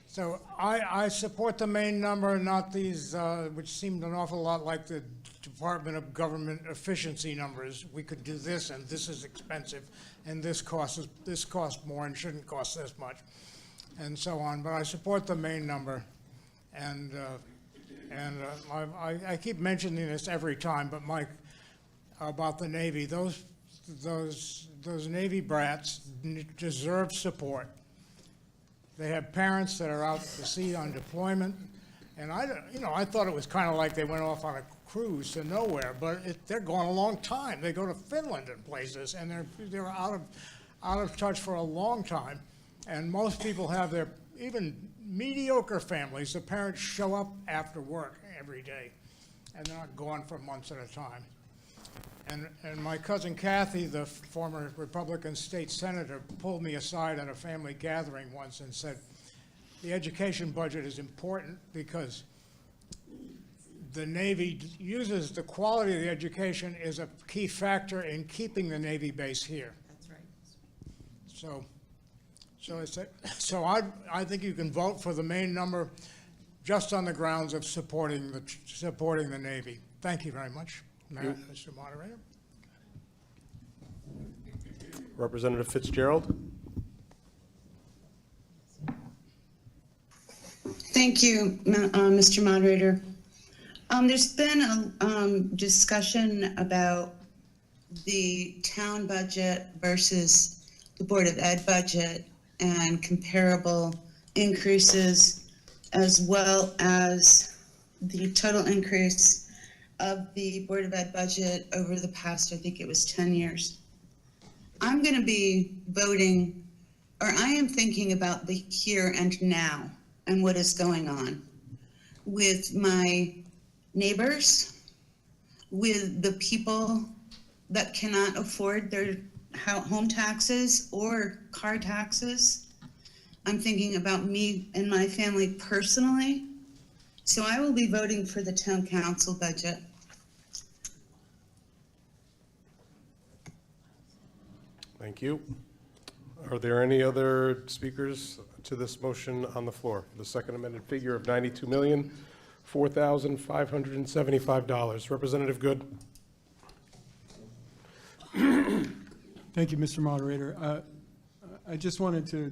so I support the main number, not these, which seemed an awful lot like the Department of Government efficiency numbers. We could do this, and this is expensive, and this costs more and shouldn't cost this much, and so on. But I support the main number, and I keep mentioning this every time, but Mike, about the Navy, those Navy brats deserve support. They have parents that are out to sea on deployment, and I thought it was kind of like they went off on a cruise to nowhere, but they're gone a long time. They go to Finland and places, and they're out of touch for a long time. And most people have their, even mediocre families, the parents show up after work every day, and they're not gone for months at a time. And my cousin Kathy, the former Republican state senator, pulled me aside at a family gathering once and said, the education budget is important because the Navy uses the quality of the education as a key factor in keeping the Navy base here. That's right. So I think you can vote for the main number just on the grounds of supporting the Navy. Thank you very much, Mr. Moderator. Representative Fitzgerald. Thank you, Mr. Moderator. There's been a discussion about the town budget versus the Board of Ed budget and comparable increases, as well as the total increase of the Board of Ed budget over the past, I think it was 10 years. I'm going to be voting, or I am thinking about the here and now and what is going on with my neighbors, with the people that cannot afford their home taxes or car taxes. I'm thinking about me and my family personally. So I will be voting for the town council budget. Thank you. Are there any other speakers to this motion on the floor? The second amended figure of $92,004,575. Representative Good. Thank you, Mr. Moderator. I just wanted to,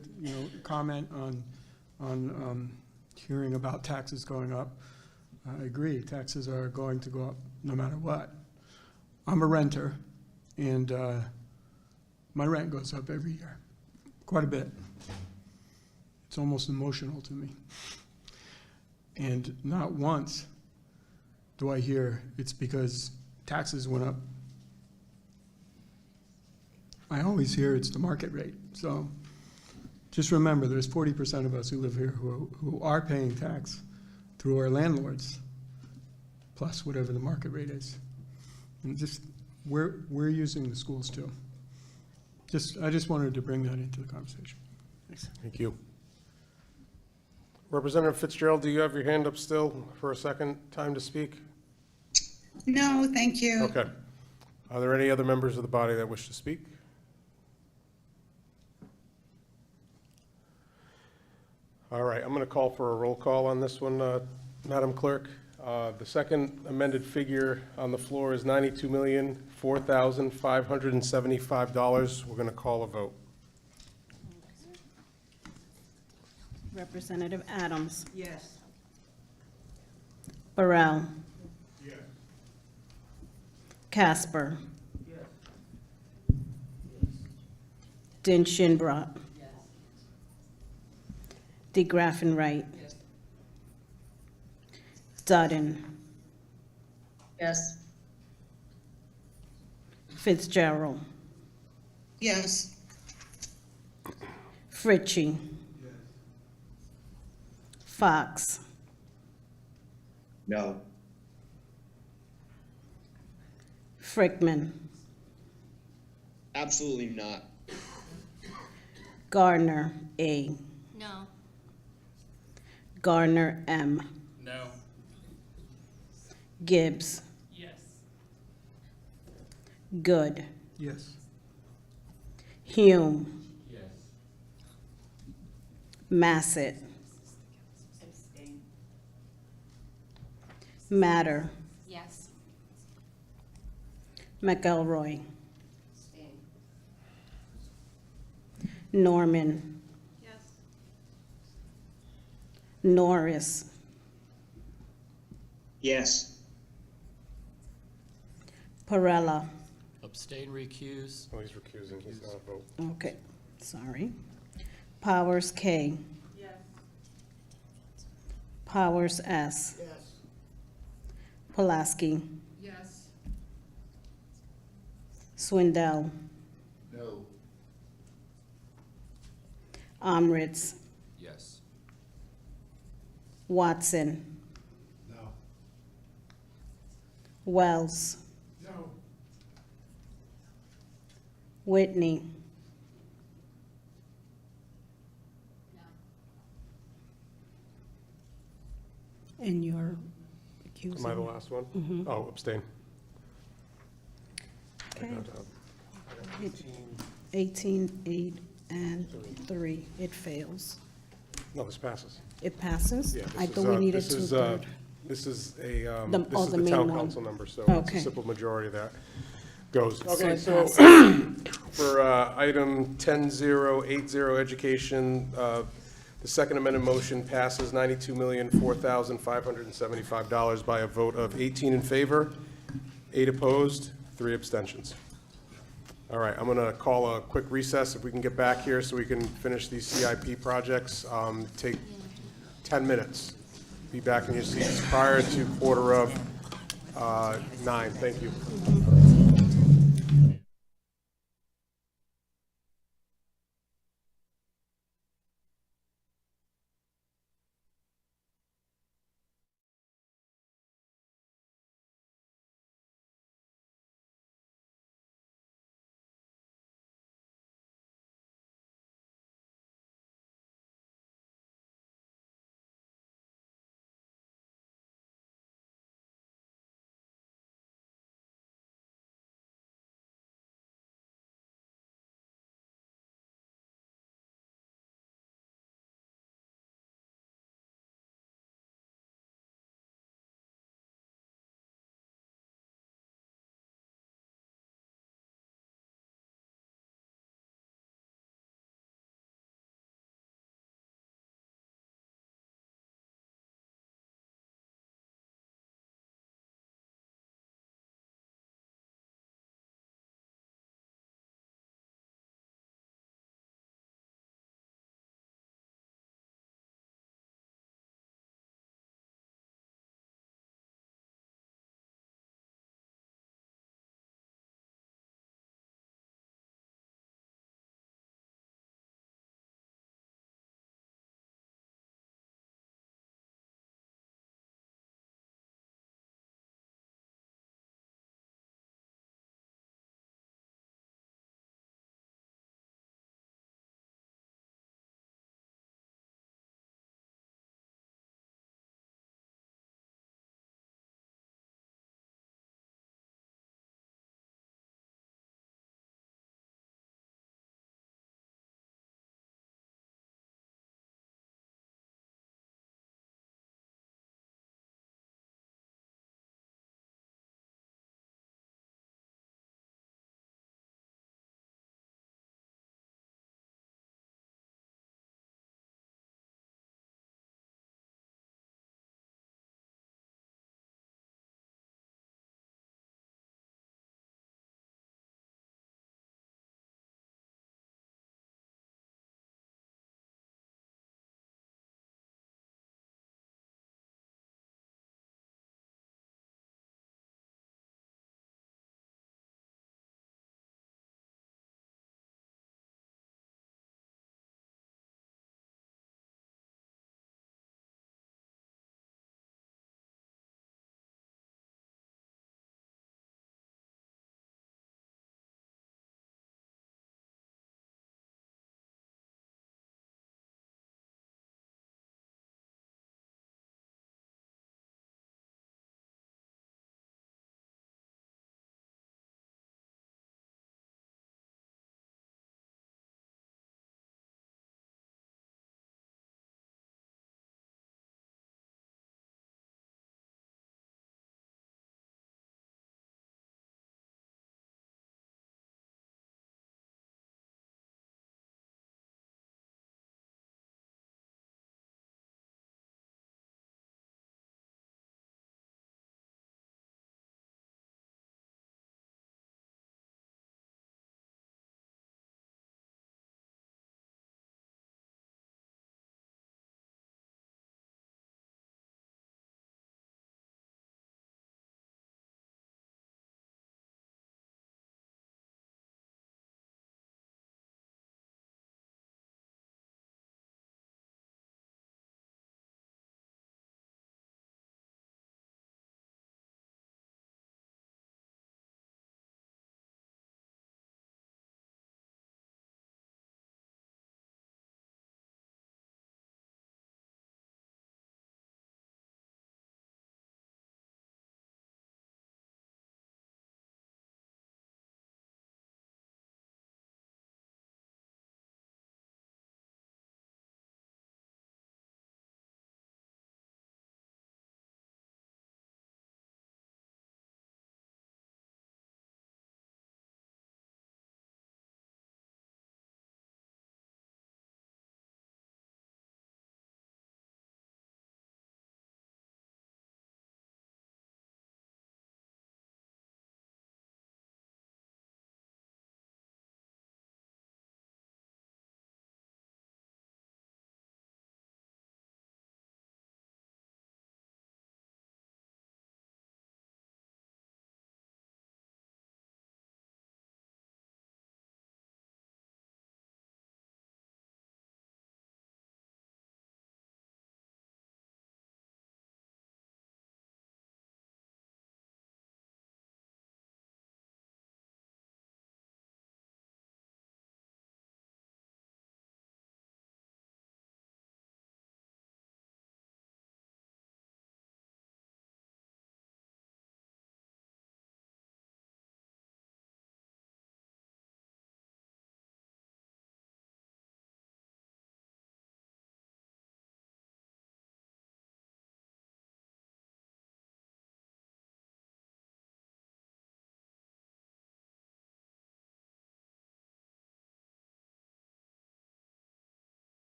comment on hearing about taxes going up. I agree, taxes are going to go up no matter what. I'm a renter, and my rent goes up every year, quite a bit. It's almost emotional to me. And not once do I hear it's because taxes went up. I always hear it's the market rate. So just remember, there's 40% of us who live here who are paying tax through our landlords, plus whatever the market rate is. And just, we're using the schools too. I just wanted to bring that into the conversation. Thanks. Thank you. Representative Fitzgerald, do you have your hand up still for a second time to speak? No, thank you. Okay. Are there any other members of the body that wish to speak? All right, I'm going to call for a roll call on this one, Madam Clerk. The second amended figure on the floor is $92,004,575. We're going to call a vote. Representative Adams. Yes. Burrell. Casper. Den Shinbrot. De Graffenright. Dutton. Yes. Fitzgerald. Yes. Fritchie. Fox. No. Frickman. Absolutely not. Gardner A. No. Gardner M. No. Gibbs. Yes. Good. Yes. Hume. Yes. Massett. Matter. Yes. McElroy. Norman. Yes. Norris. Yes. Perella. Abstain, recuse. Oh, he's recusing, he's not a vote. Okay, sorry. Powers K. Yes. Powers S. Yes. Pulaski. Yes. Swindell. No. Omritz. Yes. Watson. No. Wells. No. Whitney. And you're accusing? Am I the last one? Mhm. Oh, abstain. Okay. I got, 18, 8, and 3. It fails. No, this passes. It passes? Yeah, I this thought is, we needed this is, two-third. This is a, The- this oh, is the the main town one. council number, so it's Okay. a simple majority that goes. So Okay, it so passes. for item 10080, education, the second amended motion passes $92,004,575 by a vote of 18 in favor, 8 opposed, 3 abstentions. All right, I'm going to call a quick recess if we can get back here so we can finish these CIP projects. Take 10 minutes. Be back in your seats prior to 9:15. Thank you.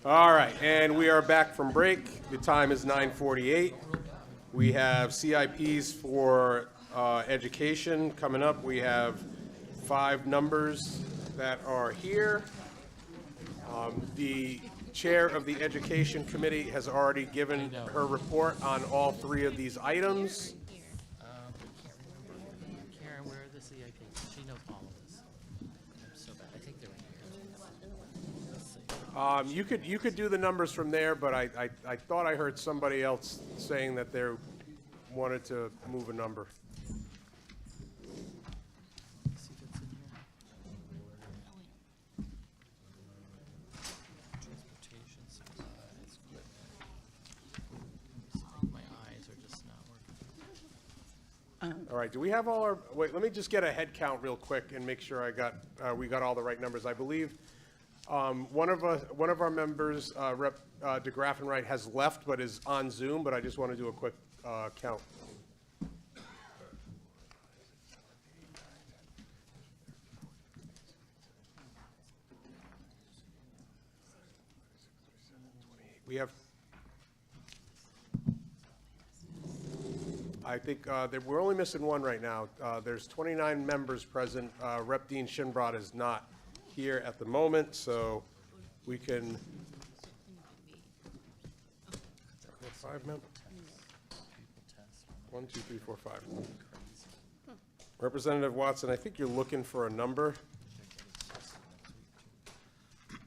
All right, and we are back from break. The time is 9:48. We have CIPs for education coming up. We have 5 numbers that are here. The chair of the Education Committee has already given her report on all 3 of these items. Karen, where are the CIPs? She knows all of this. I'm so bad. I think they're here. Let's see. You could do the numbers from there, but I thought I heard somebody else saying that they wanted to move a number. See if it's in here. Transportation supplies, equipment. My eyes are just not working. All right, do we have all our, wait, let me just get a head count real quick and make sure we got all the right numbers. I believe one of our members, Rep. DeGraff and Wright, has left but is on Zoom, but I just want to do a quick count. We have, I think that we're only missing one right now. There's 29 members present. Rep. Dean Shinbrod is not here at the moment, so we can. 5 members. 1, 2, 3, 4, 5. Representative Watson, I think you're looking for a number.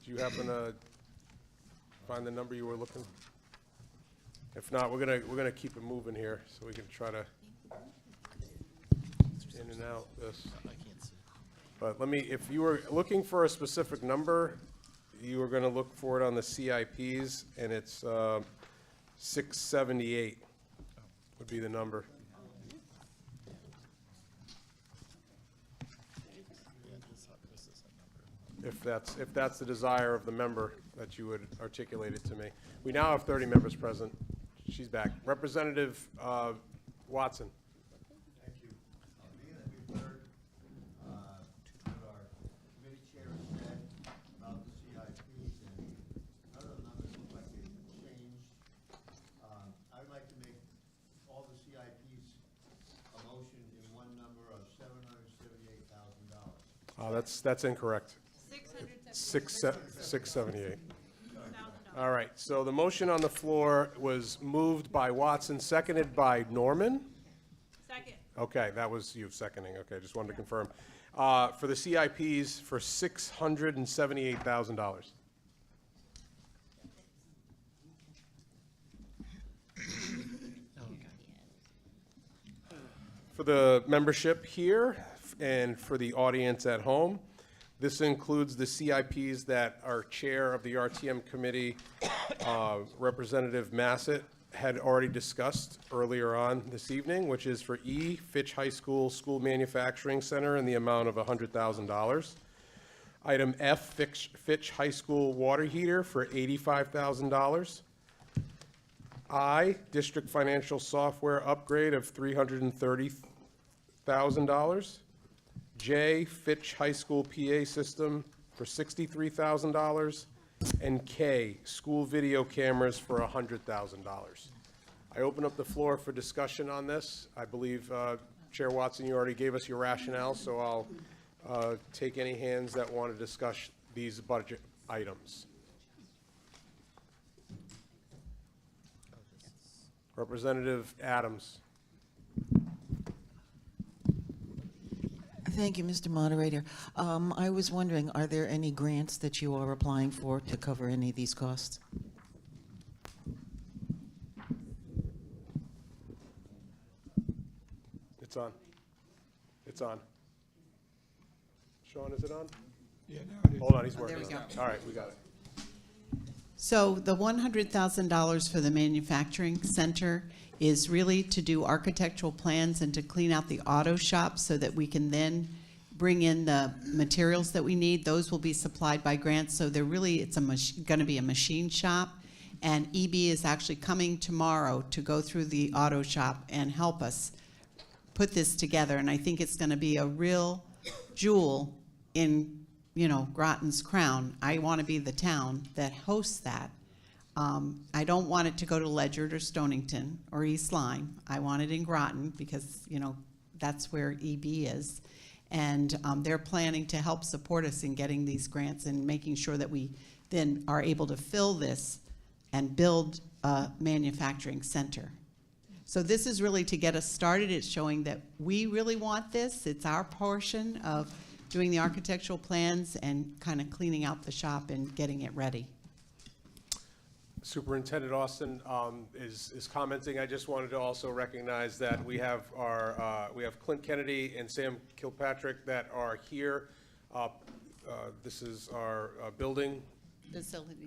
Do you happen to find the number you were looking? If not, we're gonna keep it moving here, so we can try to in and out this. But let me, if you were looking for a specific number, you were gonna look for it on the CIPs, and it's 678 would be the number. If that's the desire of the member that you would articulate it to me. We now have 30 members present. She's back. Representative Watson. Thank you. Being that we've heard what our committee chair has said about the CIPs and none of the numbers look like they've changed, I would like to make all the CIPs a motion in one number of $778,000. That's incorrect. 678. All right, so the motion on the floor was moved by Watson, seconded by Norman? Second. Okay, that was you seconding, okay, just wanted to confirm. For the CIPs for $678,000. For the membership here and for the audience at home, this includes the CIPs that our chair of the RTM committee, Representative Massett, had already discussed earlier on this evening, which is for E, Fitch High School School Manufacturing Center in the amount of $100,000. Item F, Fitch High School Water Heater for $85,000. I, District Financial Software Upgrade of $330,000. J, Fitch High School PA System for $63,000. And K, School Video Cameras for $100,000. I open up the floor for discussion on this. I believe, Chair Watson, you already gave us your rationale, so I'll take any hands that want to discuss these budget items. Representative Adams. Thank you, Mr. Moderator. I was wondering, are there any grants that you are applying for to cover any of these costs? It's on. It's on. Sean, is it on? Yeah, now it is. Hold on, he's working There we on it. go. All right, we got it. So the $100,000 for the manufacturing center is really to do architectural plans and to clean out the auto shop so that we can then bring in the materials that we need. Those will be supplied by grants. So they're really, it's going to be a machine shop. And EB is actually coming tomorrow to go through the auto shop and help us put this together. And I think it's going to be a real jewel in Groton's crown. I want to be the town that hosts that. I don't want it to go to Ledyard or Stonington or East Lyme. I want it in Groton because, that's where EB is. And they're planning to help support us in getting these grants and making sure that we then are able to fill this and build a manufacturing center. So this is really to get us started. It's showing that we really want this. It's our portion of doing the architectural plans and kind of cleaning out the shop and getting it ready. Superintendent Austin is commenting. I just wanted to also recognize that we have we have Clint Kennedy and Sam Kilpatrick that are here. This is our building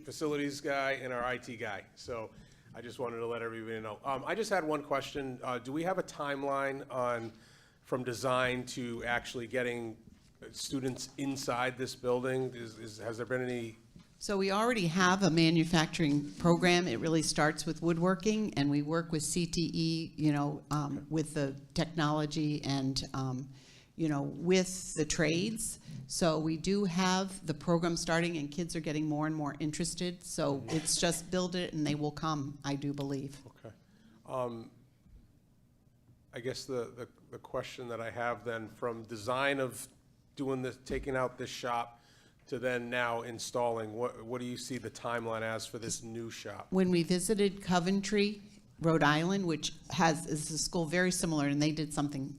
facilities guy and our IT guy. So I just wanted to let everybody know. I just had one question. Do we have a timeline from design to actually getting students inside this building? Has there been any? So we already have a manufacturing program. It really starts with woodworking, and we work with CTE, with the technology and, with the trades. So we do have the program starting, and kids are getting more and more interested. So it's just build it, and they will come, I do believe. Okay. I guess the question that I have then, from design of doing this, taking out this shop, to then now installing, what do you see the timeline as for this new shop? When we visited Coventry, Rhode Island, which is a school very similar, and they did something,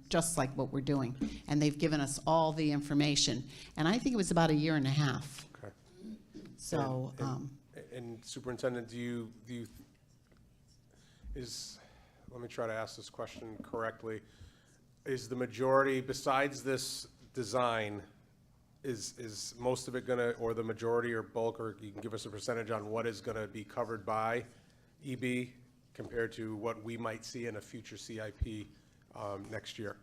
just like what we're doing, and they've given us all the information, and I think it was about 1.5 years. Okay. So, and Superintendent, let me try to ask this question correctly. Is the majority, besides this design, is most of it gonna, or the majority or bulk, or you can give us a percentage on what is gonna be covered by EB compared to what we might see in a future CIP next year?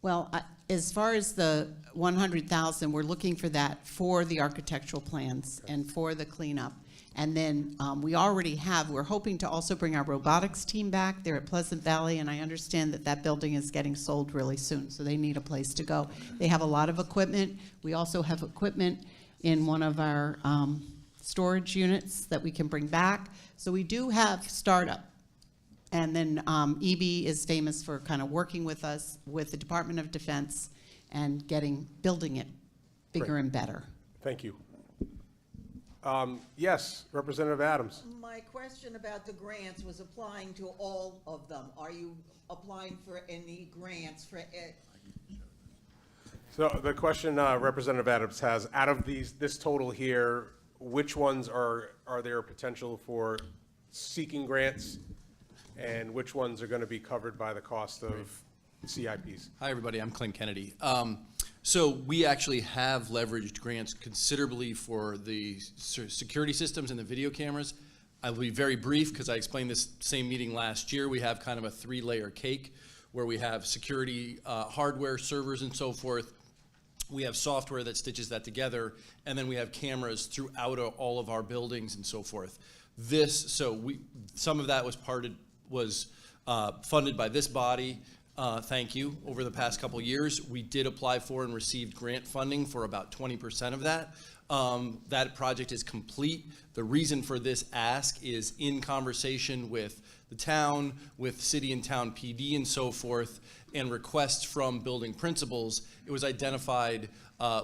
well, as far as the 100,000, we're looking for that for the architectural plans and for the cleanup. And then we're hoping to also bring our robotics team back. They're at Pleasant Valley, and I understand that building is getting sold really soon, so they need a place to go. They have a lot of equipment. We also have equipment in one of our storage units that we can bring back. So we do have startup. And then EB is famous for kind of working with us, with the Department of Defense, and building it bigger Great. and better. Thank you. Yes, Representative Adams. My question about the grants was applying to all of them. Are you applying for any grants for it? So the question Representative Adams has, out of this total here, which ones are there potential for seeking grants, and which ones are going to be covered by the cost of CIPs? Hi, everybody. I'm Clint Kennedy. So we actually have leveraged grants considerably for the security systems and the video cameras. I will be very brief because I explained this same meeting last year. We have kind of a 3-layer cake where we have security hardware, servers, and so forth. We have software that stitches that together, and then we have cameras throughout all of our buildings and so forth. Some of that was funded by this body. Thank you. Over the past couple years, we did apply for and received grant funding for about 20% of that. That project is complete. The reason for this ask is in conversation with the town, with city and town PD and so forth, and requests from building principals. It was identified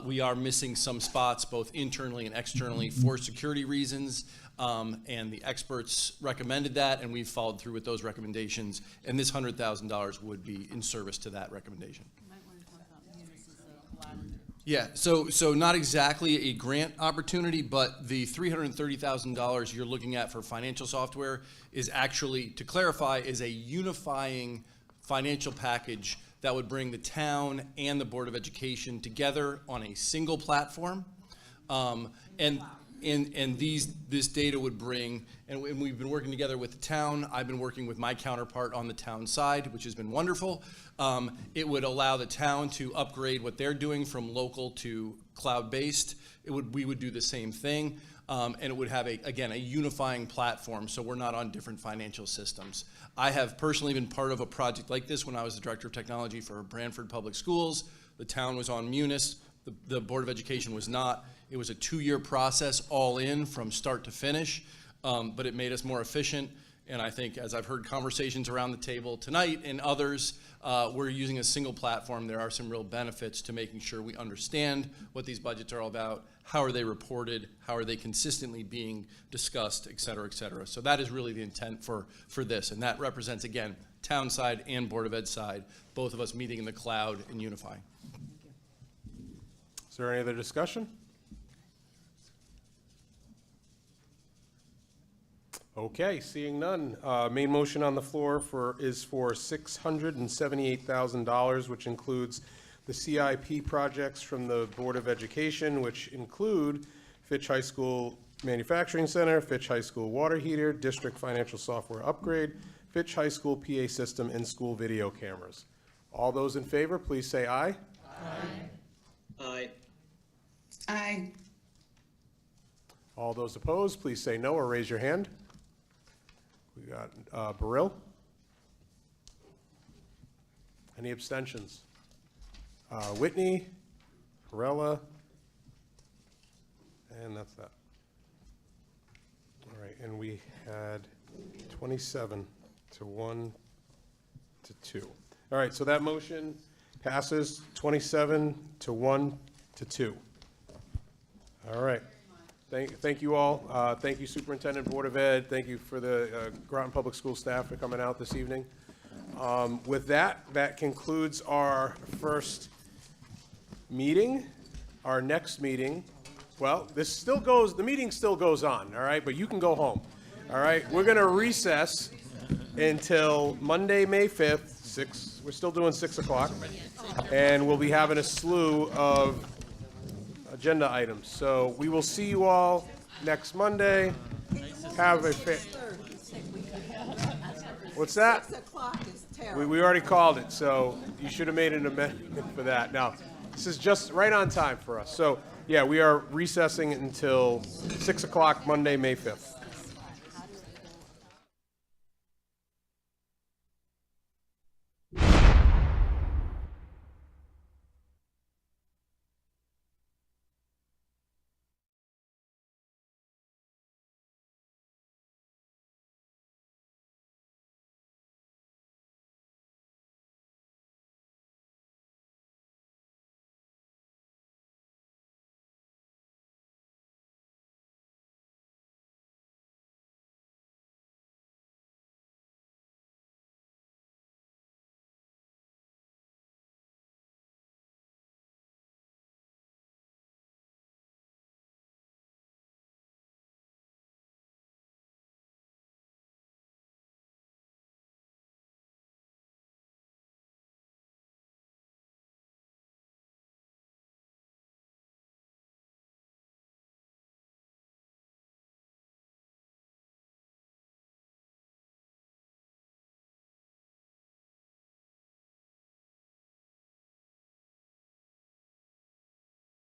we are missing some spots both internally and externally for security reasons. And the experts recommended that, and we've followed through with those recommendations, and this $100,000 would be in service to that recommendation. Yeah, so not exactly a grant opportunity, but the $330,000 you're looking at for financial software is actually, to clarify, is a unifying financial package that would bring the town and the Board of Education together on a single platform. And this data would bring, and we've been working together with the town. I've been working with my counterpart on the town side, which has been wonderful. It would allow the town to upgrade what they're doing from local to cloud-based. We would do the same thing, and it would have, again, a unifying platform, so we're not on different financial systems. I have personally been part of a project like this when I was the Director of Technology for Branford Public Schools. The town was on Munis. The Board of Education was not. It was a 2-year process, all in from start to finish, but it made us more efficient. And I think, as I've heard conversations around the table tonight and others, we're using a single platform. There are some real benefits to making sure we understand what these budgets are all about, how are they reported, how are they consistently being discussed, et cetera, et cetera. So that is really the intent for this, and that represents, again, town side and Board of Ed side, both of us meeting in the cloud and unifying. Is there any other discussion? Okay, seeing none. Main motion on the floor is for $678,000, which includes the CIP projects from the Board of Education, which include Fitch High School Manufacturing Center, Fitch High School Water Heater, District Financial Software Upgrade, Fitch High School PA System, and school video cameras. All those in favor, please say aye. Aye. Aye. Aye. All those opposed, please say no or raise your hand. We got Burrill. Any abstentions? Whitney, Perella, and that's that. All right, and we had 27 to 1 to 2. All right, so that motion passes 27 to 1 to 2. All right. Thank you all. Thank you, Superintendent, Board of Ed. Thank you for the Groton Public School staff for coming out this evening. With that concludes our first meeting. Our next meeting, well, the meeting still goes on, all right, but you can go home. All right, we're going to recess until Monday, May 5th, we're still doing 6 o'clock, and we'll be having a slew of agenda items. So we will see you all next Monday. Have a What's that? 6 o'clock is terrible. We already called it, so you should have made an amendment for that. Now, this is just right on time for us. So, yeah, we are recessing until 6 o'clock Monday, May 5th.